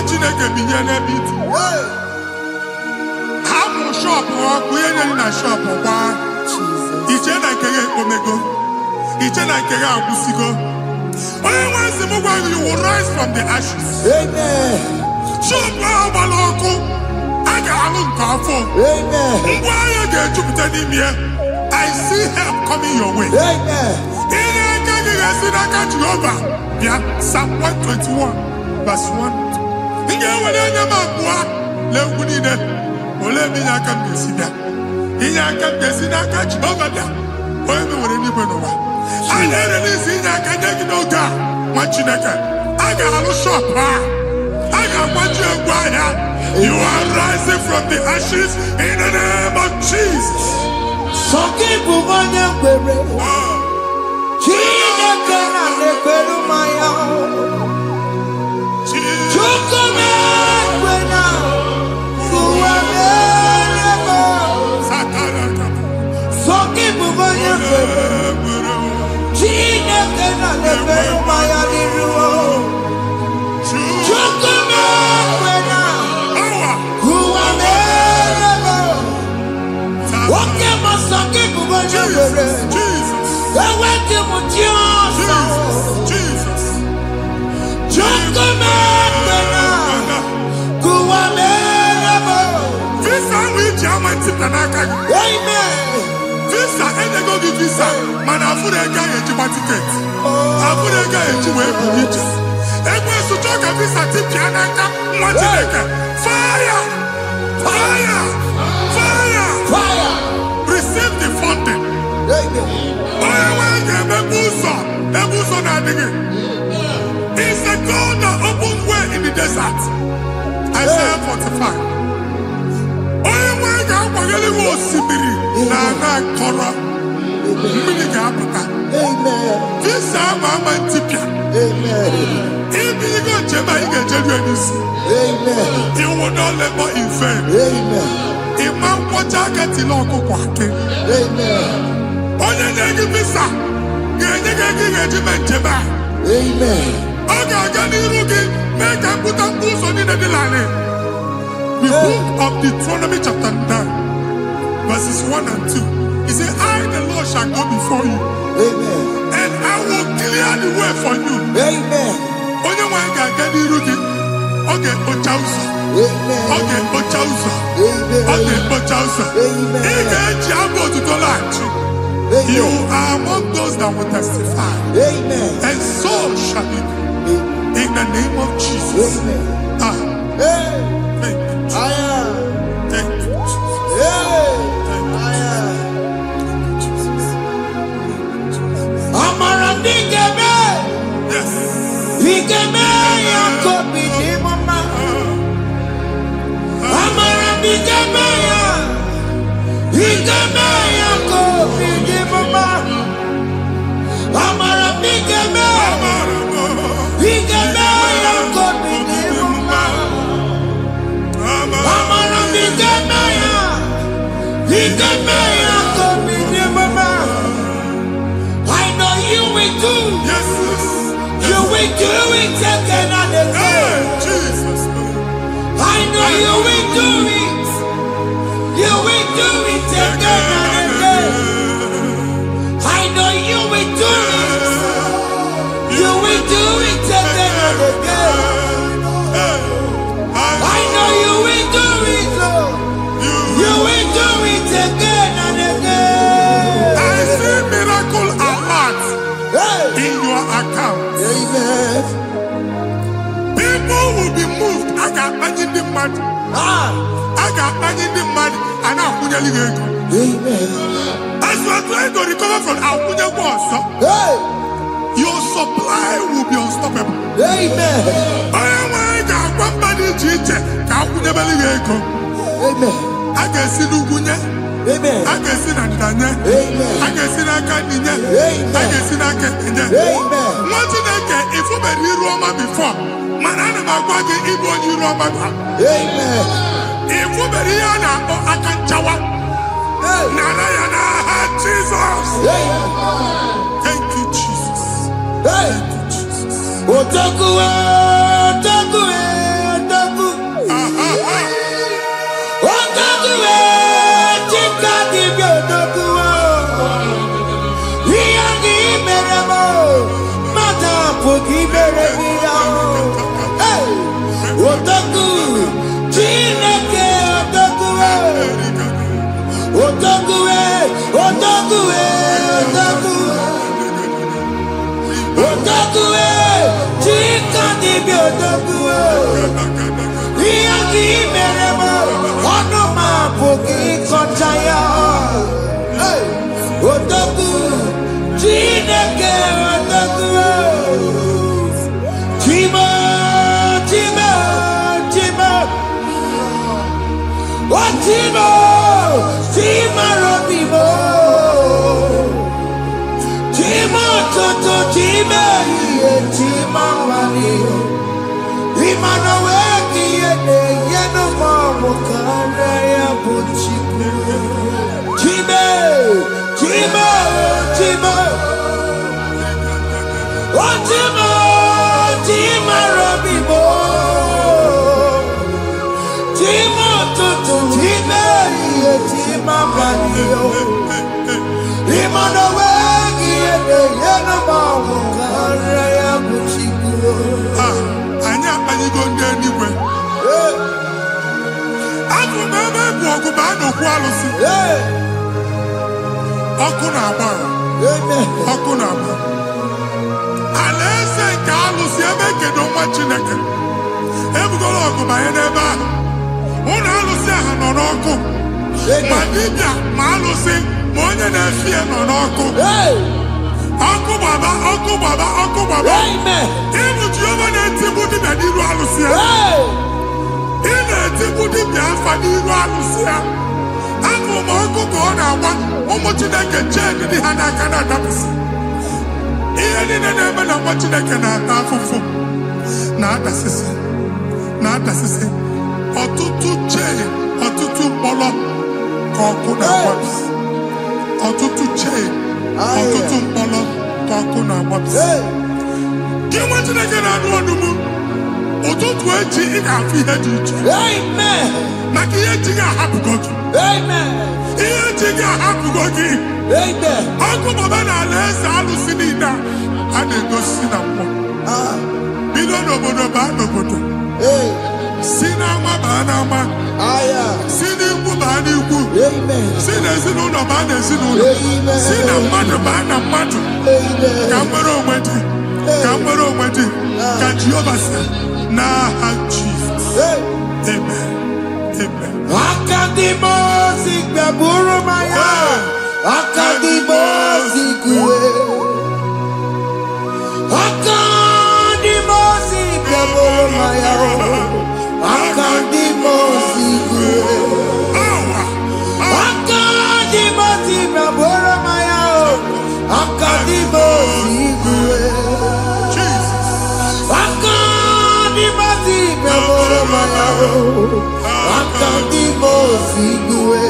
Chineke binye n'ebe itu. Hapụ shọpụ ọkụ ihe nyere na shọpụ gbaa. Iche na nke ya ekpomego. Iche na nke ya agwụsigo. Onye nwe nsị m gwa you will rise from the ashes. Amen. Shọpụ ahụ gbara ọkụ. A ga-alụ nke afọ. Amen. Ngwa ahịa ga-ejupụta n'ime ya. I see help coming your way. Amen. Ihe aka gị ga-esi n'aka Jehova bịa Psalm 121 verse 1. Ị ga-ewere anya m abụọ n'egwu niile. Olee ebe inye aka m ga-esi bịa? Inye aka m ga-esi n'aka Jehova bịa. Onye mewere n'igwe n'ụwa. A na-erelisi inye aka nye gị n'oge a nwa Chineke. A ga-alụ shọpụ a. A ga-agbaji egwu ahịa. You are rising from the ashes in the name of Jesus. Sọkị bụ onye kwere. Chineke na na-ekwere mmanya. Chukwu na-ekwe na ụwa mere. Sọkị bụ Chineke na lebere maya liruo. Chukuma kwena. Huwa merebo. Oke masangi kugonyo bere. Eweke mutiosa. Chukuma kwena. Huwa merebo. Visa which ama titanaka. Amen. Visa enego gi visa. Mana afure ga ejiba ticket. Afure ga ejiwe ebuliche. Egwe suchoka visa tipianaka mwachileke. Fire! Fire! Fire! Fire. Receive the funding. Amen. Oya wenge ebuso na adigi. It's a God that opens way in the desert. Isaiah 45. Oya wenge akwageli wo osimiri na ana koro. Mmiri ga-apụta. Amen. Visa ama ntipia. Amen. If you go Jema, you get Jerusalem. Amen. You will not labor in vain. Amen. Imam Wajaka Tiloko Kwake. Amen. Onye nyegi visa. Nyegi Jema. Amen. Oga gani rugi. Meka kuta kuso ni nedilane. The book of Deuteronomy chapter 9, verses 1 and 2. He said, I, the Lord, shall go before you. Amen. And I will clear the way for you. Amen. Onye wanga gani rugi. Okay, Ochausa. Amen. Okay, Ochausa. Amen. Okay, Ochausa. Amen. You are among those that will testify. Amen. And so shall it be. In the name of Jesus. Amen. Ah, Hey. thank you, Jesus. I am. Thank you, Jesus. Hey. Thank you, I am. Jesus. Amara nigeme. Yes. Nigeme ya kobi ni mama. Amara nigeme ya. Nigeme ya kobi ni mama. Amara nigeme. Nigeme ya kobi ni mama. Amara nigeme ya. Nigeme ya kobi ni mama. I know you will do. Yes. You will do it again and Hey, again. Jesus. I know you will do it. You will do it again and again. I know you will do it. You will do it again and again. I know you will do it, Lord. You will do it again and again. I see miracle alert Hey. in your account. Amen. People will be moved. I got money in the mud. Ah. I got money in the mud. And I'm going to leave. Amen. As you are trying to recover from Akunya Wars, Hey. your supply will be unstoppable. Amen. I got one body teacher. Kakunya Belego. Amen. I can see Lugunya. Amen. I can see Nandanya. Amen. I can see Nakaninya. Amen. I can see Nakaninya. Amen. What did I get if you were in Roma before? Manana Magwagi, Igbo, you Roma. Amen. If you were here now, I can chawa. Narayana, Jesus. Amen. Thank you, Jesus. Hey. Thank you, Jesus. Otaku, otaku, otaku. Otaku, chika dibi otaku. Iyagi meremo, mata puki meremia. Hey. Otaku, chineke otaku. Otaku, otaku, otaku. Otaku, chika dibi otaku. Iyagi meremo, onuma puki kochaya. Hey. Otaku, chineke otaku. Chima, chima, chima. Chima, chima robimo. Chima toto, chima iye, chima mani. Imano weki yene, yeno mamo kare ya buchiku. Chime, chime. Ochimo, Ochimo, Chima Robibo, Chimo Tutu, Chime, Chima Banio, Imano Wagi, Yanama, Karaya Buchiku. Anya Panigo anyway. I'm remember Bano Qualis. Okunaba. Okunaba. Alese Carlos Yameke don't watch in a can. Every by a neighbor. One Alusia Hanoroko. Madibia, Malusi, Monia Fia Noroko. Uncle Baba. Amen. Even Giovanni and Timothy Nadiru Alusia. In a Timothy Biafaniru Alusia. Uncle Marco Gona, Omotinaka Chen, the Hanakana Dapis. Ian in a name of watching a canal for not assistant. Or two chain, or two polo, Kokuna Waps. Or two chain, or two polo, Kokuna Waps. You want to get out of the moon? Or don't wait in our feet. Amen. Makiating a happy God. Amen. Eating a happy God. Amen. Uncle Babana, less Alucinina, and they go sit up. Below no bano. Sinama banama. Aya. Sinibu banibu. Amen. Sinazino no banazino. Amen. Sinamadu banamadu. Amen. Kamero wadi. Kajiyobasa. Na Jesus. Amen. Akadimo Zigbaburu Maya. Akadimo Zigwe. Akadimo Zigbaburu Maya. Akadimo Zigwe. Akadimo Zigbaburu Maya. Akadimo Zigwe. Akadimo Zigbaburu Maya. Akadimo Zigwe.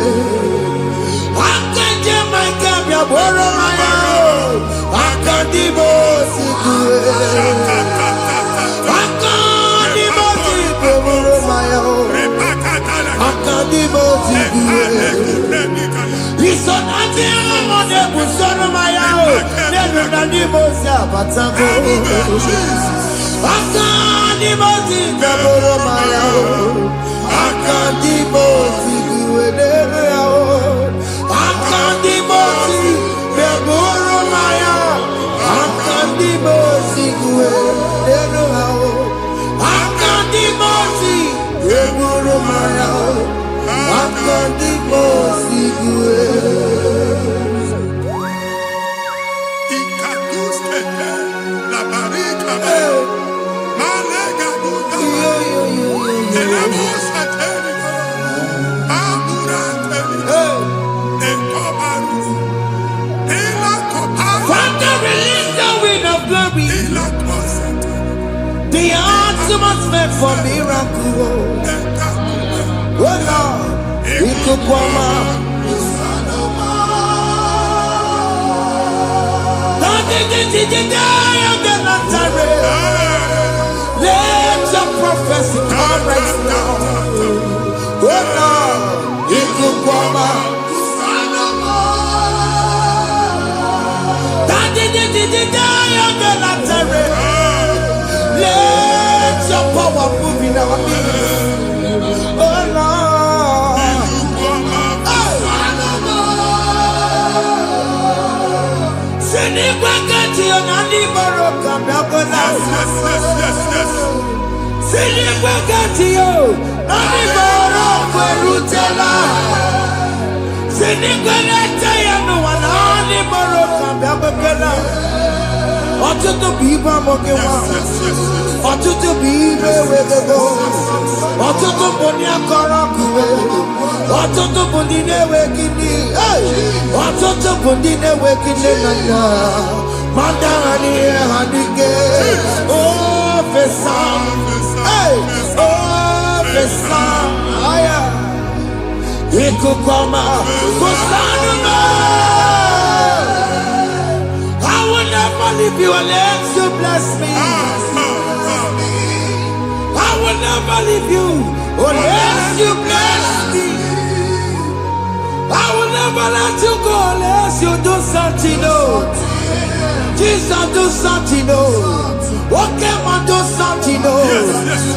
Akadimo Zigbaburu Maya. Akadimo Zigwe. Akadimo Zigbaburu Maya. Akadimo Zigwe. Ison ati amone busono Maya. Nenu nanimo Zabatako. Akadimo Zigbaburu Maya. Akadimo Zigwe. Akadimo Zigbaburu Maya. Akadimo Zigwe. Akadimo Zigbaburu Maya. Akadimo Zigwe. La barrica. Malega Buddha. Father, release the wind of glory. The atmosphere for miracle. Oh Lord, Ikukwama. Let your prophecy come right now. Oh Lord, Ikukwama. Let your power move in our midst. Oh Lord. Sinigwagati onani moroka biagola. Sinigwagati yo nani moroka rutela. Sinigwagati ya no wanani moroka biagola. Ọtụtụ bụ ibe amụghị nwa. Ọtụtụ bụ ibe ewegego. Ọtụtụ bụ ndị akọrọ ọkụwe. Ọtụtụ bụ ndị na-enweghị nne. Ọtụtụ bụ ndị na-enweghị nne na nna. Ma ndị agha n'ihe ha dịke. Ofesa. Ofesa. Ikuku ọma. Kwụsanụ m. leave you unless you bless me. I will never leave you unless you bless me. I will never let you go unless you do something. Oh, Jesus, do something. Oh, okay, man, do something. Oh,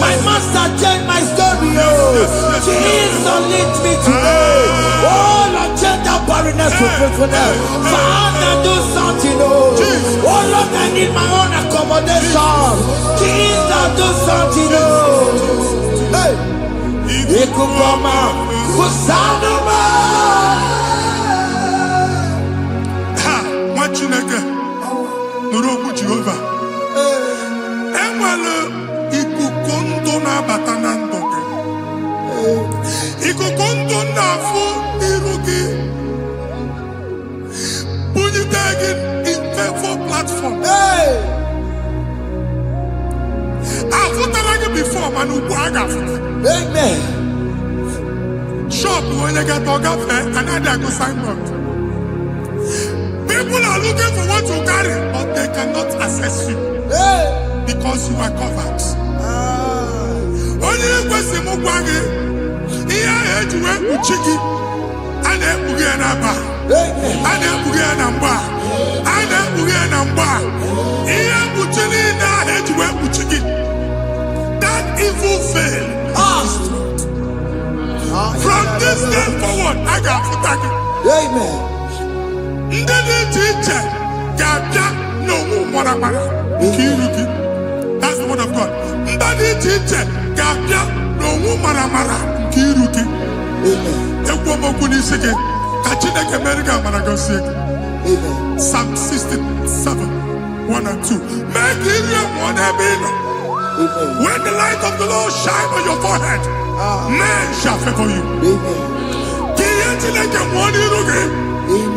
my master changed my story. Oh, Jesus, lead me today. Oh, Lord, change that barrenness to fruitfulness. Father, do something. Oh, Lord, I need my own accommodation. Jesus, do something. Oh, hey, Ikukoma, Kusanuma. Chineke nụrụ okwu Jehova enwere ikuku ndụ na-abata na ndụ gị ikuku ndụ na-afụ iru gị bunyite gị infevo platform afụtara gị before mana ugbu a ga-afụta shop onye gata ọ gafee anaghị agụ signboard. People are looking for what you carry, but they cannot access you because you are covered. Only kwesị m gwa gị ihe ahụ eji wee kpuchi gị a na-ekpughe ya na mgba a na-ekpughe ya na mgba a na-ekpughe ya na mgba ihe mkpuchi niile ahụ eji wee kpuchi gị that evil veil from this day forward a ga-afụta gị. Amen. Ndị dị iche iche ga-abịa n'onwe maramara nke iru gị. That's the word of God. Ndị dị iche iche ga-abịa n'onwe maramara nke iru gị. Ekwu okwu n'isi gị ka Chineke mere gị amara gọzie gị. Psalm 67, 1 and 2. Mee ka iru enwe n'ebe ị nọ. When the light of the Lord shine on your forehead, men shall favor you. Ka ihe Chineke nwụọ n'iru gị.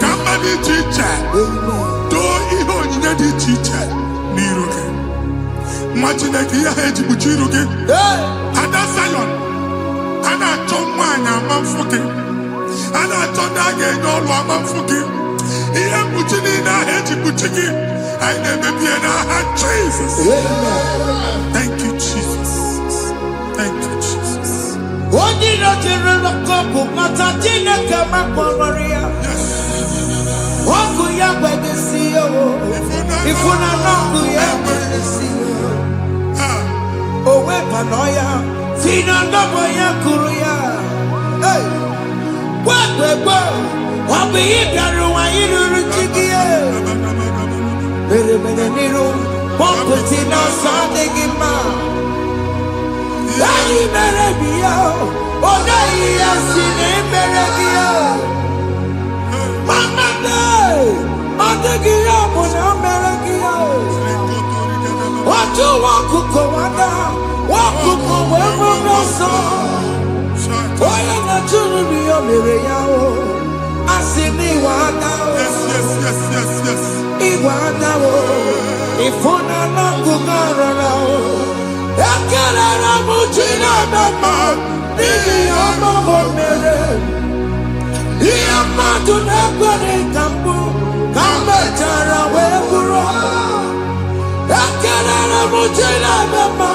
Ka mma dị iche iche doo ihe onyinye dị iche iche n'iru gị. Nwa Chineke ihe ha eji kpuchi iru gị. Ada Zion, a na-achọ nwaanyị ama mfụ gị. A na-achọ ndị a ga-enye ọrụ ama mfụ gị. Ihe mkpuchi niile ahụ eji kpuchi gị anyị na-emebi ya n'aha Jesus. Thank you, Jesus. Thank you, Jesus. Onye nọchiri n'ọkụ mata Chineke makpọrọ ya. Ọkụ ya gbedesi ya o. Ifuna n'ọkụ ya gbedesi ya. O wepụnọ ya. Si na ndọbọ ya kụrụ ya. Gbegbe ọ bụ ihe bịara ụwa ịrụrụ chi gị ya. Mere n'iru pọmpụti n'ọsọ adịghị mma. Anyị mere bi ya. Ọ naghị ya si na emere gị ya. Mama ọ dịghị ya bụ na o mere gị ya. Otu nwaọkụkọ nwada nwaọkụkọ wee bụrụ ọsọ. Onye na-achụrụ m ya mere ya o. Asị m ịwa ada o. Ịwa ada o. Ịfụna n'ọkụkọ arara o. Ekelere m Chineke ma n'ihi ọma o mere. Ihe mmadụ na-ekwere ka mbụ ka m mechara wee bụrụ. Ekelere m Chineke ma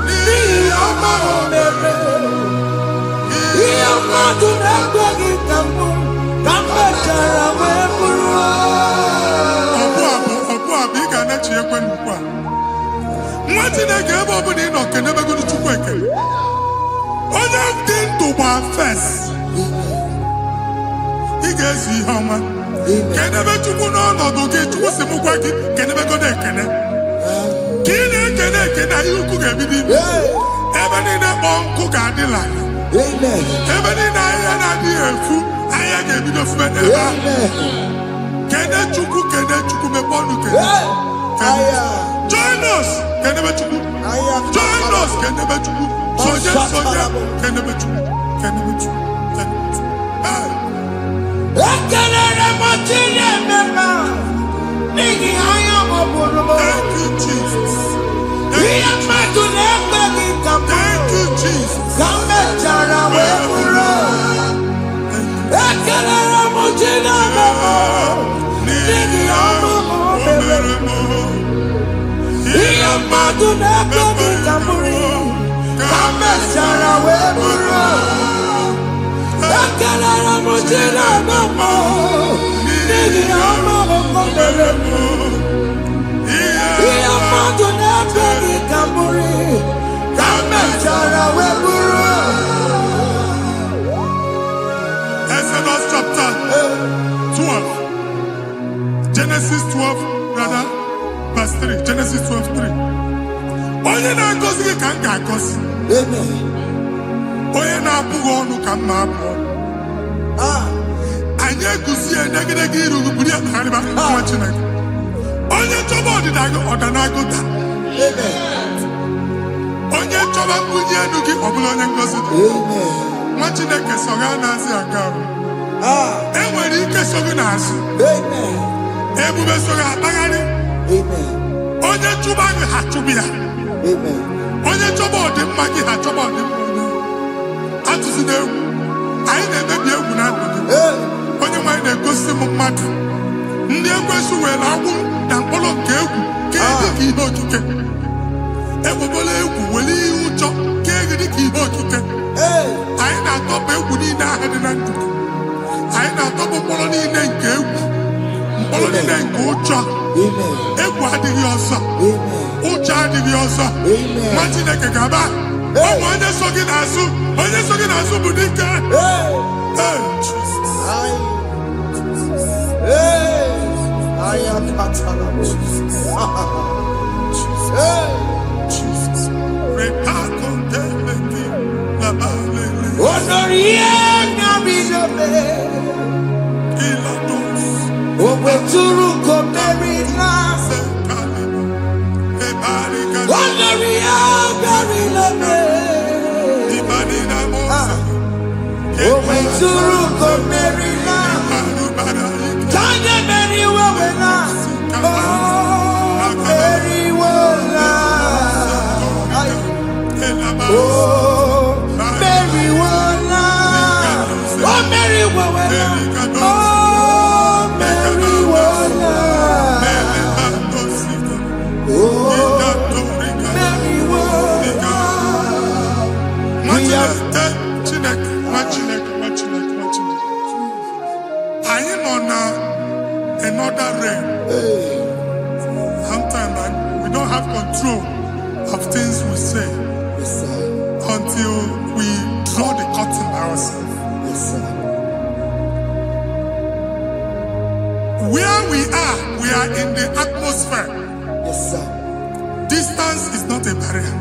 n'ihi ọma o mere. Ihe mmadụ na-ekweghị ka mbụ ka m mechara wee bụrụ. Ọbụ abụ ị ga-anachi ekwe n'ukwu a. Nwa Chineke ebe ọbụla ị nọ kenebegoro Chukwu ekele. Onye dị ndụ gba fes. Ị ga-ezi ihe ọma. Kenebe Chukwu n'ọnọdụ gị Chukwu si m gwa gị kenebegoro ekele. Ka ị na-ekene ekene ihe ukwu ga-ebido ibi. Ebe niile kpọ nkụ ga-adịla. Ebe niile ahịhịa na-adịghị efu ahịhịa ga-ebido fube n'ebe ahụ. Kene Chukwu mepe ọnụ kene. Join us kenebe Chukwu. Join us kenebe Chukwu. Sonye kenebe Chukwu. Kenebe Chukwu. Ekelere m Chineke ma n'ihi anya m bụrụ m. Thank you, Jesus. Ihe mmadụ na-ekweghị ka mbụ Thank you, Jesus. ka m mechara wee bụrụ. Ekelere m Chineke ma n'ihi ọma o mere. Ihe mmadụ na-ekpebi ka bụrụ ka mechara wee bụrụ ekelere m jiri ebe mbụ n'ihi ọma ọkọ mere m. Ihe mmadụ na-ekpebi ka bụrụ ka mechara wee bụrụ. Exodus chapter 12. Genesis 12, rather, verse 3. Genesis 12, 3. Onye na-agọzi gị ka m ga-agọzi. Onye na-abụghị ọnụ ka m na-abụ ọnụ. Anyị eguzie negedege iru buru ya narịba nwa Chineke. Onye chọba ọdịda gị ọda na-agụta. Onye chọba mbunye elu gị ọ bụla onye ngọzi dị. Nwa Chineke so ga na-azị aga arụ. Enwere ike so gị n'azụ. Ebube so gị akpagharị. Onye chụba gị ha chụbụ ya. Onye chọba ọdịmma gị ha chọba ọdịmma onye. Atụzina egwu. Anyị na-emebi egwu na ndụ gị. Onye nwe anyị na-egosi m mmadụ. Ndị ekwensu were agwụ na mkpụrụ nke egwu kee dị ka ihe okike. Egbebola egwu were ihe ụjọ kee gị dị ka ihe okike. Anyị na-atọpụ egwu niile ahụ dị na ndụ gị. Anyị na-atọpụ mkpụrụ niile nke egwu. Mkpụrụ niile nke ụjọ. Egwu adịghị ọzọ. Ụjọ adịghị ọzọ. Nwa Chineke ga-aba. Ọ bụ onye so gị n'azụ. Onye so gị n'azụ bụ dike. Another realm. Sometimes we don't have control of things we say until we draw the curtain by ourselves. Where we are in the atmosphere. Distance is not a barrier.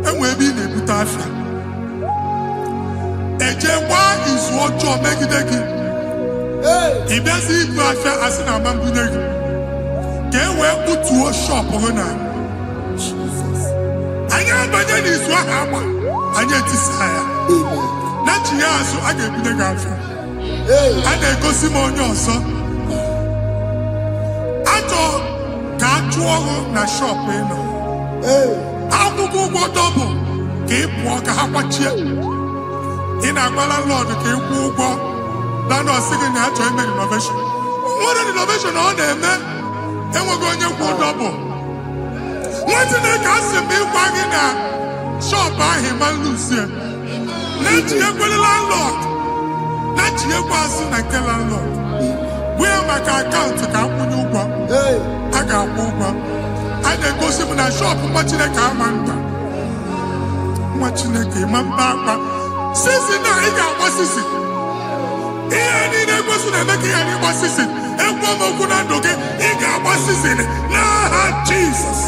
And we'll be in a butafia. Ejekwa is what you make it. If there's a affair as in a man, can we put to a shop on I am by then is what happened. I get desire. Not here, so I get the girlfriend. And I go Simon also. I thought, can't you na shop? I will go double. Keep walk a half in a landlord, keep walk. Now, no singing the actual innovation. What an innovation on them, man. And we're going to go double. What's in the castle be wagging a shop by him and Lucia? Not your landlord. Not your person like the landlord. We have my account to come when you go. I got over. I then go see when I shop watching a car man. Watching a game and papa. Since now, I got what's this? Any person that make any was season, and one more could not look at Jesus.